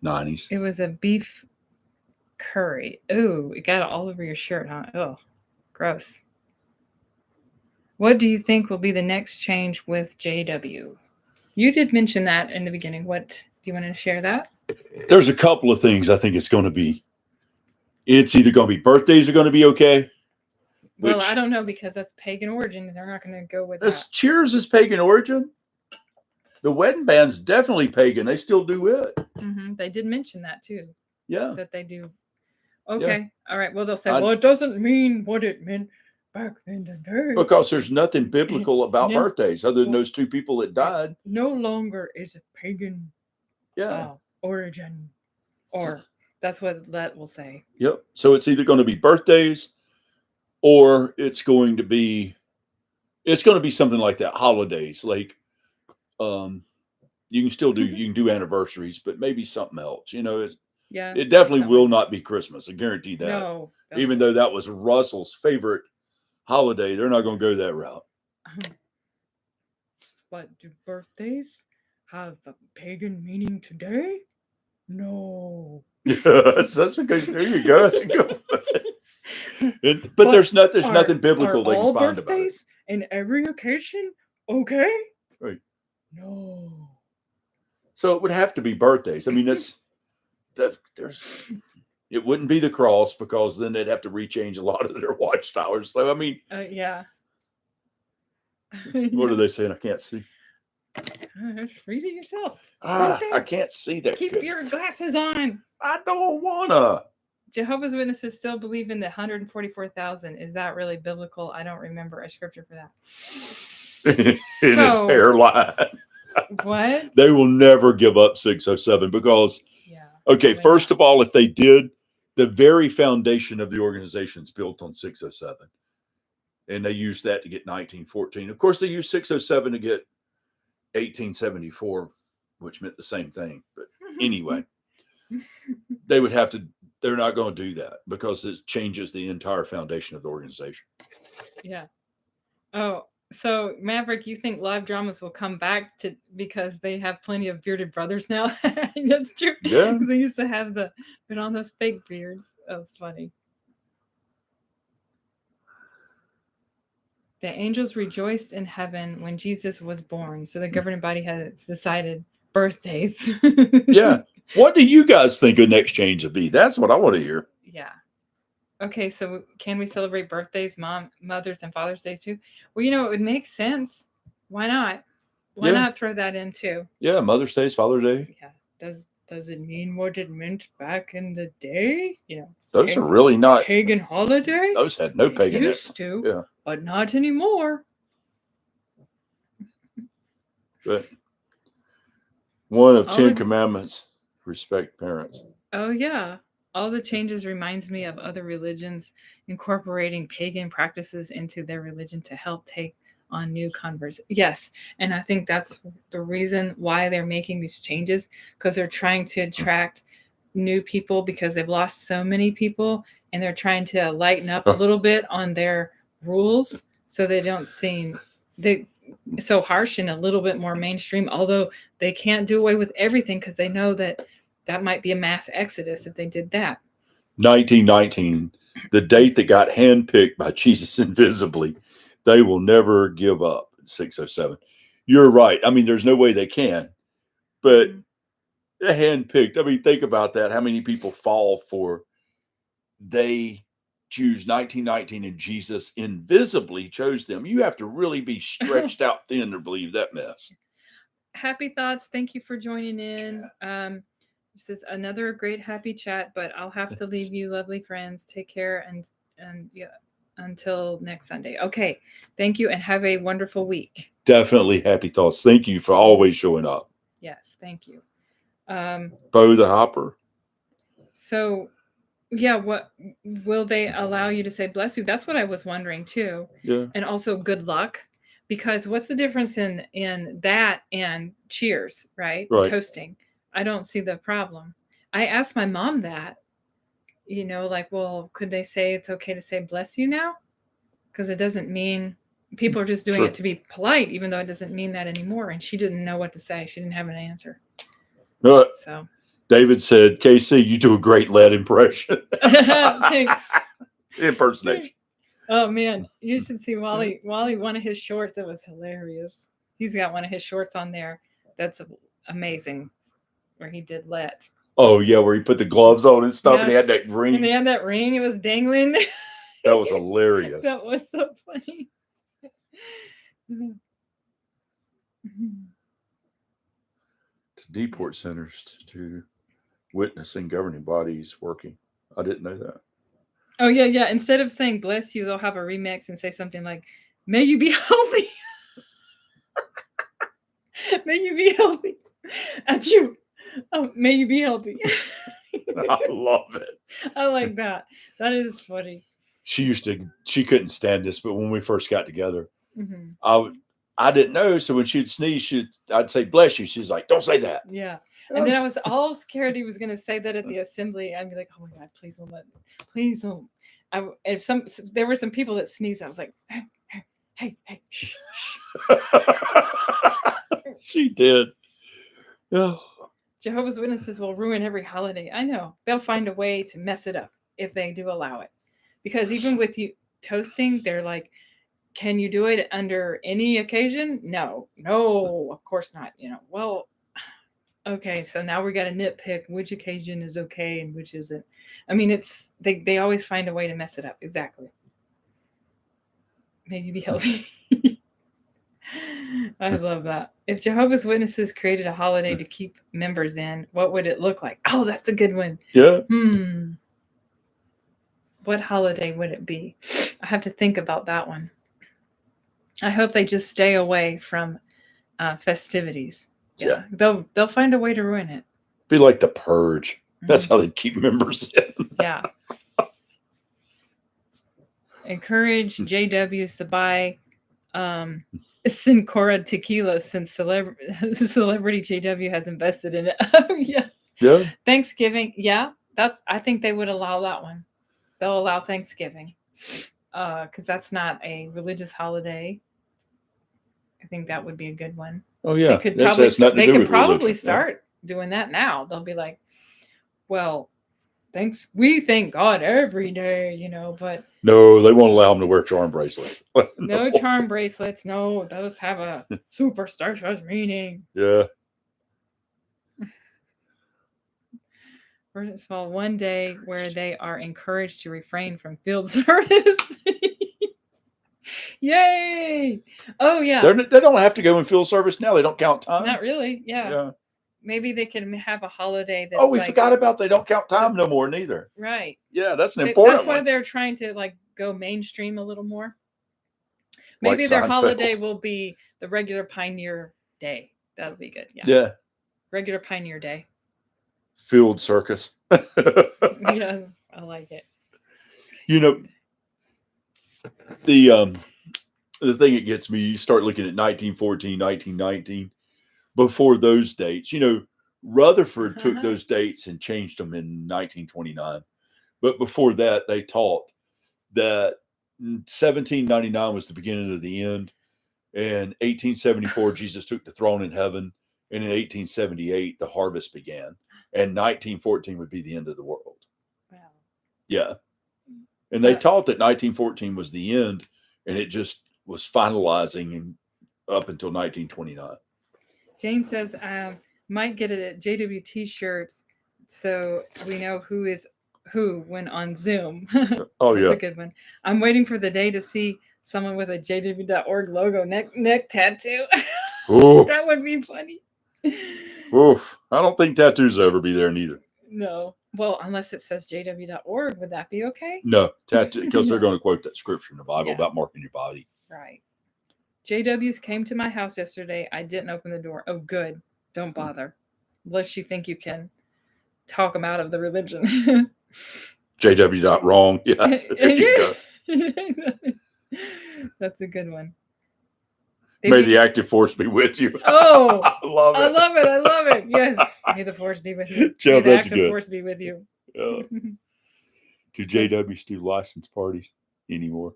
90s. It was a beef curry. Ooh, it got it all over your shirt, huh? Oh, gross. What do you think will be the next change with JW? You did mention that in the beginning. What do you want to share that? There's a couple of things I think it's going to be. It's either going to be birthdays are going to be okay. Well, I don't know because that's pagan origin. They're not going to go with that. Cheers is pagan origin. The wedding band's definitely pagan. They still do it. Mm-hmm. They did mention that too. Yeah. That they do. Okay. Yeah. All right. Well, they'll say, well, it doesn't mean what it meant back in the day. Because there's nothing biblical about birthdays other than those two people that died. No longer is a pagan origin. Or that's what that will say. Yep. So it's either going to be birthdays or it's going to be It's going to be something like that. Holidays, like you can still do anniversaries, but maybe something else. You know, Yeah. it definitely something will like not be Christmas. I guarantee that. No. Even though that was Russell's favorite holiday, they're not going to go that route. But do birthdays have a pagan meaning today? No. Yes, that's because there you go. That's a good one. But there's nothing biblical they can find about it. In every occasion, okay? Right. No. So it would have to be birthdays. I mean, it wouldn't be the cross, because then they'd have to rechange a lot of their watchtowers. So I mean, yeah. What are they saying? I can't see. Read it yourself. I can't see that. Keep your glasses on. I don't wanna. Jehovah's Witnesses still believe in the 144,000. Is that really biblical? I don't remember a scripture for that. In his hairline. What? They will never give up 607 because, okay, first of all, if they did, the very foundation of the organization is built on 607. And they use that to get 1914. Of course, they use 607 to get 1874, which meant the same thing. But anyway, they're not going to do that because it changes the entire foundation of the organization. Yeah. Oh, so Maverick, you think live dramas will come back because they have plenty of bearded brothers now? That's true. Yeah. They used to have put on those fake beards. That's funny. The angels rejoiced in heaven when Jesus was born. So the governing body has decided birthdays. Yeah. What do you guys think an exchange would be? That's what I want to hear. Yeah. Okay, so can we celebrate birthdays, Mother's and Father's Day too? Well, it would make sense. Why not? Why not throw that in too? Yeah, Mother's Day, Father's Day. Yeah. Does it mean what it meant back in the day? Those are really not pagan holiday. Those had no pagan. Used to, but not anymore. But one of 10 commandments: respect parents. Oh yeah. All the changes reminds me of other religions incorporating pagan practices into their religion to help take on new converts. Yes, and I think that's the reason why they're making these changes, because they're trying to attract new people because they've lost so many people, and they're trying to lighten up a little bit on their rules so they don't seem so harsh and a little bit more mainstream, although they can't do away with everything because they know that might be a mass exodus if they did that. 1919, the date that got handpicked by Jesus invisibly. They will never give up. 607. You're right. I mean, there's no way they can. But handpicked. I mean, think about that. How many people fall for? They choose 1919, and Jesus invisibly chose them. You have to really be stretched out thin to believe that mess. Happy thoughts. Thank you for joining in. This is another great happy chat, but I'll have to leave you, lovely friends. Take care and yeah, until next Sunday. Okay. Thank you and have a wonderful week. Definitely happy thoughts. Thank you for always showing up. Yes, thank you. Bo the Hopper. So yeah, what will they allow you to say bless you? That's what I was wondering too. Yeah. And also good luck. Because what's the difference in that and cheers, right? Toasting. I don't see the problem. I asked my mom that, well, could they say it's okay to say bless you now? Because it doesn't mean people are just doing it to be polite, even though it doesn't mean that anymore. And she didn't know what to say. She didn't have an answer. So David said, KC, you do a great lead impression. Thanks. Impersonation. Oh man, you should see Wally. One of his shorts, it was hilarious. He's got one of his shorts on there. That's amazing. Where he did let. Oh yeah, where he put the gloves on and stuff, and he had that ring. And they had that ring. It was dangling. That was hilarious. That was so funny. To deport centers to witnessing governing bodies working. I didn't know that. Oh yeah. Instead of saying bless you, they'll have a remix and say something like, "May you be healthy." May you be healthy. And you. Oh, may you be healthy. I love it. I like that. That is funny. She couldn't stand this, but when we first got together, I didn't know. So when she'd sneeze, I'd say, bless you. She's like, don't say that. Yeah. And then I was all scared he was going to say that at the assembly. I'd be like, oh my God, please don't let me. Please don't. If there were some people that sneezed, I was like, hey, shh. She did. Yeah. Jehovah's Witnesses will ruin every holiday. I know. They'll find a way to mess it up if they do allow it. Because even with you toasting, they're like, can you do it under any occasion? No, of course not. Well, okay, so now we got to nitpick which occasion is okay and which isn't. I mean, they always find a way to mess it up. Exactly. Maybe be healthy. I love that. If Jehovah's Witnesses created a holiday to keep members in, what would it look like? Oh, that's a good one. Yeah. What holiday would it be? I have to think about that one. I hope they just stay away from festivities. Yeah. They'll find a way to ruin it. Be like the purge. That's how they keep members in. Yeah. Encourage JWs to buy Sincora tequila since celebrity JW has invested in it. Oh yeah. Yeah. Thanksgiving. Yeah. I think they would allow that one. They'll allow Thanksgiving. Because that's not a religious holiday. I think that would be a good one. Oh yeah. They could probably start doing that now. They'll be like, well, we thank God every day, but no, they won't allow them to wear charm bracelets. No charm bracelets. No, those have a superstitious meaning. Yeah. First of all, one day where they are encouraged to refrain from field service. Yay! Oh yeah. They don't have to go in field service now. They don't count time. Not really. Yeah. Maybe they can have a holiday that's we forgot about they don't count time no more neither. Right. Yeah, that's an important That's why one. they're trying to go mainstream a little more. Maybe like their holiday will be the regular Pioneer Day. That'll be good. Yeah. Regular Pioneer Day. Field circus. Yes, I like it. The thing that gets me, you start looking at 1914, 1919. Before those dates, Rutherford took those dates and changed them in 1929. But before that, they taught that 1799 was the beginning of the end. In 1874, Jesus took the throne in heaven. And in 1878, the harvest began. And 1914 would be the end of the world. Wow. Yeah. And they taught that 1914 was the end. And it just was finalizing up until 1929. Jane says, might get it at JW T-shirts so we know who is who when on Zoom. Oh, yeah. That's a good one. I'm waiting for the day to see someone with a jw.org logo neck tattoo. That would be funny. Oof. I don't think tattoos will ever be there neither. No. Well, unless it says jw.org, would that be okay? No, tattoo, because they're going to quote that scripture in the Bible about marking your body. Right. JWs came to my house yesterday. I didn't open the door. Oh, good. Don't bother. Unless you think you can talk them out of the religion. JW.wrong. Yeah. There you go. That's a good one. May the active force be with you. Oh, I love it. I love it. Yes. May the force be with you. Joe, May the active force be with you. Do JWs do license parties anymore?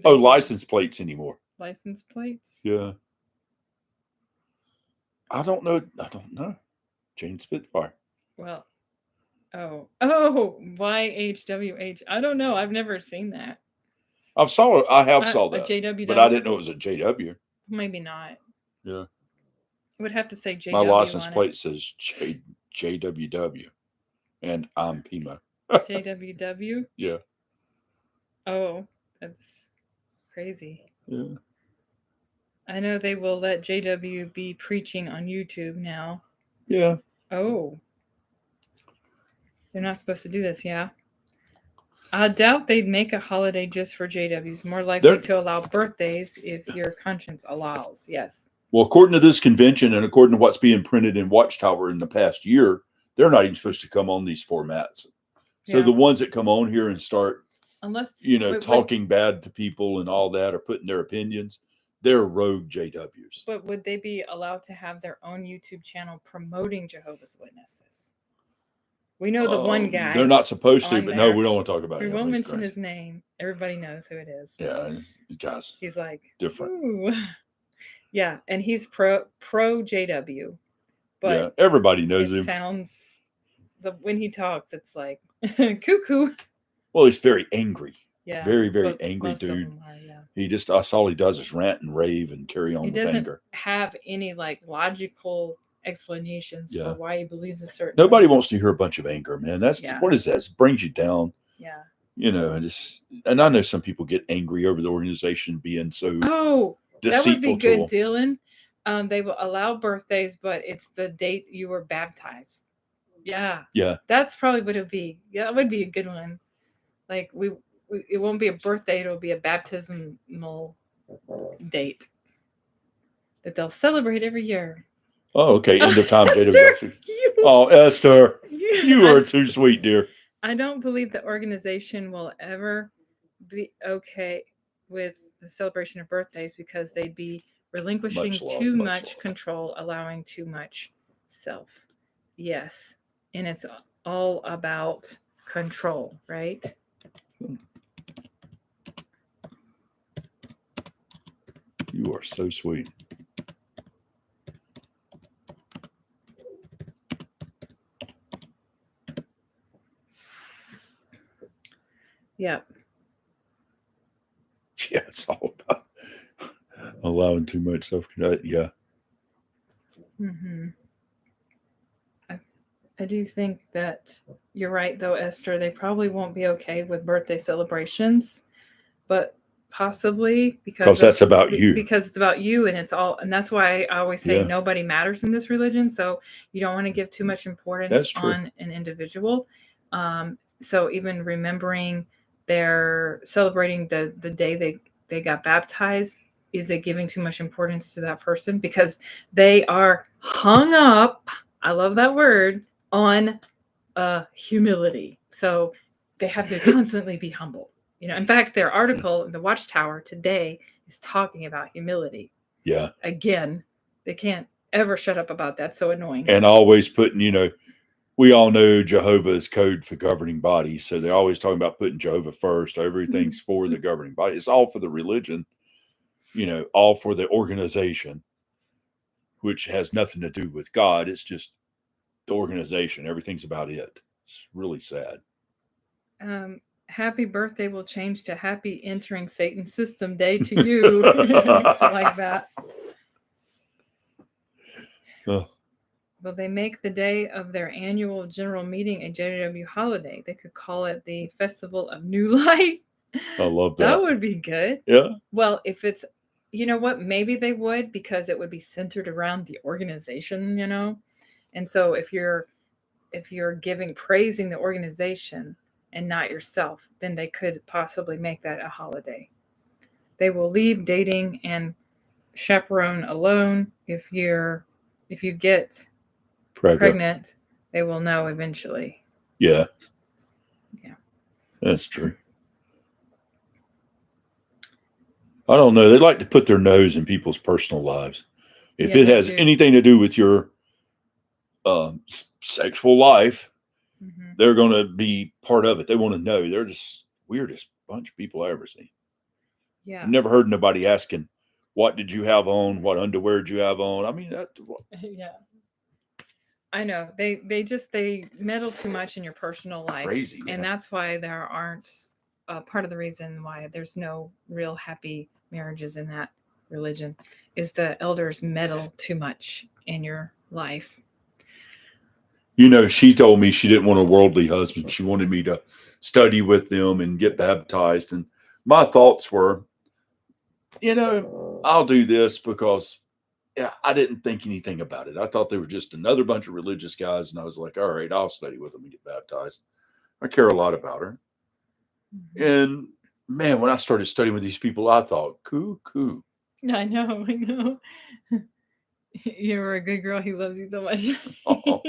License plates anymore. License plates? Yeah. I don't know. Jane Spitfire. Well, YHWH. I don't know. I've never seen that. I have saw that. A JW, but I didn't know it was a JW. Maybe not. Yeah. I would have to say JW. My license plate says JWW, and I'm Pima. JWW? Yeah. Oh, that's crazy. Yeah. I know they will let JW be preaching on YouTube now. Yeah. Oh. They're not supposed to do this, yeah? I doubt they'd make a holiday just for JWs. More likely to allow birthdays if your conscience allows. Yes. Well, according to this convention and according to what's being printed in Watchtower in the past year, they're not even supposed to come on these formats. So the ones that come on here and start Unless talking bad to people and all that, or putting their opinions, they're rogue JWs. But would they be allowed to have their own YouTube channel promoting Jehovah's Witnesses? We know the one guy. They're not supposed to, but no, we don't want to talk about it. We won't mention his name. Everybody knows who it is. Yeah, guys. He's like different. Ooh. Yeah, and he's pro JW. But yeah, everybody knows him. Sounds when he talks, it's like cuckoo. Well, he's very angry. Yeah, very, very angry dude. He just, that's all he does is rant and rave and carry on with anger. He doesn't have any like logical explanations for why he believes a certain. Nobody wants to hear a bunch of anger, man. That's what is that? It brings you down. Yeah. And I know some people get angry over the organization being so deceitful. That would be good, Dylan. They will allow birthdays, but it's the date you were baptized. Yeah. Yeah. That's probably what it would be. Yeah, that would be a good one. Like it won't be a birthday, it'll be a baptismal date that they'll celebrate every year. Oh, okay. End of time date of baptism. Oh, Esther, you are too sweet, dear. I don't believe the organization will ever be okay with the celebration of birthdays because they'd be relinquishing too much control, allowing too much self. Yes. And it's all about control, right? You are so sweet. Yep. Yeah, it's all about allowing too much self-control. Yeah. Mm-hmm. I do think that you're right, though, Esther. They probably won't be okay with birthday celebrations, but possibly because that's about you. Because it's about you, and that's why I always say nobody matters in this religion. So you don't want to give too much importance on an individual. So even remembering they're celebrating the day they got baptized, is it giving too much importance to that person? Because they are hung up, I love that word, on humility. So they have to constantly be humble. In fact, their article in the Watchtower today is talking about humility. Yeah. Again, they can't ever shut up about that. So annoying. And always putting, we all know Jehovah's code for governing bodies. So they're always talking about putting Jehovah first. Everything's for the governing body. It's all for the religion, all for the organization, which has nothing to do with God. It's just the organization. Everything's about it. It's really sad. Happy birthday will change to happy entering Satan's system day to you. Like that. Oh. Will they make the day of their annual general meeting a JW holiday? They could call it the Festival of New Light. I love that. That would be good. Yeah. Well, if it's, what, maybe they would, because it would be centered around the organization, And so if you're praising the organization and not yourself, then they could possibly make that a holiday. They will leave dating and chaperone alone. If you get pregnant, they will know eventually. Yeah. Yeah. That's true. I don't know. They like to put their nose in people's personal lives. If it has anything to do with your sexual life, they're going to be part of it. They want to know. They're just weirdest bunch of people I ever seen. Yeah. I've never heard nobody asking, what did you have on? What underwear did you have on? I mean, yeah. I know. They meddle too much in your personal life. Crazy, man. And that's why there aren't part of the reason why there's no real happy marriages in that religion is the elders meddle too much in your life. She told me she didn't want a worldly husband. She wanted me to study with them and get baptized. And my thoughts were, I'll do this because I didn't think anything about it. I thought they were just another bunch of religious guys. And I was like, all right, I'll study with them and get baptized. I care a lot about her. Mm-hmm. And man, when I started studying with these people, I thought, cuckoo. I know. You were a good girl. He loves you so much. Oh.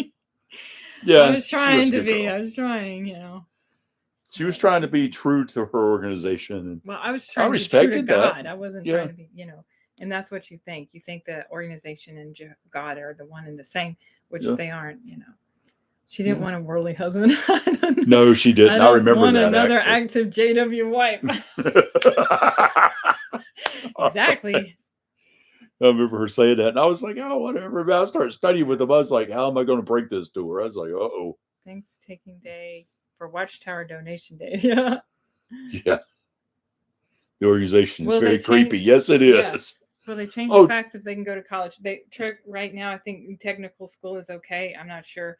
Yeah. I was trying to be. I was trying, She was trying to be true to her organization. And well, I was trying to be true to respected that. God. I wasn't Yeah. trying to be, and that's what you think. You think the organization and God are the one and the same, which Yeah. they aren't, She didn't Yeah. want a worldly husband. No, she didn't. I remember want that. Another Actually. active JW wife. Exactly. I remember her saying that, and I was like, "Oh, whatever." But I started studying with them. I was like, "How am I going to break this to her?" I was like, "Uh oh." Thanksgiving Day for Watchtower donation day. Yeah. Yeah. The organization is Will they very change- creepy. Yes, it is. Yes. Well, they change the facts if they can go to college. Right now, I think technical school is okay. I'm not sure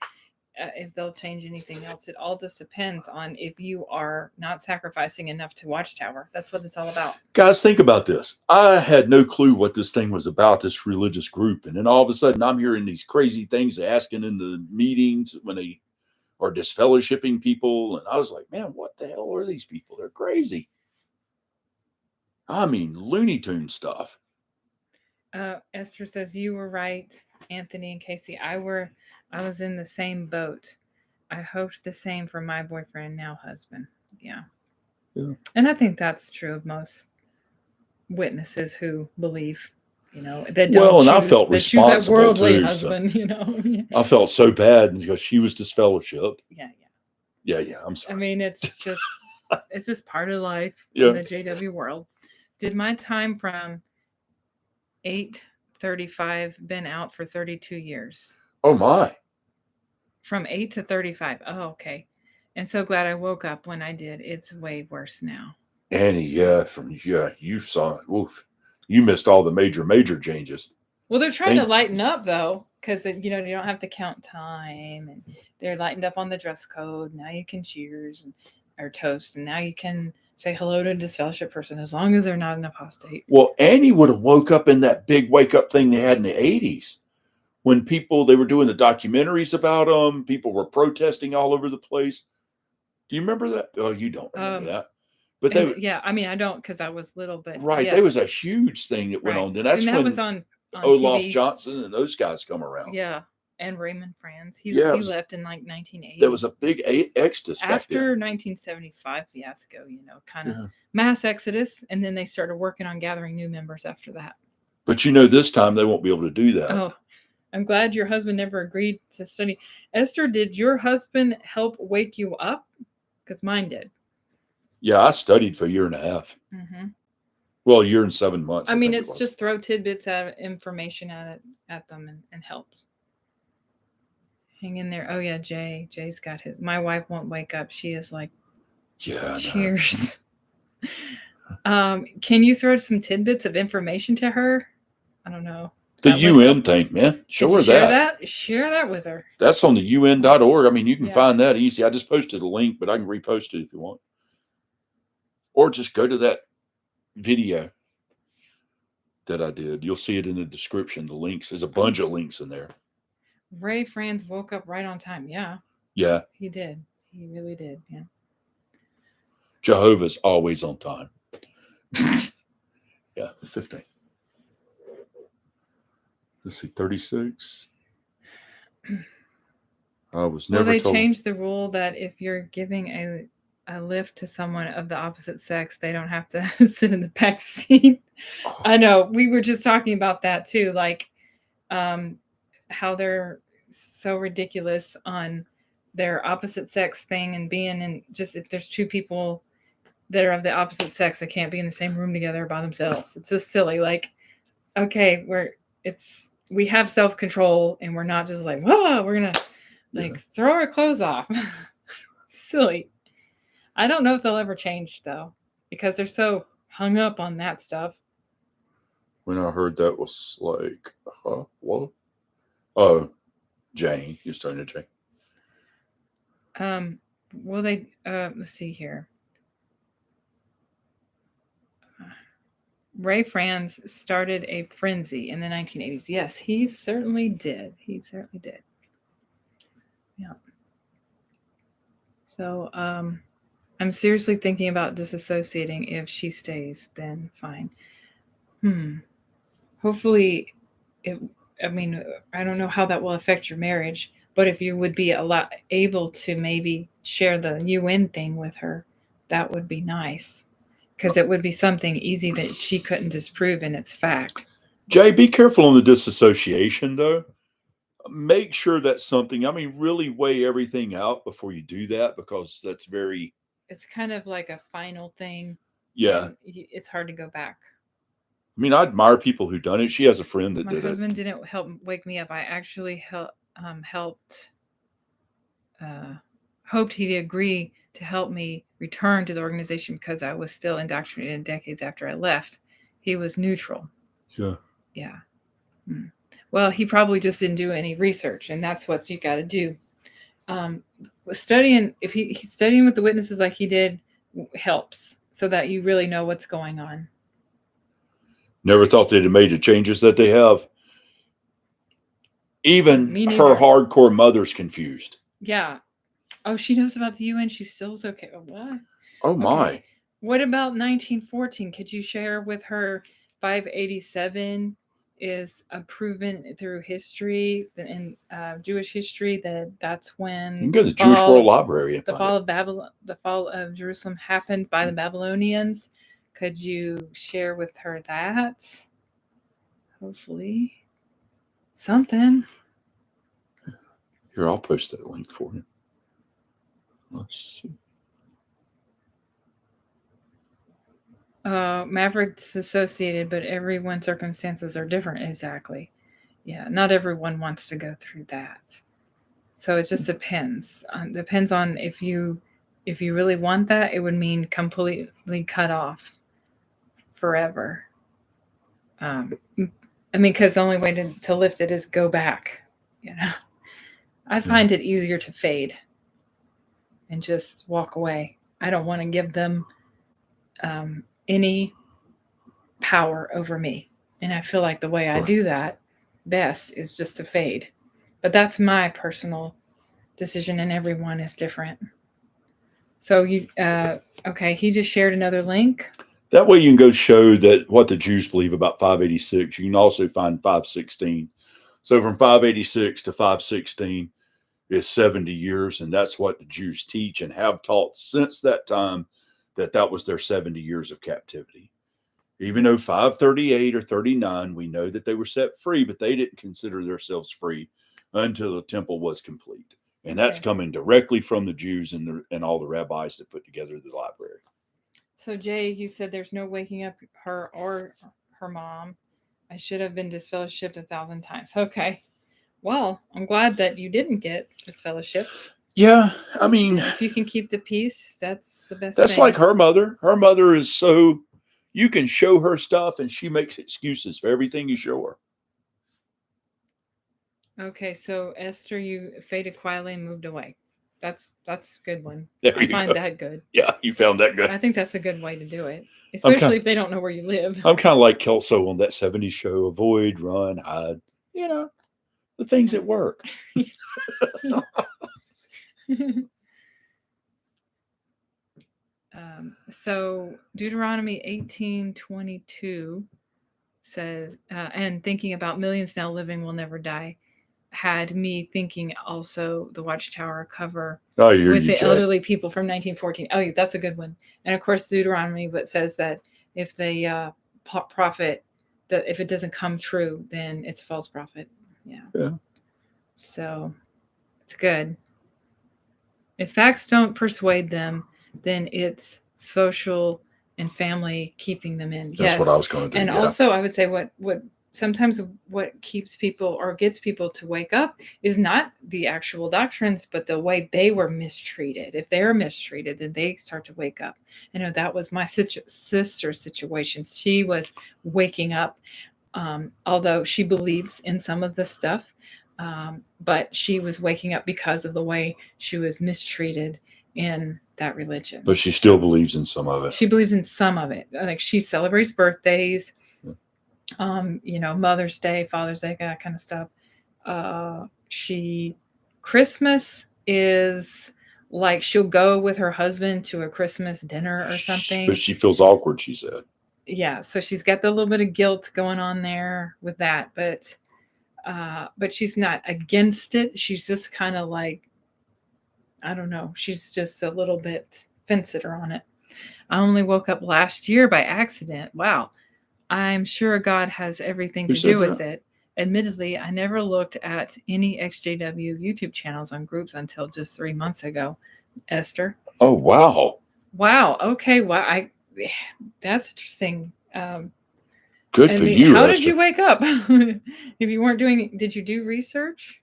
if they'll change anything else. It all just depends on if you are not sacrificing enough to Watchtower. That's what it's all about. Guys, think about this. I had no clue what this thing was about, this religious group. And then all of a sudden, I'm hearing these crazy things they're asking in the meetings when they are disfellowshipping people. And I was like, man, what the hell are these people? They're crazy. I mean, Looney Tune stuff. Esther says, you were right, Anthony and Casey. I was in the same boat. I hoped the same for my boyfriend, now husband. Yeah. And I think that's true of most witnesses who believe, that don't and I felt responsible that worldly too, husband, I felt so bad because she was disfellowshipped. Yeah. I'm sorry. I mean, it's just part of life Yeah. in the JW world. Did my time from 8:35 been out for 32 years? Oh my. From 8 to 35. Oh, okay. And so glad I woke up when I did. It's way worse now. Annie, you saw it. Oof. You missed all the major changes. Well, they're trying to lighten up though, because you don't have to count time, and they're lightened up on the dress code. Now you can cheers or toast, and now you can say hello to a disfellowship person as long as they're not an apostate. Well, Annie would have woke up in that big wake up thing they had in the 80s when they were doing the documentaries about them. People were protesting all over the place. Do you remember that? Oh, you don't remember that. But I don't, because I was little, but right, yes. There was a huge thing that went on. And that's when was on Olaf TV. Johnson and those guys come around. Yeah, and Raymond Franz. He left in like 1980. There was a big exodus after 1975 fiasco. Kind of mass exodus, and then they started working on gathering new members after that. But this time they won't be able to do that. Oh, I'm glad your husband never agreed to study. Esther, did your husband help wake you up? Because mine did. Yeah, I studied for a year and a half. Mm-hmm. Well, a year and 7 months. I mean, it's just throw tidbits of information at them and help. Hang in there. Oh, yeah, Jay's got his. My wife won't wake up. She is like, cheers. Can you throw some tidbits of information to her? I don't know. The UN thing, man. Show her that. Share that with her. That's on the UN.org. I mean, you can find that easy. I just posted a link, but I can repost it if you want. Or just go to that video that I did. You'll see it in the description. The links. There's a bunch of links in there. Ray Franz woke up right on time. Yeah. Yeah. He did. He really did. Yeah. Jehovah's always on time. Yeah, 15. Let's see, 36. I was never told. Well, they changed the rule that if you're giving a lift to someone of the opposite sex, they don't have to sit in the back seat. Oh. I know. We were just talking about that too. Like, how they're so ridiculous on their opposite sex thing and being in just if there's two people that are of the opposite sex, they can't be in the same room together by themselves. It's just silly. Like, okay, we have self-control and we're not just like, whoa, we're gonna throw our clothes off. Silly. I don't know if they'll ever change though, because they're so hung up on that stuff. When I heard that was like, what? Oh, Jane. You're starting to Jane. Well, let's see here. Ray Franz started a frenzy in the 1980s. Yes, he certainly did. Yeah. So, I'm seriously thinking about disassociating. If she stays, then fine. Hopefully, I don't know how that will affect your marriage, But if you would be able to maybe share the UN thing with her, that would be nice. Because it would be something easy that she couldn't disprove, and it's fact. Jay, be careful on the disassociation, though. Make sure that's something, really weigh everything out before you do that, because that's very... It's kind of like a final thing. Yeah. It's hard to go back. I admire people who've done it. She has a friend that did it. My husband didn't help wake me up. I actually hoped he'd agree to help me return to the organization because I was still indoctrinated decades after I left. He was neutral. Yeah. Yeah. Well, he probably just didn't do any research, and that's what you got to do. Studying, if he's studying with the witnesses like he did, helps so that you really know what's going on. Never thought they'd have made the changes that they have. Even her hardcore mother's confused. Yeah. Oh, she knows about the UN. She still is okay. What? Oh, my. Okay. What about 1914? Could you share with her 587 is proven through history and Jewish history that's when you can go to the Jewish World Library and the fall of Babylon, the fall of Jerusalem happened by the Babylonians. Could you share with her that? Hopefully, something. Here, I'll post that link for you. Let's see. Maverick's associated, but everyone's circumstances are different. Exactly. Yeah, not everyone wants to go through that. So it just depends. Depends on if you really want that, it would mean completely cut off forever. Because the only way to lift it is go back. I find it easier to fade and just walk away. I don't want to give them any power over me. And I feel like the way I do that best is just to fade. But that's my personal decision, and everyone is different. So okay, he just shared another link. That way you can go show that what the Jews believe about 586. You can also find 516. So from 586 to 516 is 70 years, and that's what the Jews teach and have taught since that time, that was their 70 years of captivity. Even though 538 or 39, we know that they were set free, but they didn't consider themselves free until the temple was complete. And that's coming directly from the Jews and all the rabbis that put together the library. So, Jay, you said there's no waking up her or her mom. I should have been disfellowshipped 1,000 times. Okay. Well, I'm glad that you didn't get disfellowshipped. Yeah, if you can keep the peace, that's the best that's thing. like her mother. Her mother is so... You can show her stuff, and she makes excuses for everything you show her. Okay, so Esther, you faded quietly and moved away. That's a good one. I find that good. Yeah, you found that good. I think that's a good way to do it, especially if they don't know where you live. I'm kind of like Kelso on that 70s show: avoid, run, hide. The things that work. So Deuteronomy 18:22 says, and thinking about millions now living will never die, had me thinking also the Watchtower cover with the elderly people from 1914. Oh, that's a good one. And of course, Deuteronomy, but says that if the prophet, that if it doesn't come true, then it's a false prophet. Yeah. So it's good. If facts don't persuade them, then it's social and family keeping them in. That's what I was going to do. And also, I would say what sometimes what keeps people or gets people to wake up is not the actual doctrines, but the way they were mistreated. If they're mistreated, then they start to wake up. I know that was my sister's situation. She was waking up, although she believes in some of the stuff. But she was waking up because of the way she was mistreated in that religion. But she still believes in some of it. She believes in some of it. Like she celebrates birthdays, Mother's Day, Father's Day, that kind of stuff. Christmas is like she'll go with her husband to a Christmas dinner or something. But she feels awkward, she said. Yeah, so she's got the little bit of guilt going on there with that, but But she's not against it. She's just kind of like, I don't know. She's just a little bit fence-sitter on it. I only woke up last year by accident. Wow. I'm sure God has everything to do with it. Admittedly, I never looked at any XJW YouTube channels on groups until just 3 months ago. Esther. Oh, wow. Wow. Okay. Well, that's interesting. Good for you, how Esther. did you wake up? If you weren't doing, did you do research?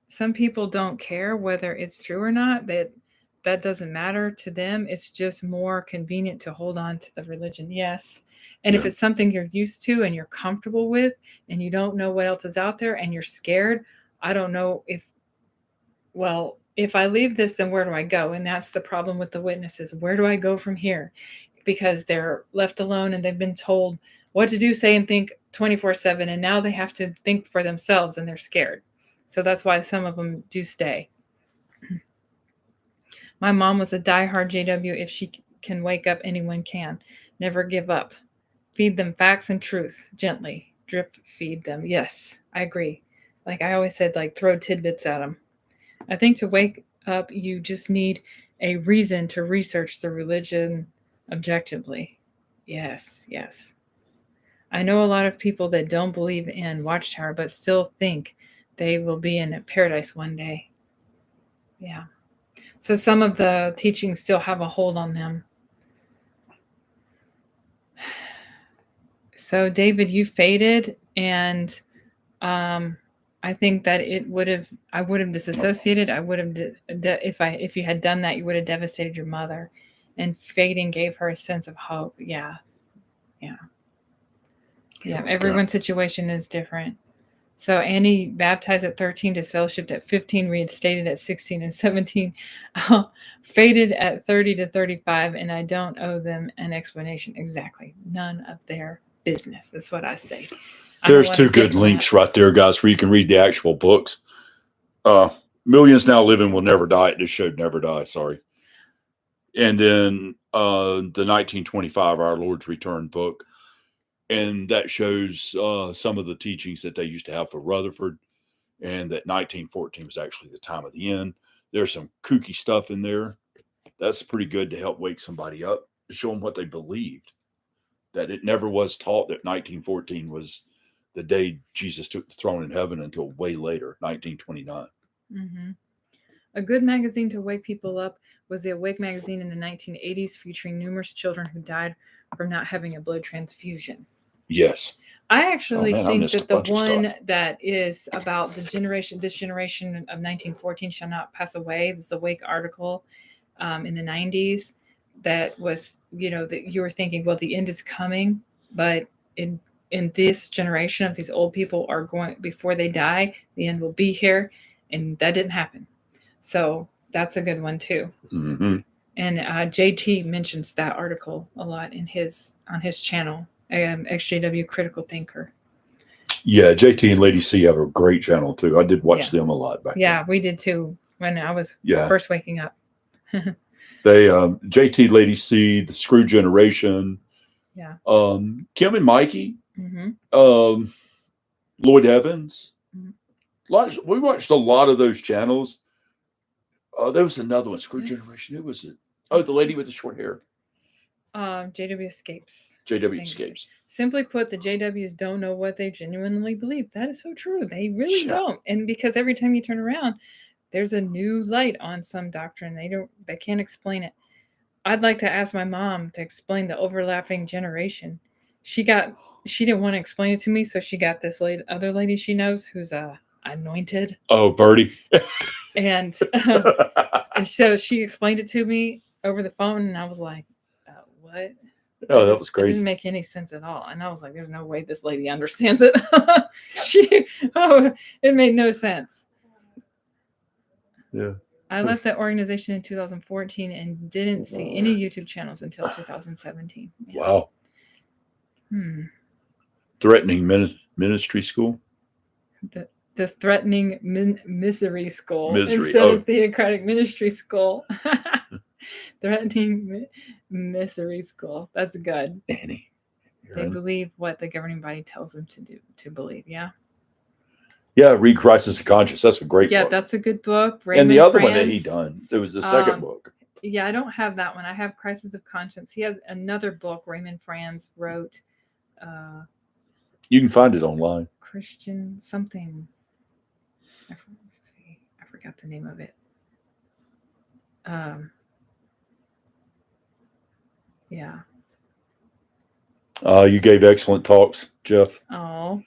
Some people don't care whether it's true or not. That doesn't matter to them. It's just more convenient to hold on to the religion. Yes. And if it's something you're used to and you're comfortable with and you don't know what else is out there and you're scared, I don't know if I leave this, then where do I go? And that's the problem with the witnesses. Where do I go from here? Because they're left alone and they've been told what to do, say, and think 24/7. And now they have to think for themselves and they're scared. So that's why some of them do stay. My mom was a diehard JW. If she can wake up, anyone can. Never give up. Feed them facts and truth gently. Drip feed them. Yes, I agree. Like I always said, like throw tidbits at them. I think to wake up, you just need a reason to research the religion objectively. Yes, yes. I know a lot of people that don't believe in Watchtower, but still think they will be in paradise one day. Yeah. So some of the teachings still have a hold on them. So David, you faded, and I think that I would have disassociated. I would have, if you had done that, you would have devastated your mother. And fading gave her a sense of hope. Yeah. Everyone's situation is different. So Annie, baptized at 13, disfellowshipped at 15, reinstated at 16 and 17, faded at 30 to 35, and I don't owe them an explanation. Exactly. None of their business. That's what I say. There's two good links right there, guys, where you can read the actual books. Millions Now Living Will Never Die. It just showed Never Die, sorry. And then the 1925 Our Lord's Return book. And that shows some of the teachings that they used to have for Rutherford, and that 1914 was actually the time of the end. There's some kooky stuff in there. That's pretty good to help wake somebody up, to show them what they believed, that it never was taught that 1914 was the day Jesus took the throne in heaven until way later, 1929. Mm-hmm. A good magazine to wake people up was the Awake magazine in the 1980s, featuring numerous children who died from not having a blood transfusion. Yes. I actually think that the one that is about this generation of 1914 shall not pass away. There's a Awake article in the 90s that was, that you were thinking, well, the end is coming, but in this generation of these old people are going, before they die, the end will be here, and that didn't happen. So that's a good one too. Mm-hmm. And JT mentions that article a lot on his channel. XJW Critical Thinker. Yeah, JT and Lady C have a great channel too. I did watch them a lot back then. Yeah, we did too when I was first waking up. They JT, Lady C, the Screw Generation. Yeah. Kim and Mikey. Mm-hmm. Lloyd Evans. Mm-hmm. We watched a lot of those channels. There was another one, Screw Generation. Who was it? Oh, the lady with the short hair. JW Escapes. JW Escapes. Simply put, the JWs don't know what they genuinely believe. That is so true. They really don't. And because every time you turn around, there's a new light on some doctrine. They can't explain it. I'd like to ask my mom to explain the overlapping generation. She didn't want to explain it to me, so she got this other lady she knows who's anointed. Oh, Birdie. And so she explained it to me over the phone, and I was like, what? Oh, that was crazy. It didn't make any sense at all. And I was like, there's no way this lady understands it. It made no sense. Yeah. I left that organization in 2014 and didn't see any YouTube channels until 2017. Yeah. Wow. Threatening Ministry School? The Threatening Misery School instead of Theocratic Ministry School. Threatening Misery School. That's good. Annie. They believe what the governing body tells them to believe. Yeah. Yeah, read Crisis of Conscience. That's a great Yeah, book. that's a good book. And the other one that Franz, he done, there was the second book. Yeah, I don't have that one. I have Crisis of Conscience. He has another book Raymond Franz wrote. You can find it online. Christian something. I forgot the name of it. Yeah. You gave excellent talks, Jeff. Oh.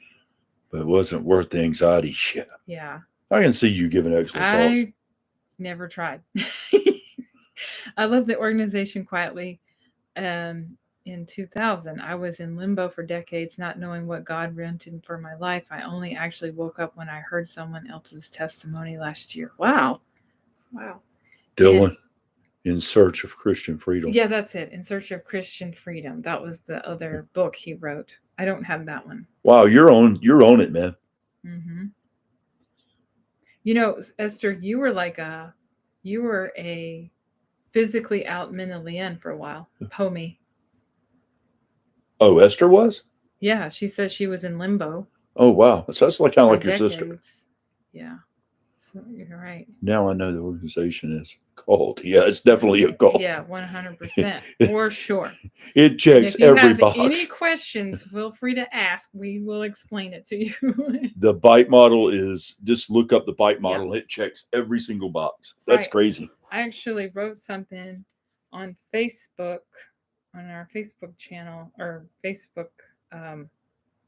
But it wasn't worth the anxiety shit. Yeah. I can see you giving excellent talks. I never tried. I left the organization quietly. In 2000, I was in limbo for decades, not knowing what God wanted for my life. I only actually woke up when I heard someone else's testimony last year. Wow. Dylan, In Search of Christian Freedom. Yeah, that's it. In Search of Christian Freedom. That was the other book he wrote. I don't have that one. Wow, you're on it, man. Mm-hmm. You know, Esther, you were a physically out mentally in for a while. Homie. Oh, Esther was? Yeah, she says she was in limbo. Oh, wow. So that's like kind of like your sister. Yeah. So you're right. Now I know the organization is called. Yeah, it's definitely a cult. Yeah, 100%. For sure. It checks every box. If you have any questions, feel free to ask. We will explain it to you. The bite model is, just look up the bite model. Yeah. It checks every single box. That's crazy. I actually wrote something on Facebook, on our Facebook channel or Facebook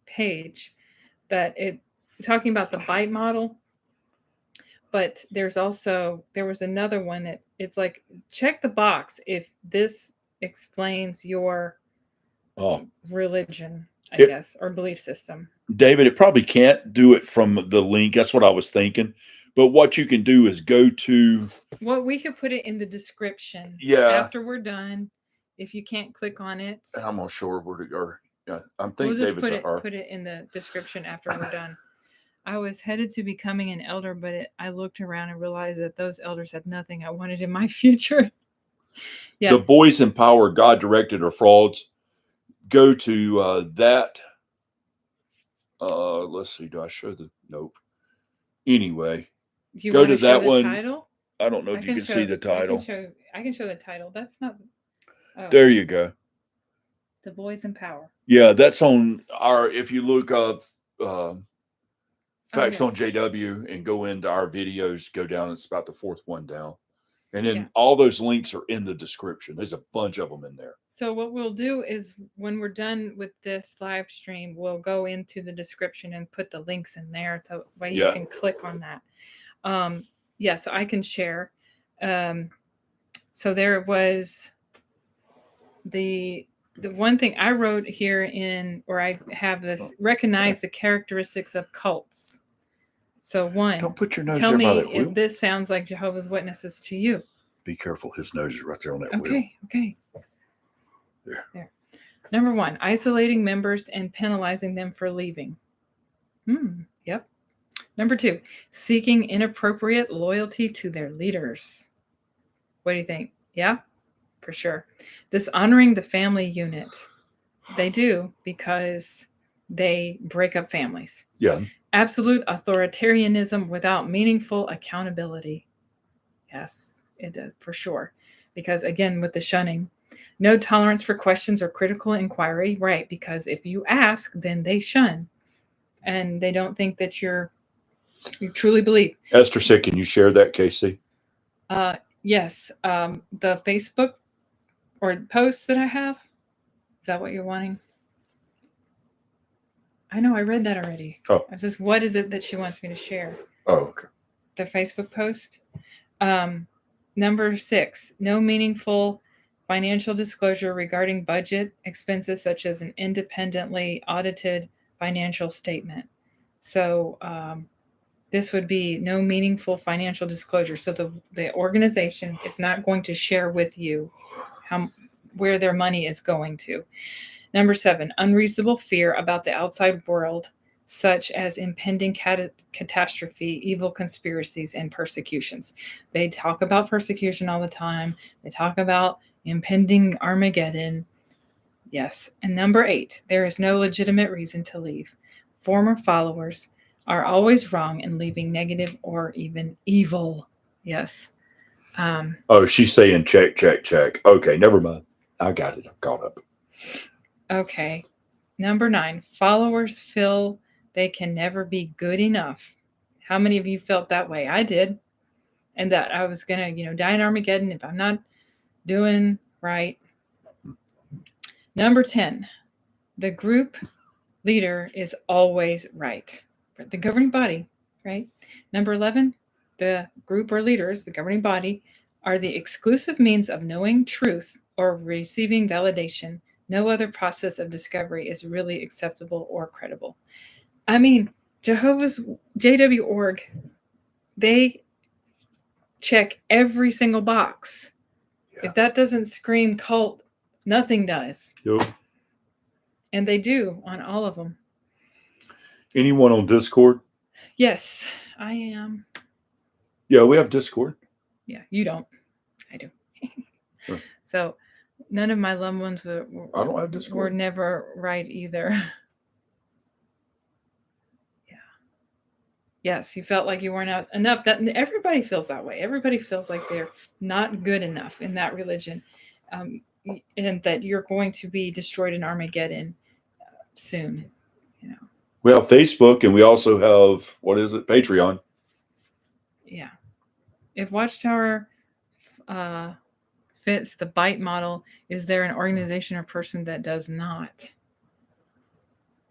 page, that talking about the bite model. But there was another one that it's like, check the box if this explains your religion, I guess, or belief system. David, it probably can't do it from the link. That's what I was thinking. But what you can do is go to... Well, we could put it in the description. Yeah. After we're done, if you can't click on it. And I'm not sure where to go. Yeah, I'm thinking we'll just David's put it in the description after we're done. I was headed to becoming an elder, but I looked around and realized that those elders had nothing I wanted in my future. Yeah. The boys in power, God directed, are frauds. Go to that. Let's see. Do I show the... Nope. Anyway, go to that one. Title? I don't know if you can see the title. I can show the title. That's not... Oh. There you go. The Boys in Power. Yeah, that's on our... If you look up... Facts on JW and go into our videos, go down. It's about the fourth one down. And then all those links are in the description. There's a bunch of them in there. So what we'll do is when we're done with this live stream, we'll go into the description and put the links in there so way you can click on that. So I can share. So there was the one thing I wrote here where I have this, recognize the characteristics of cults. So one, don't put your nose tell there me by that if wheel. This sounds like Jehovah's Witnesses to you. Be careful. His nose is right there on that wheel. Okay. There. Number one, isolating members and penalizing them for leaving. Yep. Number two, seeking inappropriate loyalty to their leaders. What do you think? Yeah, for sure. Dishonoring the family unit. They do because they break up families. Yeah. Absolute authoritarianism without meaningful accountability. Yes, it does, for sure. Because again, with the shunning, no tolerance for questions or critical inquiry. Right, because if you ask, then they shun. And they don't think that you truly believe. Esther said, can you share that, Casey? Yes. The Facebook or posts that I have. Is that what you're wanting? I know, I read that already. Oh. It's just, what is it that she wants me to share? Oh, okay. The Facebook post. Number 6, no meaningful financial disclosure regarding budget expenses, such as an independently audited financial statement. So this would be no meaningful financial disclosure. So the organization is not going to share with you where their money is going to. Number 7, unreasonable fear about the outside world, such as impending catastrophe, evil conspiracies, and persecutions. They talk about persecution all the time. They talk about impending Armageddon. Yes. And number 8, there is no legitimate reason to leave. Former followers are always wrong and leaving negative or even evil. Yes. Oh, she's saying check, check, check. Okay, never mind. I got it. I'm caught up. Okay. Number 9, followers feel they can never be good enough. How many of you felt that way? I did. And that I was going to, die in Armageddon if I'm not doing right. Number 10, the group leader is always right. The governing body, right? Number 11, the group or leaders, the governing body, are the exclusive means of knowing truth or receiving validation. No other process of discovery is really acceptable or credible. I mean, Jehovah's JW org, they check every single box. Yeah. If that doesn't scream cult, nothing does. Yep. And they do on all of them. Anyone on Discord? Yes, I am. Yeah, we have Discord. Yeah, you don't. I do. Huh. So none of my loved ones I don't have Discord. Were never right either. Yeah. Yes, you felt like you weren't out enough. That everybody feels that way. Everybody feels like they're not good enough in that religion, and that you're going to be destroyed in Armageddon soon. We have Facebook, and we also have, what is it, Patreon. Yeah. If Watchtower fits the BITE model, is there an organization or person that does not?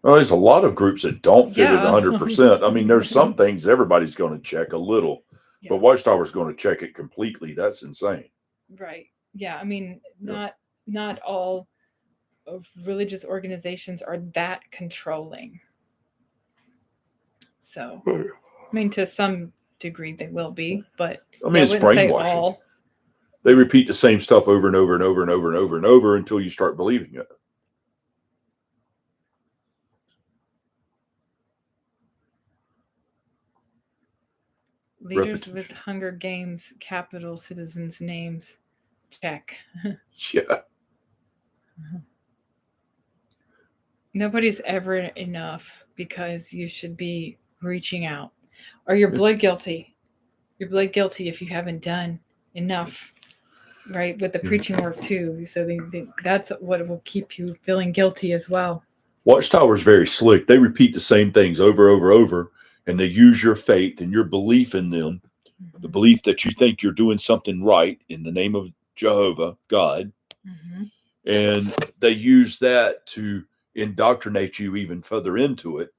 Well, there's a lot of groups that don't fit it 100%. I mean, there's some things everybody's going to check a little, but Watchtower's going to check it completely. That's insane. Right. Yeah. I mean, not all of religious organizations are that controlling. So, I mean, to some degree they will be, but I mean, it's brainwashing. They repeat the same stuff over and over and over and over and over and over until you start believing it. Leaders with Hunger Games capital citizens' names. Check. Yeah. Nobody's ever enough because you should be reaching out. Or you're blood guilty. You're blood guilty if you haven't done enough, right? With the preaching work too. So that's what will keep you feeling guilty as well. Watchtower's very slick. They repeat the same things over, and they use your faith and your belief in them, the belief that you think you're doing something right in the name of Jehovah, God. And they use that to indoctrinate you even further into it.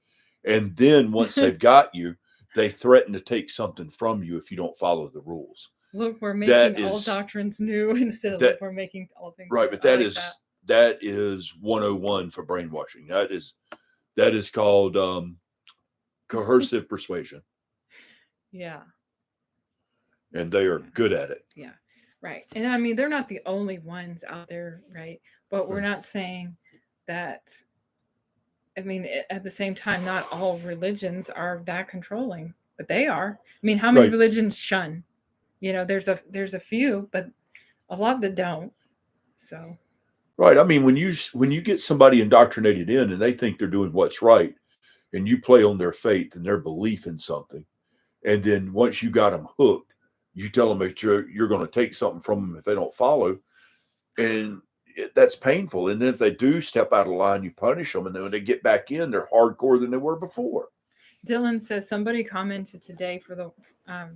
And then once they've got you, they threaten to take something from you if you don't follow the rules. Look, we're making all doctrines new instead of look, we're making all things right. But that is 101 for brainwashing. That is called coercive persuasion. Yeah. And they are good at it. Yeah. Right. And I mean, they're not the only ones out there, right? But we're not saying that. I mean, at the same time, not all religions are that controlling, but they are. I mean, how many religions shun? There's a few, but a lot that don't. So. Right. I mean, when you get somebody indoctrinated in and they think they're doing what's right, and you play on their faith and their belief in something, and then once you got them hooked, you tell them that you're going to take something from them if they don't follow, and that's painful. And then if they do step out of line, you punish them, and then when they get back in, they're hardcore than they were before. Dylan says somebody commented today for the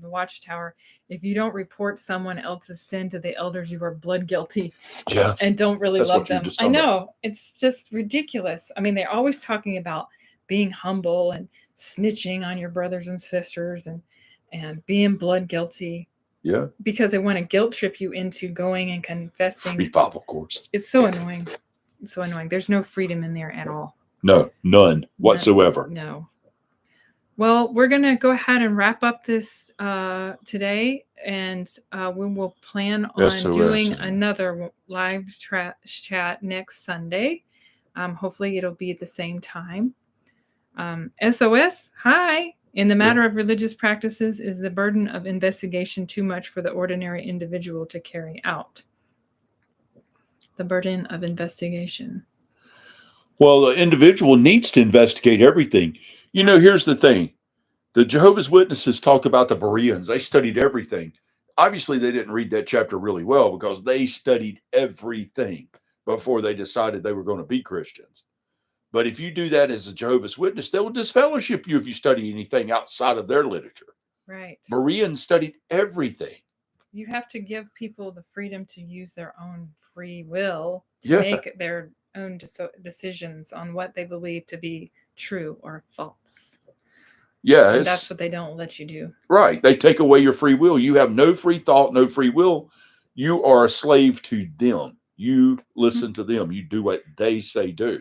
Watchtower, if you don't report someone else's sin to the elders, you are blood guilty. Yeah, and don't really love them. I know, it's just ridiculous. I mean, they're always talking about being humble and snitching on your brothers and sisters and being blood guilty. Yeah, because they want to guilt trip you into going and confessing. Free Bible course. It's so annoying. It's so annoying. There's no freedom in there at all. No, none whatsoever. No. Well, we're going to go ahead and wrap up this today, and we will plan on doing another live chat next Sunday. Hopefully, it'll be at the same time. SOS, hi. In the matter of religious practices, is the burden of investigation too much for the ordinary individual to carry out? The burden of investigation. Well, the individual needs to investigate everything. Here's the thing. The Jehovah's Witnesses talk about the Bereans. They studied everything. Obviously, they didn't read that chapter really well because they studied everything before they decided they were going to be Christians. But if you do that as a Jehovah's Witness, they will disfellowship you if you study anything outside of their literature. Right. Bereans studied everything. You have to give people the freedom to use their own free will to make their own decisions on what they believe to be true or false. Yeah. And that's what they don't let you do. Right. They take away your free will. You have no free thought, no free will. You are a slave to them. You listen to them. You do what they say do.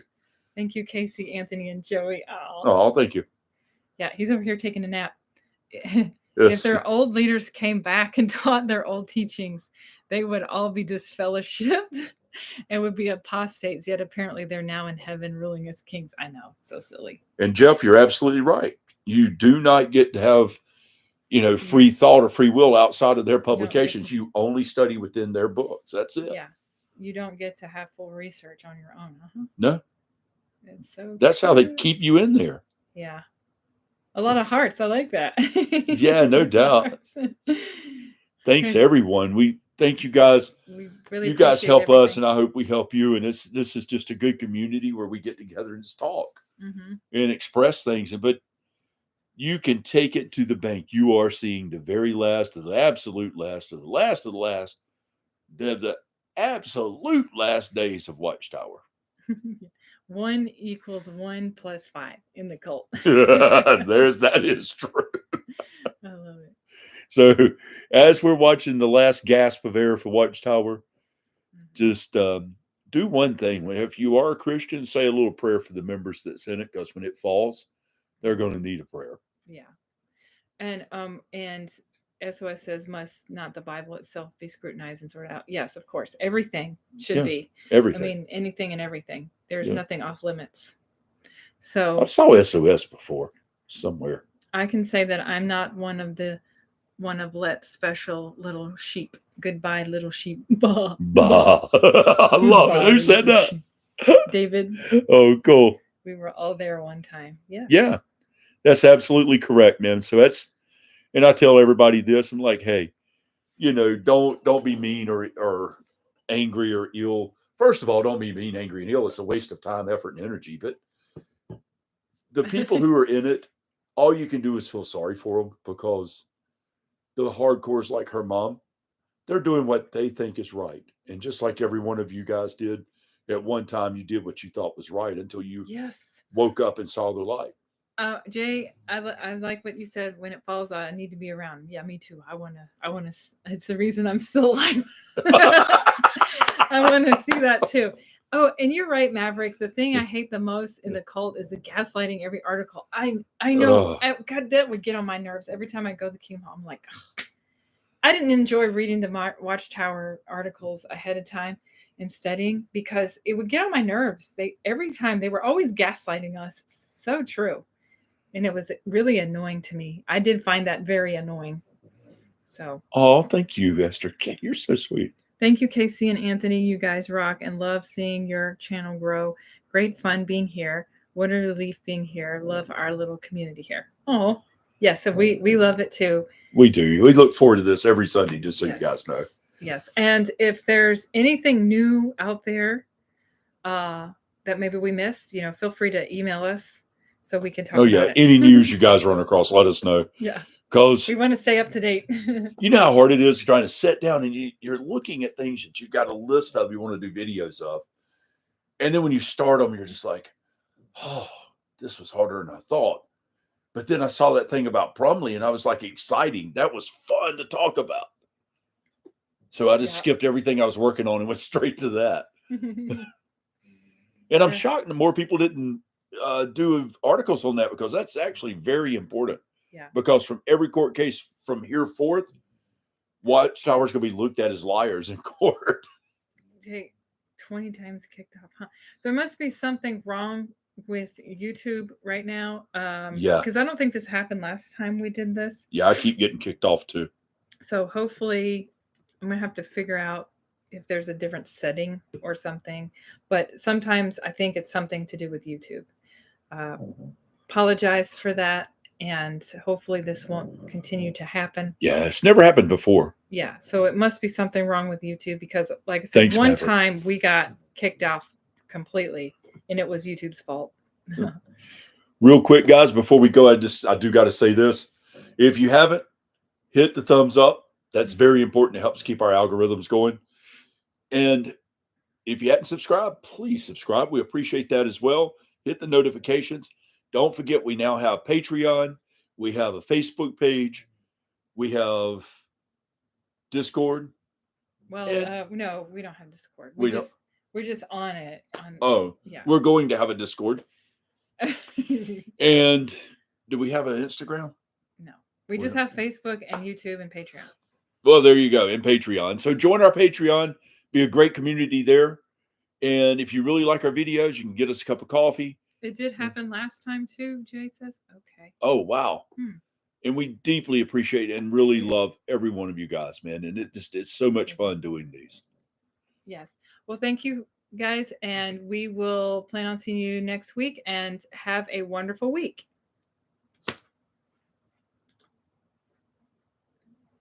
Thank you, Casey, Anthony, and Joey. Oh, thank you. Yeah, he's over here taking a nap. If their old leaders came back and taught their old teachings, they would all be disfellowshipped and would be apostates. Yet apparently they're now in heaven ruling as kings. I know, so silly. And Jeff, you're absolutely right. You do not get to have, free thought or free will outside of their publications. You only study within their books. That's it. Yeah, you don't get to have full research on your own. No. It's so. That's how they keep you in there. Yeah. A lot of hearts. I like that. Yeah, no doubt. Thanks, everyone. We thank you guys. We really you guys help everything. us, and I hope we help you. And this is just a good community where we get together and just talk and express things. But you can take it to the bank. You are seeing the very last of the absolute last of the last of the last, the absolute last days of Watchtower. 1 = 1 + 5 in the cult. That is true. I love it. So as we're watching the last gasp of air for Watchtower, just do one thing. If you are a Christian, say a little prayer for the members that's in it, because when it falls, they're going to need a prayer. Yeah. And SOS says, must not the Bible itself be scrutinized and sorted out? Yes, of course. Everything should be. Everything. I mean, anything and everything. There's nothing off limits. So I saw SOS before somewhere. I can say that I'm not one of Let's special little sheep. Goodbye, little sheep. Bah. Bah. I love it. Who said that? Sheep. David. Oh, cool. We were all there one time. Yeah. Yeah. That's absolutely correct, man. So and I tell everybody this, I'm like, hey, don't be mean or angry or ill. First of all, don't be mean, angry, and ill. It's a waste of time, effort, and energy. But the people who are in it, all you can do is feel sorry for them, because the hardcores like her mom, they're doing what they think is right. And just like every one of you guys did, at one time you did what you thought was right until you woke up and saw the light. Jay, I like what you said. When it falls, I need to be around. Yeah, me too. I wanna. It's the reason I'm still alive. I want to see that too. Oh, and you're right, Maverick. The thing I hate the most in the cult is the gaslighting every article. I know. God, that would get on my nerves every time I go to the Kingdom Hall. I'm like, ugh. I didn't enjoy reading the Watchtower articles ahead of time and studying, because it would get on my nerves. Every time they were always gaslighting us. It's so true. And it was really annoying to me. I did find that very annoying. So. Oh, thank you, Esther. You're so sweet. Thank you, Casey and Anthony. You guys rock, and love seeing your channel grow. Great fun being here. What a relief being here. Love our little community here. Oh, yes. So we love it too. We do. We look forward to this every Sunday, just so you guys know. Yes. And if there's anything new out there that maybe we missed, feel free to email us so we can talk about it. Any news you guys run across, let us know. Yeah. Because we want to stay up to date. You know how hard it is trying to sit down and you're looking at things that you've got a list of you want to do videos of. And then when you start them, you're just like, oh, this was harder than I thought. But then I saw that thing about Brumley and I was like, exciting. That was fun to talk about. So I just skipped everything I was working on and went straight to that. And I'm shocked that more people didn't do articles on that, because that's actually very important. Yeah. Because from every court case from here forth, Watchtower's going to be looked at as liars in court. Jay, 20 times kicked off, huh? There must be something wrong with YouTube right now. Because I don't think this happened last time we did this. Yeah, I keep getting kicked off too. So hopefully I'm going to have to figure out if there's a different setting or something. But sometimes I think it's something to do with YouTube. Apologize for that. and hopefully this won't continue to happen. Yeah, it's never happened before. Yeah, so it must be something wrong with YouTube because, like I said, Thanks, one Maverick. time we got kicked off completely, and it was YouTube's fault. Real quick, guys, before we go, I do got to say this. If you haven't, hit the thumbs up. That's very important. It helps keep our algorithms going. And if you hadn't subscribed, please subscribe. We appreciate that as well. Hit the notifications. Don't forget, we now have Patreon. We have a Facebook page. We have Discord. Well, And no, we don't have Discord. we We're just on it. Yeah. We're going to have a Discord. And do we have an Instagram? No, we just have Facebook and YouTube and Patreon. Well, there you go, and Patreon. So join our Patreon. Be a great community there. And if you really like our videos, you can get us a cup of coffee. It did happen last time too, Jay says. Okay. Oh, wow. And we deeply appreciate and really love every one of you guys, man. And it's so much fun doing these. Yes. Well, thank you guys. And we will plan on seeing you next week, and have a wonderful week.